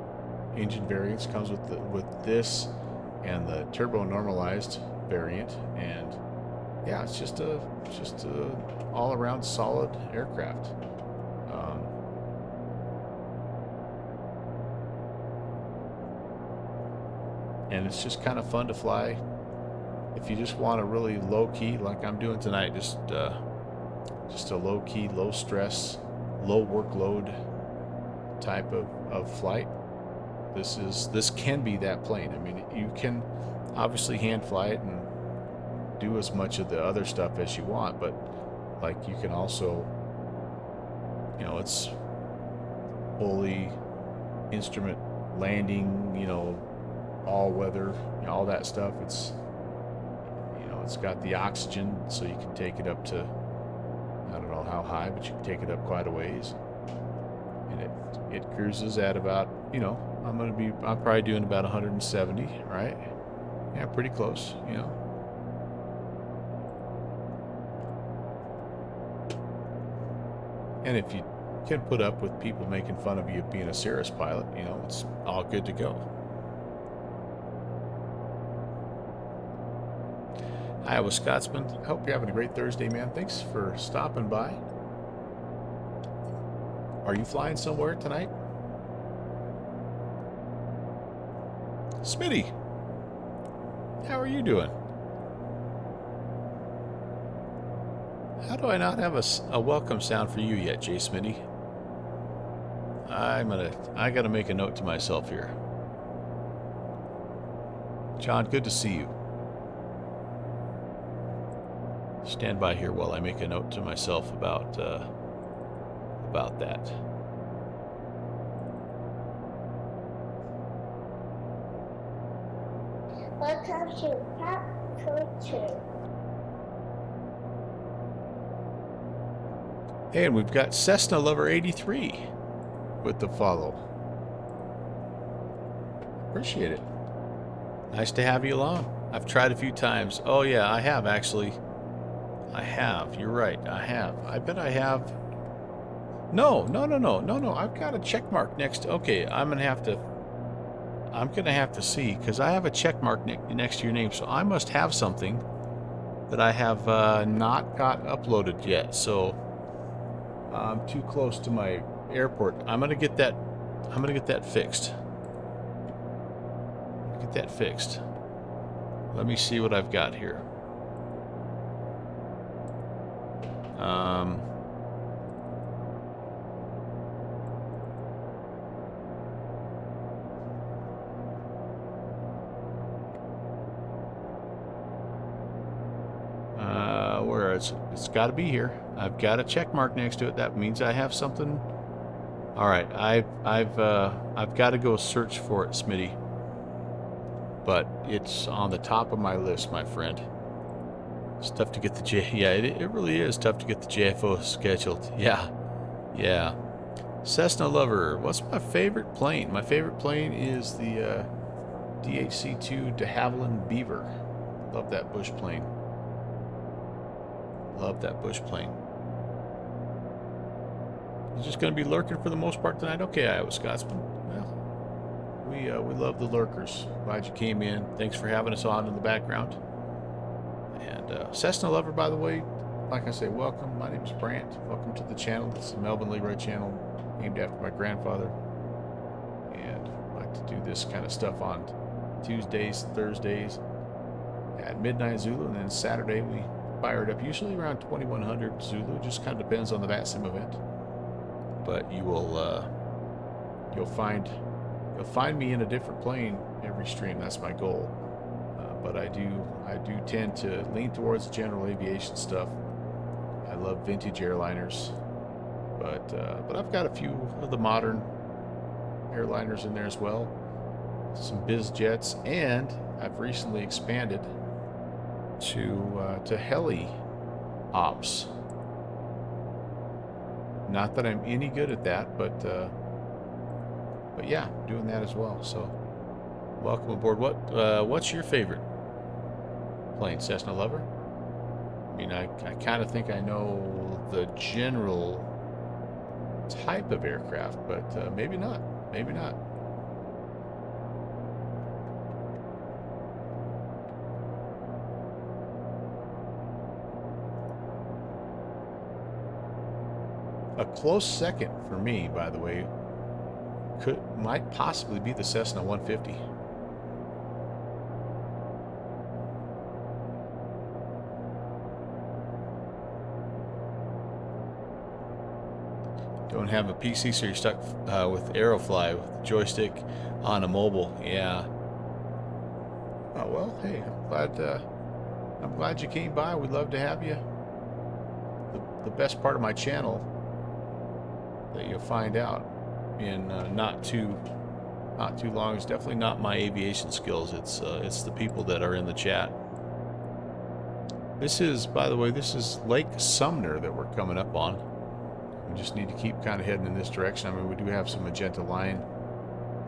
engine variants. Comes with this and the turbo normalized variant, and yeah, it's just a all around solid aircraft. And it's just kind of fun to fly if you just want a really low key, like I'm doing tonight, just a low key, low stress, low workload type of flight. This can be that plane. I mean, you can obviously hand fly it and do as much of the other stuff as you want, but like you can also, you know, it's fully instrument landing, you know, all weather, you know, all that stuff. It's, you know, it's got the oxygen, so you can take it up to, I don't know how high, but you can take it up quite a ways, and it cruises at about, you know, I'm probably doing about 170, right? Yeah, pretty close, you know. And if you can put up with people making fun of you being a Cirrus pilot, you know, it's all good to go. Iowa Scotsman, I hope you're having a great Thursday, man. Thanks for stopping by. Are you flying somewhere tonight? Smitty, how are you doing? How do I not have a welcome sound for you yet, Jay Smitty? I gotta make a note to myself here. John, good to see you. Stand by here while I make a note to myself about that. Welcome to VUFC. Hey, and we've got Cessna Lover 83 with the follow. Appreciate it. Nice to have you along. I've tried a few times. Oh yeah, I have actually. I have. You're right. I have. I bet I have. No. I've got a check mark next. Okay, I'm gonna have to see, because I have a check mark next to your name. So I must have something that I have not got uploaded yet. So I'm too close to my airport. I'm gonna get that fixed. Get that fixed. Let me see what I've got here. Where it's got to be here. I've got a check mark next to it. That means I have something. All right, I've got to go search for it, Smitty. But it's on the top of my list, my friend. It's tough to get the Yeah, it really is tough to get the JFO scheduled. Yeah. Cessna Lover. What's my favorite plane? My favorite plane is the DHC-2 de Havilland Beaver. Love that bush plane. Love that bush plane. You're just going to be lurking for the most part tonight? Okay, Iowa Scotsman. Well, we love the lurkers. Glad you came in. Thanks for having us on in the background. And Cessna Lover, by the way, like I say, welcome. My name is Brant. Welcome to the channel. This is the Melvin Leroy channel, named after my grandfather. And I like to do this kind of stuff on Tuesdays, Thursdays at midnight Zulu, and then Saturday we fire it up, usually around 2100 Zulu. Just kind of depends on the VATSIM event. But you will you'll find me in a different plane every stream. That's my goal. But I do tend to lean towards general aviation stuff. I love vintage airliners, but I've got a few of the modern airliners in there as well. Some biz jets, and I've recently expanded to heli ops. Not that I'm any good at that, but yeah, doing that as well. So welcome aboard. What's your favorite plane? Cessna lover? I mean, I kind of think I know the general type of aircraft, but maybe not. Maybe not. A close second for me, by the way, might possibly be the Cessna 150. Don't have a PC, so you're stuck with Aerofly with the joystick on a mobile. Yeah. Oh well, hey, I'm glad you came by. We'd love to have you. The best part of my channel that you'll find out in not too long. It's definitely not my aviation skills. It's the people that are in the chat. This is, by the way, this is Lake Sumner that we're coming up on. We just need to keep kind of heading in this direction. I mean, we do have some Magenta Line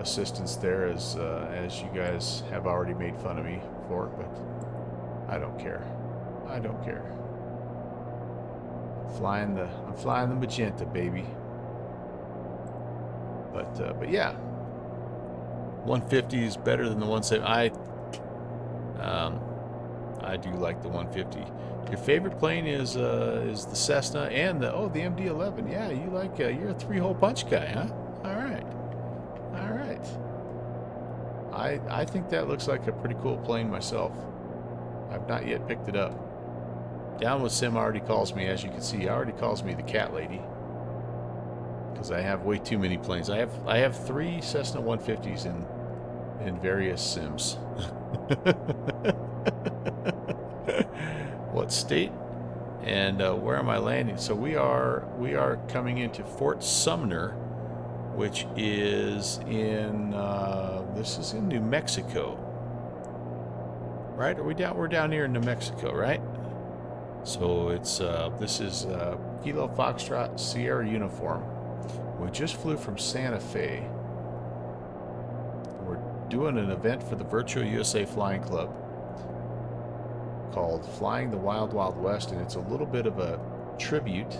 assistance there, as you guys have already made fun of me for, but I don't care. I don't care. I'm flying the Magenta, baby. But yeah, 150 is better than the 170. I do like the 150. Your favorite plane is the Cessna and the MD-11. Yeah, you like you're a three-hole punch guy, huh? All right, all right. I think that looks like a pretty cool plane myself. I've not yet picked it up. Downward Sim already calls me, as you can see, already calls me the cat lady. Because I have way too many planes. I have 3 Cessna 150s in various sims. What state and where am I landing? So we are coming into Fort Sumner, which is in this is in New Mexico, right? We're down here in New Mexico, right? So it's this is Kilo Foxtrot Sierra uniform. We just flew from Santa Fe. We're doing an event for the Virtual USA Flying Club called Flying the Wild Wild West, and it's a little bit of a tribute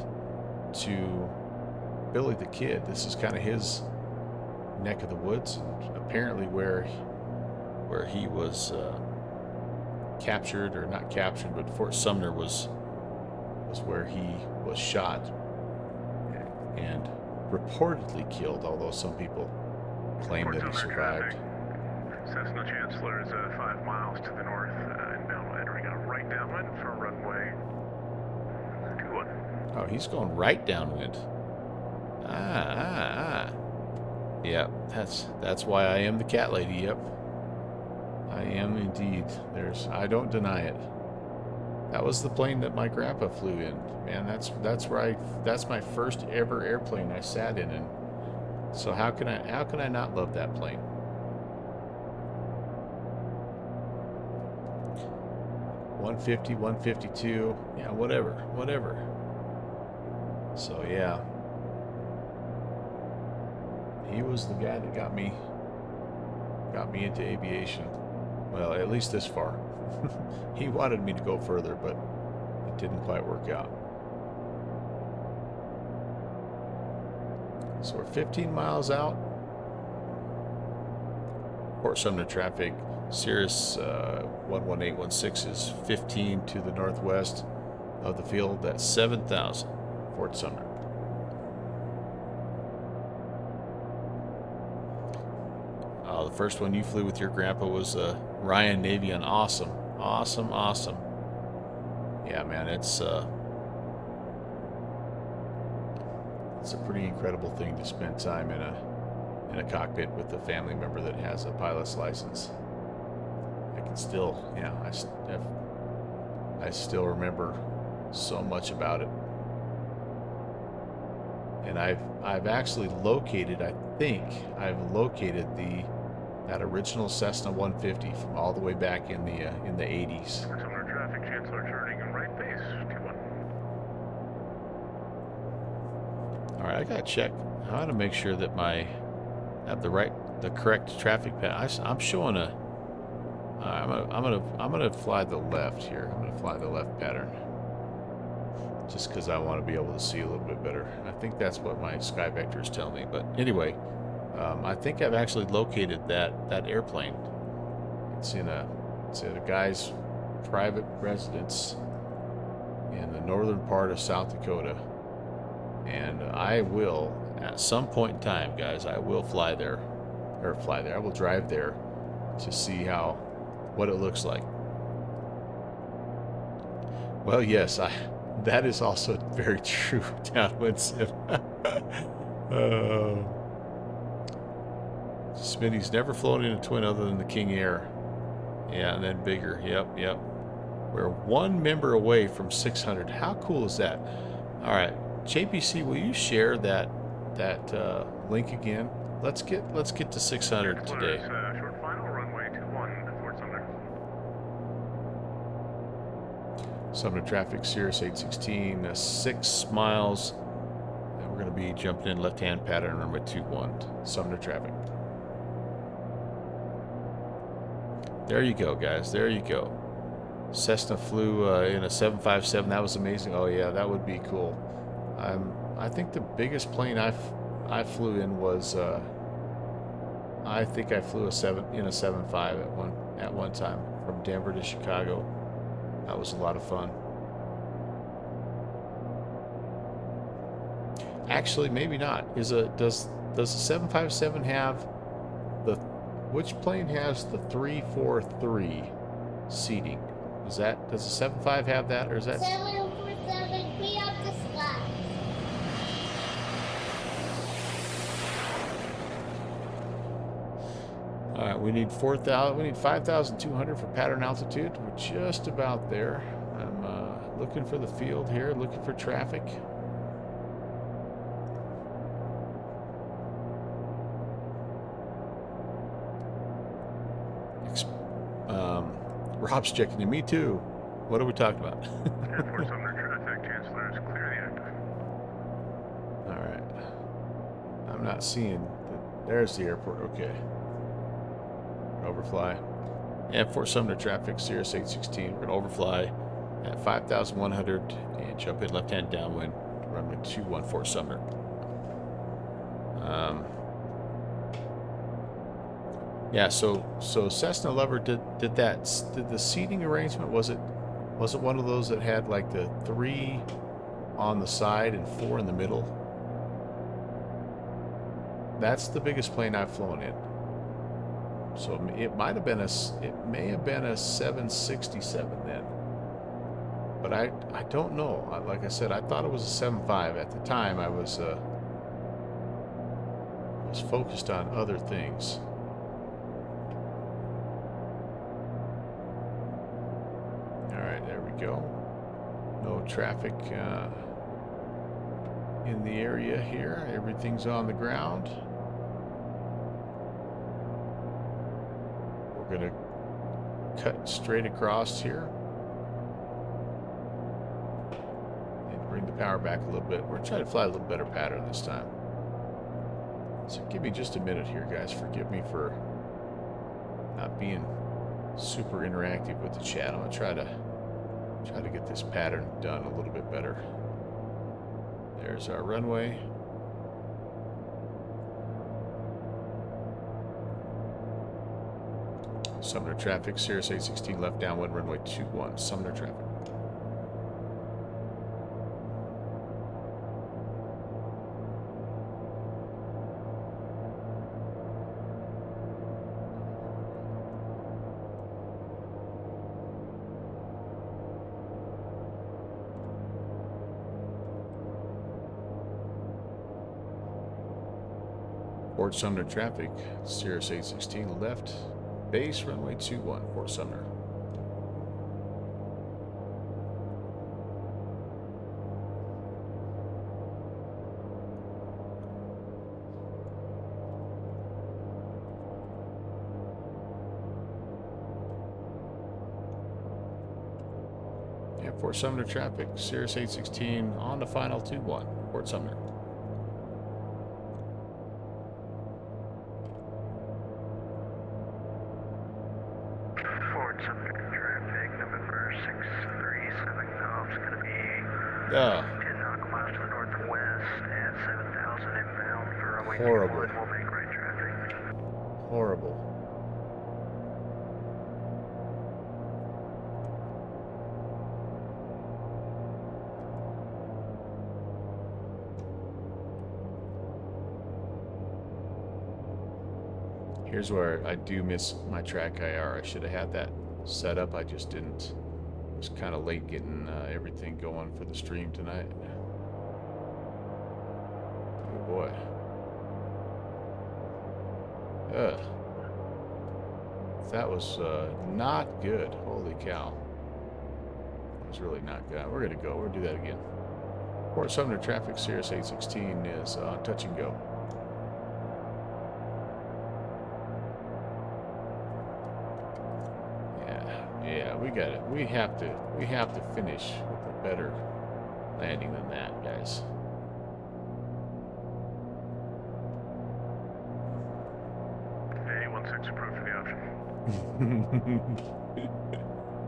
to Billy the Kid. This is kind of his neck of the woods, and apparently where he was captured, or not captured, but Fort Sumner was where he was shot and reportedly killed, although some people claim that he survived. Cessna Chancellor is 5 miles to the north, inbound, entering a right downwind for runway 21. Oh, he's going right downwind. Yeah, that's why I am the cat lady. Yep, I am indeed. I don't deny it. That was the plane that my grandpa flew in. Man, that's my first ever airplane I sat in, and so how can I not love that plane? $150, $152, yeah, whatever. So yeah, he was the guy that got me into aviation. Well, at least this far. He wanted me to go further, but it didn't quite work out. So we're 15 miles out. Fort Sumner traffic. Cirrus 11816 is 15 to the northwest of the field. That's 7,000. Fort Sumner. The first one you flew with your grandpa was Ryan Navion. Awesome. Yeah, man, it's a pretty incredible thing to spend time in a cockpit with a family member that has a pilot's license. I can still, yeah, I still remember so much about it. And I've actually located, I think I've located the That original Cessna 150 from all the way back in the 80s. Sumner traffic, Chancellor turning in right base, 21. All right, I gotta check. I want to make sure that I have the correct traffic pattern. I'm showing a. I'm gonna fly the left here. I'm gonna fly the left pattern, just because I want to be able to see a little bit better. I think that's what my sky vector is telling me. But anyway, I think I've actually located that airplane. It's in a guy's private residence in the northern part of South Dakota, and I will, at some point in time, guys, I will fly there. I will drive there to see what it looks like. Well, yes, that is also very true, Downwind Sim. Smitty's never flown in a twin other than the King Air. Yeah, and then bigger. Yep. We're one member away from 600. How cool is that? All right, JPC, will you share that link again? Let's get to 600 today. Short final, runway 21, Fort Sumner. Sumner traffic, Cirrus 816, 6 miles. And we're going to be jumping in left-hand pattern, runway 21, Sumner traffic. There you go, guys. There you go. Cessna flew in a 757. That was amazing. Oh yeah, that would be cool. I think the biggest plane I flew in was I think I flew in a 7.5 at one time from Denver to Chicago. That was a lot of fun. Actually, maybe not. Does the 757 have which plane has the 343 seating? Does the 75 have that, or is that 747, clear up the slot. All right, we need 5,200 for pattern altitude. We're just about there. I'm looking for the field here, looking for traffic. Rob's checking in. Me too. What are we talking about? Fort Sumner traffic, Chancellor is clear the airport. All right. I'm not seeing. There's the airport. Okay. Overfly. And Fort Sumner traffic, Cirrus 816. We're going to overfly at 5,100 and jump in left-hand downwind, runway 21, Fort Sumner. Yeah, so Cessna Lover did the seating arrangement, was it one of those that had like the 3 on the side and 4 in the middle? That's the biggest plane I've flown in. So it may have been a 767 then. But I don't know. Like I said, I thought it was a 75 at the time. I was focused on other things. Go. No traffic in the area here. Everything's on the ground. We're going to cut straight across here and bring the power back a little bit. We're trying to fly a little better pattern this time. So give me just a minute here, guys. Forgive me for not being super interactive with the chat. I'm going to try to get this pattern done a little bit better. There's our runway. Sumner traffic, Cirrus 816 left downwind, runway 21, Sumner traffic. Fort Sumner traffic, Cirrus 816 left, base runway 21, Fort Sumner. Fort Sumner traffic, Cirrus 816 on the final 2-1, Fort Sumner. Fort Sumner traffic, November 637 Golf is going to be 10 nautical miles to the northwest at 7,000 inbound for runway 21. Horrible. We'll make right traffic. Horrible. Here's where I do miss my track IR. I should have had that set up. I just didn't. It was kind of late getting everything going for the stream tonight. Oh boy. Ugh. That was not good. Holy cow. That was really not good. We're going to go. We're going to do that again. Fort Sumner traffic, Cirrus 816 is touch and go. Yeah, we got it. We have to finish with a better landing than that, guys. A16 approved for the option.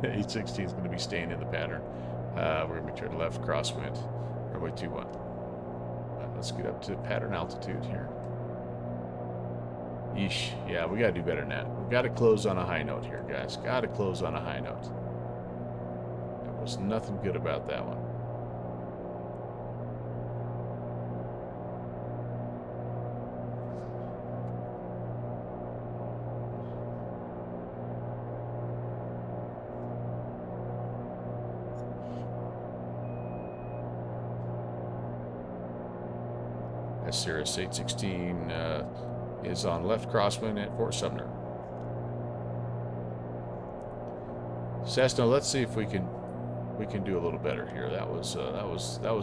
816 is going to be staying in the pattern. We're going to be turning left, crosswind, runway 21. Let's get up to pattern altitude here. Yeesh. Yeah, we got to do better than that. We got to close on a high note here, guys. Got to close on a high note. There was nothing good about that one. Cirrus 816 is on left crosswind at Fort Sumner. Cessna, let's see if we can do a little better here. That was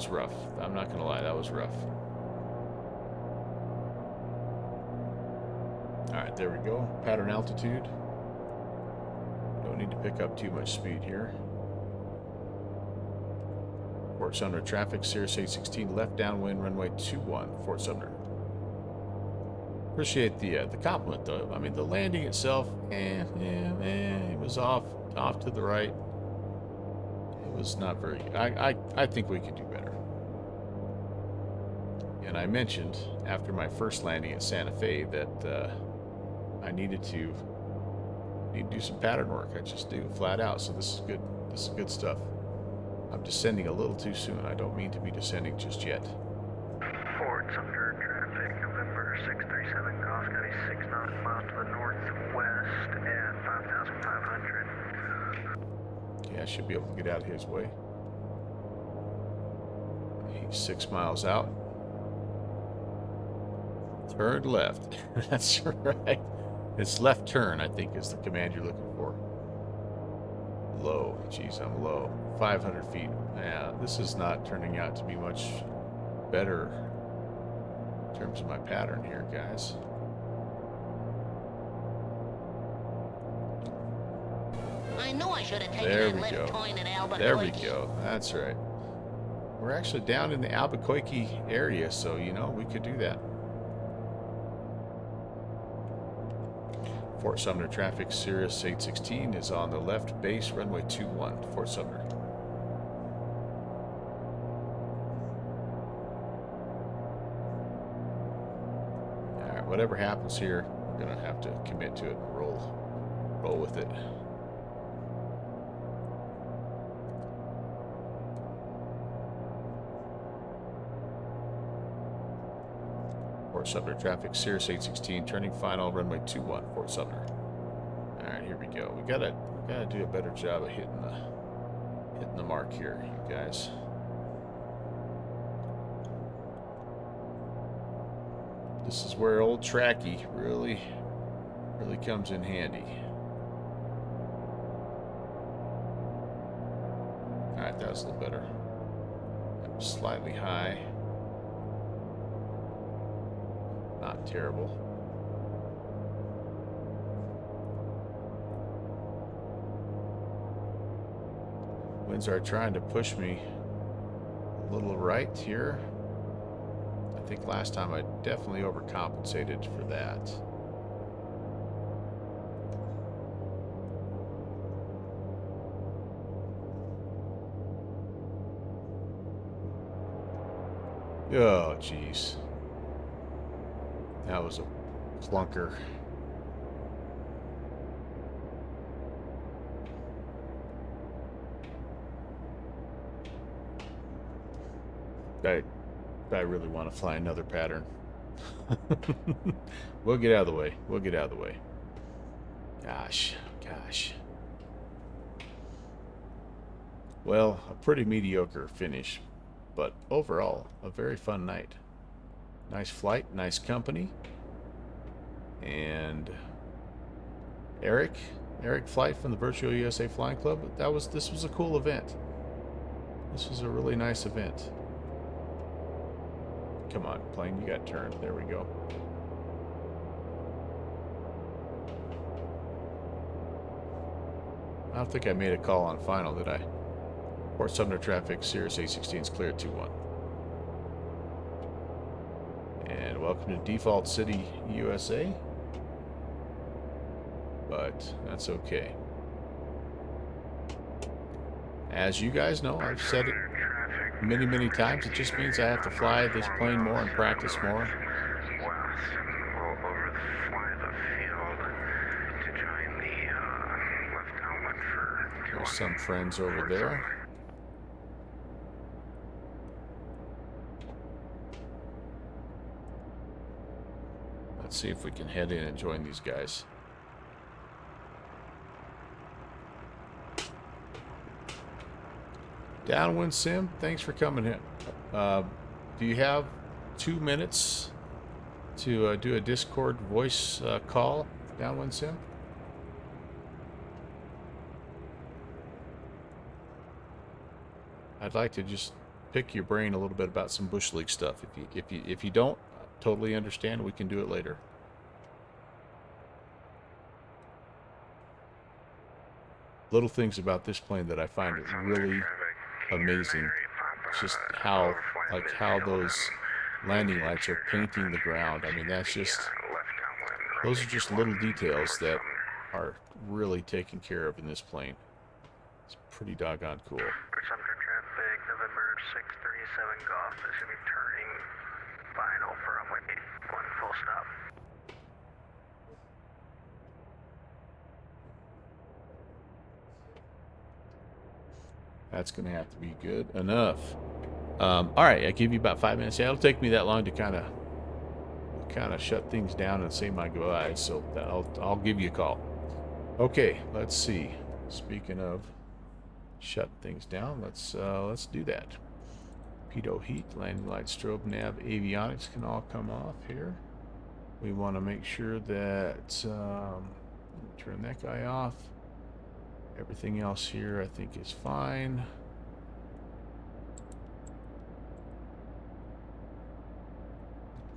rough. I'm not gonna lie, that was rough. All right, there we go. Pattern altitude. Don't need to pick up too much speed here. Fort Sumner traffic, Cirrus 816 left downwind, runway 21, Fort Sumner. Appreciate the compliment though. I mean, the landing itself, it was off to the right. It was not very good. I think we could do better. And I mentioned after my first landing at Santa Fe that I need to do some pattern work. I just do flat out. So this is good. This is good stuff. I'm descending a little too soon. I don't mean to be descending just yet. Fort Sumner traffic, November 637 Golf, going to be 6 nautical miles to the northwest at 5,500. Yeah, I should be able to get out of his way. He's 6 miles out. Turn left. That's right. It's left turn, I think, is the command you're looking for. Low. Jeez, I'm low. 500 feet. Yeah, this is not turning out to be much better in terms of my pattern here, guys. I knew I should have taken There that we left go. turn at Albuquerque. There we go. That's right. We're actually down in the Albuquerque area, so, you know, we could do that. Fort Sumner traffic, Cirrus 816 is on the left base, runway 21, Fort Sumner. All right, whatever happens here, we're gonna have to commit to it and roll with it. Fort Sumner traffic, Cirrus 816, turning final, runway 21, Fort Sumner. All right, here we go. We gotta do a better job of hitting the mark here, you guys. This is where old Tracky really comes in handy. All right, that was a little better. That was slightly high. Not terrible. Winds are trying to push me a little right here. I think last time I definitely overcompensated for that. Oh, jeez. That was a clunker. I really want to fly another pattern. We'll get out of the way. We'll get out of the way. Gosh. Well, a pretty mediocre finish, but overall, a very fun night. Nice flight, nice company. And Eric Flight from the Virtual USA Flying Club. This was a cool event. This was a really nice event. Come on, plane, you got turned. There we go. I don't think I made a call on final, did I? Port Sumner traffic, Cirrus A16 is clear 2-1. And welcome to Default City, USA. But that's okay. As you guys know, I've said it many times, it just means I have to fly this plane more and practice more. There's some friends over there. Let's see if we can head in and join these guys. Downwind Sim, thanks for coming in. Do you have 2 minutes to do a Discord voice call, Downwind Sim? I'd like to just pick your brain a little bit about some Bush League stuff. If you don't, totally understand. We can do it later. Little things about this plane that I find really amazing. It's just how those landing lights are painting the ground. I mean, those are just little details that are really taken care of in this plane. It's pretty doggone cool. Sumter traffic, November 637 Golf. This should be turning final for runway 81, full stop. That's going to have to be good enough. All right, I give you about 5 minutes. Yeah, it'll take me that long to kind of shut things down and say my goodbyes. So I'll give you a call. Okay, let's see. Speaking of shut things down, let's do that. Pitot heat, landing light, strobe, nav, avionics can all come off here. We want to make sure that turn that guy off. Everything else here I think is fine.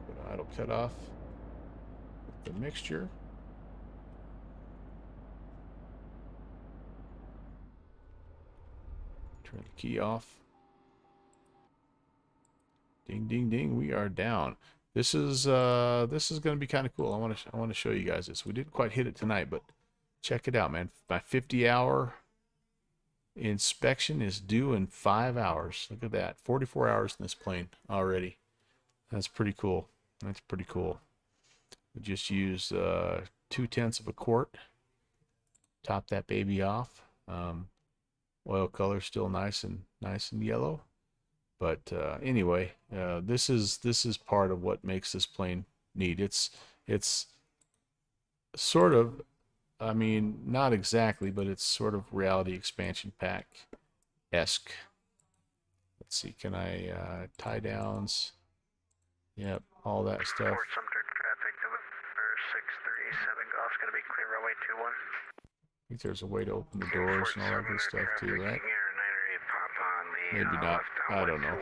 Put idle cut off the mixture. Turn the key off. Ding ding ding, we are down. This is going to be kind of cool. I want to show you guys this. We didn't quite hit it tonight, but check it out, man. My 50-hour inspection is due in 5 hours. Look at that. 44 hours in this plane already. That's pretty cool. That's pretty cool. We just use 2/10 of a quart. Top that baby off. Oil color still nice and yellow. But anyway, this is part of what makes this plane neat. It's sort of, I mean, not exactly, but it's sort of reality expansion pack-esque. Let's see, can I tie downs? Yep, all that stuff. Port Sumter traffic, November 637 Golf's going to be clear runway 21. I think there's a way to open the doors and all that good stuff too, right? Maybe not. I don't know.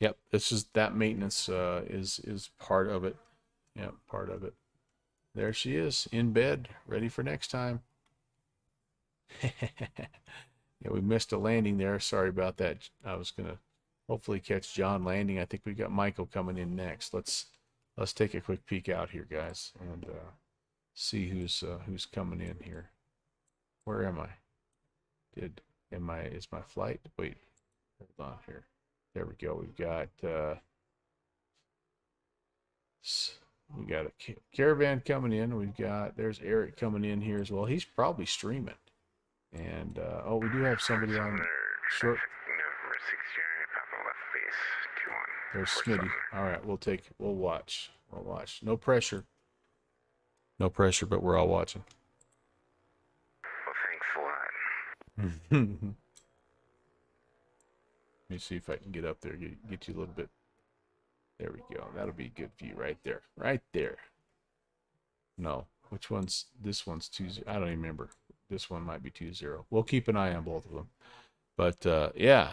Yep, this is that maintenance is part of it. Yep, part of it. There she is in bed, ready for next time. Yeah, we missed a landing there. Sorry about that. I was gonna hopefully catch John landing. I think we got Michael coming in next. Let's take a quick peek out here, guys, and see who's coming in here. Where am I? Is my flight? Wait, hold on here. There we go. We've got we got a caravan coming in. There's Eric coming in here as well. He's probably streaming. And oh, we do have somebody on short. There's Smitty. All right, we'll watch. No pressure. No pressure, but we're all watching. Well, thanks a lot. Let me see if I can get up there, get you a little bit. There we go. That'll be a good view right there. Right there. No, which one's this one's 2-0. I don't even remember. This one might be 2-0. We'll keep an eye on both of them. But yeah.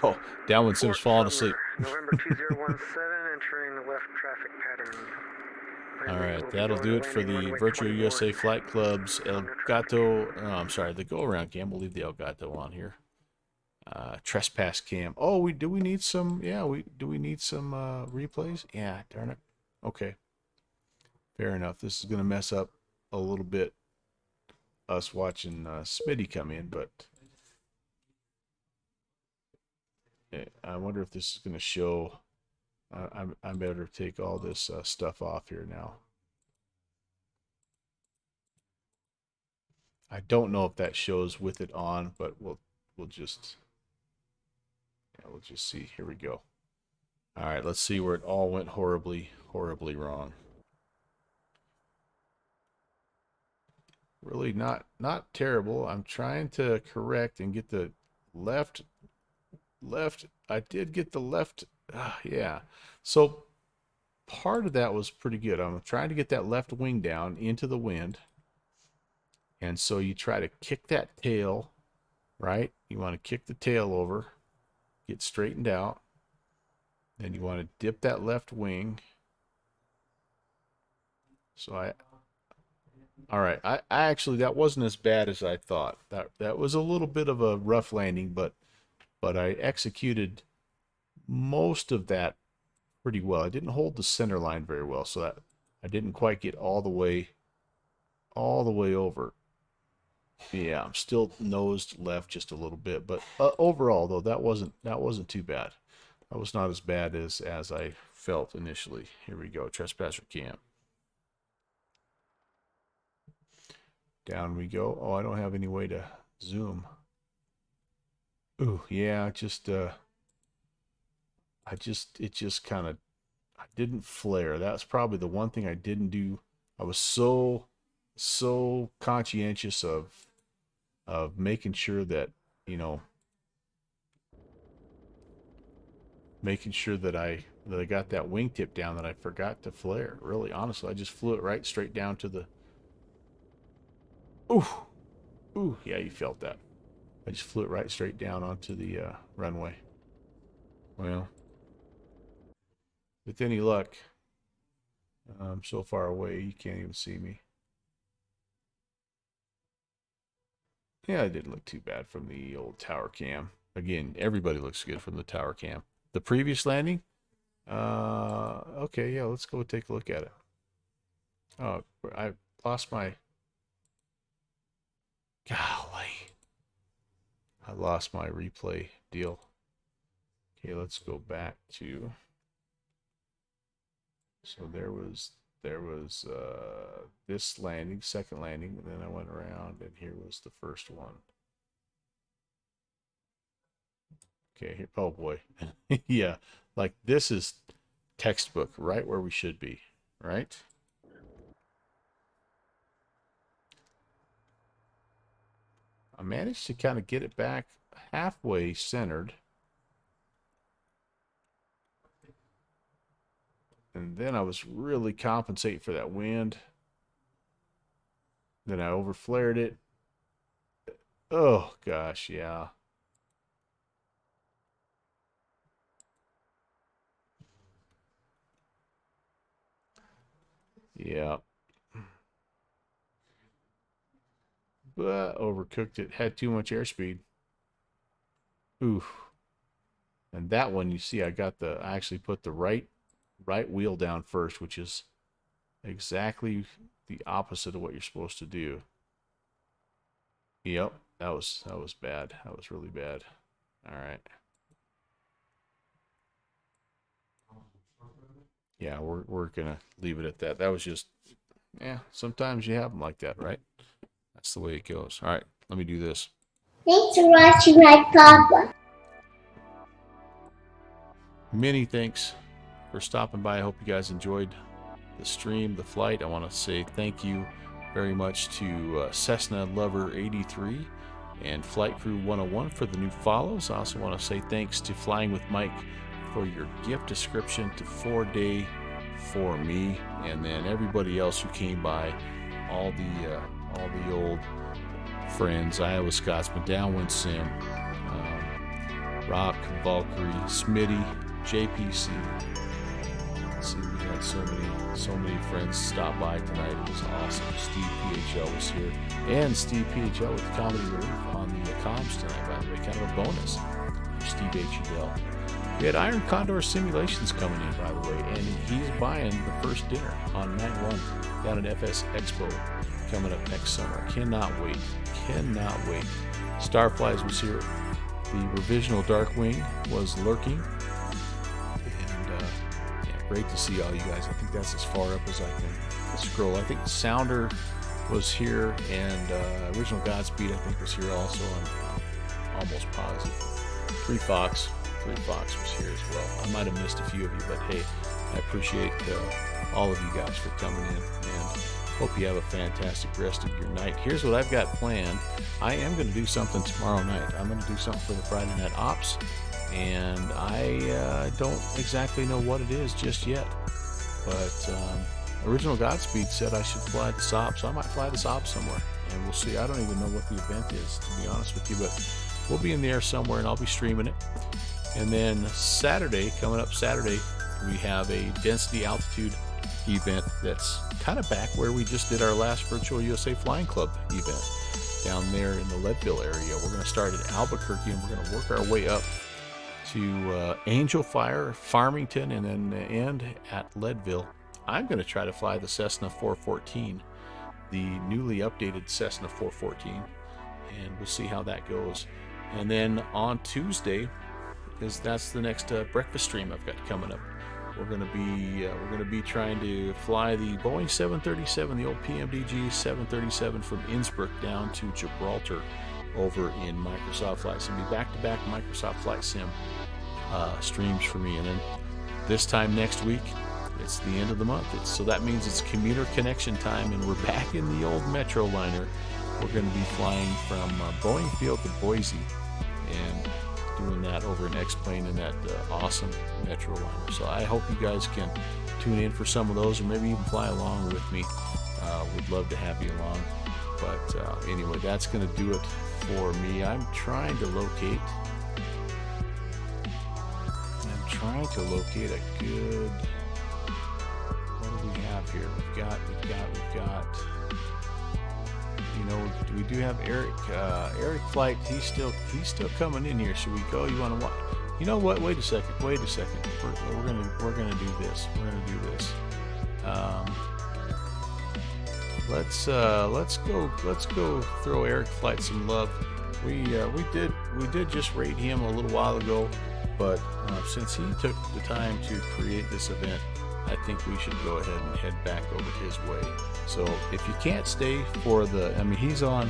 Oh, Downwind Sim's falling asleep. November 2017, entering the left traffic pattern. All right, that'll do it for the Virtual USA Flight Club's El Gato. The go-around cam. We'll leave the El Gato on here. Trespass cam. Oh, do we need some? Yeah, do we need some replays? Yeah, darn it. Okay, fair enough. This is gonna mess up a little bit us watching Smitty come in, but I wonder if this is gonna show. I better take all this stuff off here now. I don't know if that shows with it on, but we'll just see. Here we go. All right, let's see where it all went horribly wrong. Really not terrible. I'm trying to correct and get the left. I did get the left. Yeah. So part of that was pretty good. I'm trying to get that left wing down into the wind. And so you try to kick that tail, right? You want to kick the tail over, get straightened out. Then you want to dip that left wing. So all right. I actually, that wasn't as bad as I thought. That was a little bit of a rough landing, but I executed most of that pretty well. I didn't hold the center line very well, so that I didn't quite get all the way over. Yeah, I'm still nosed left just a little bit, but overall though, that wasn't too bad. That was not as bad as I felt initially. Here we go, trespasser cam. Down we go. Oh, I don't have any way to zoom. Ooh, yeah, it just kind of, I didn't flare. That's probably the one thing I didn't do. I was so conscientious of making sure that, making sure that I got that wingtip down, that I forgot to flare. Really, honestly, I just flew it right straight down to the. Ooh, yeah, you felt that. I just flew it right straight down onto the runway. Well, with any luck, I'm so far away you can't even see me. Yeah, it didn't look too bad from the old tower cam. Again, everybody looks good from the tower cam. The previous landing, okay, yeah, let's go take a look at it. Oh, I lost my. Golly. I lost my replay deal. Okay, let's go back to. So there was this landing, second landing, and then I went around, and here was the first one. Okay, here, oh boy. Yeah, like this is textbook, right where we should be, right? I managed to kind of get it back halfway centered. And then I was really compensating for that wind. Then I overflared it. Oh, gosh, yeah. Yeah. overcooked it. Had too much airspeed. Oof. And that one, you see, I actually put the right wheel down first, which is exactly the opposite of what you're supposed to do. Yep, that was bad. That was really bad. All right. Yeah, we're gonna leave it at that. That was just, yeah. Sometimes you have them like that, right? That's the way it goes. All right, let me do this. Thanks for watching my papa. Many thanks for stopping by. I hope you guys enjoyed the stream, the flight. I want to say thank you very much to Cessna Lover 83 and Flight Crew 101 for the new follows. I also want to say thanks to Flying with Mike for your gift description to 4-Day for me, and then everybody else who came by, all the old friends, Iowa Scotsman, Downwind Sim, Rock, Valkyrie, Smitty, JPC. Let's see, we had so many friends stop by tonight. It was awesome. Steve PHL was here, and Steve PHL with the Comedy Relief on the comms tonight, by the way, kind of a bonus for Steve HEL. We had Iron Condor Simulations coming in, by the way, and he's buying the first dinner on 9/1 down at FS Expo coming up next summer. Cannot wait. Starflies was here. The Revisional Darkwing was lurking. And yeah, great to see all you guys. I think that's as far up as I can scroll. I think Sounder was here, and Original Godspeed I think was here also. I'm almost positive. Three Fox was here as well. I might have missed a few of you, but hey, I appreciate all of you guys for coming in, and hope you have a fantastic rest of your night. Here's what I've got planned. I am going to do something tomorrow night. I'm going to do something for the Friday Night Ops, and I don't exactly know what it is just yet, but Original Godspeed said I should fly the SOP, so I might fly the SOP somewhere, and we'll see. I don't even know what the event is, to be honest with you, but we'll be in the air somewhere, and I'll be streaming it. And then coming up Saturday, we have a density altitude event that's kind of back where we just did our last Virtual USA Flying Club event down there in the Leadville area. We're going to start at Albuquerque, and we're going to work our way up to Angel Fire, Farmington, and then end at Leadville. I'm going to try to fly the Cessna 414, the newly updated Cessna 414, and we'll see how that goes. And then on Tuesday, because that's the next breakfast stream I've got coming up, we're going to be trying to fly the Boeing 737, the old PMDG 737 from Innsbruck down to Gibraltar over in Microsoft Flight Sim. Be back-to-back Microsoft Flight Sim streams for me. And then this time next week, it's the end of the month. So that means it's commuter connection time, and we're back in the old Metro liner. We're going to be flying from Boeing Field to Boise, and doing that over an X-plane in that awesome Metro liner. So I hope you guys can tune in for some of those, or maybe even fly along with me. Would love to have you along. But anyway, that's going to do it for me. I'm trying to locate a good, what do we have here? We've got, you know, we do have Eric Flight. He's still coming in here. Should we go? You want to watch? You know what? Wait a second. We're gonna do this. Let's go throw Eric Flight some love. We did just raid him a little while ago, but since he took the time to create this event, I think we should go ahead and head back over his way. So if you can't stay for he's on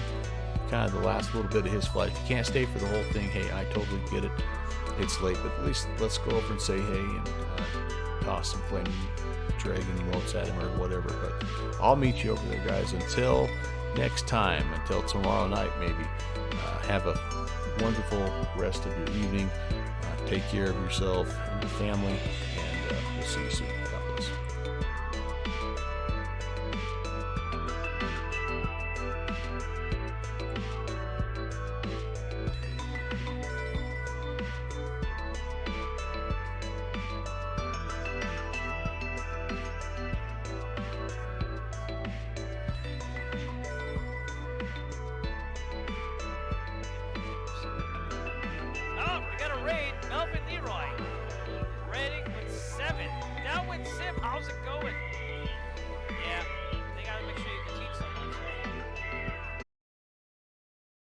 kind of the last little bit of his flight. If you can't stay for the whole thing, hey, I totally get it. It's late, but at least let's go over and say hey and toss some flaming dragon emotes at him or whatever. But I'll meet you over there, guys. Until next time, until tomorrow night maybe, have a wonderful rest of your evening. Take care of yourself and your family, and we'll see you soon. God bless.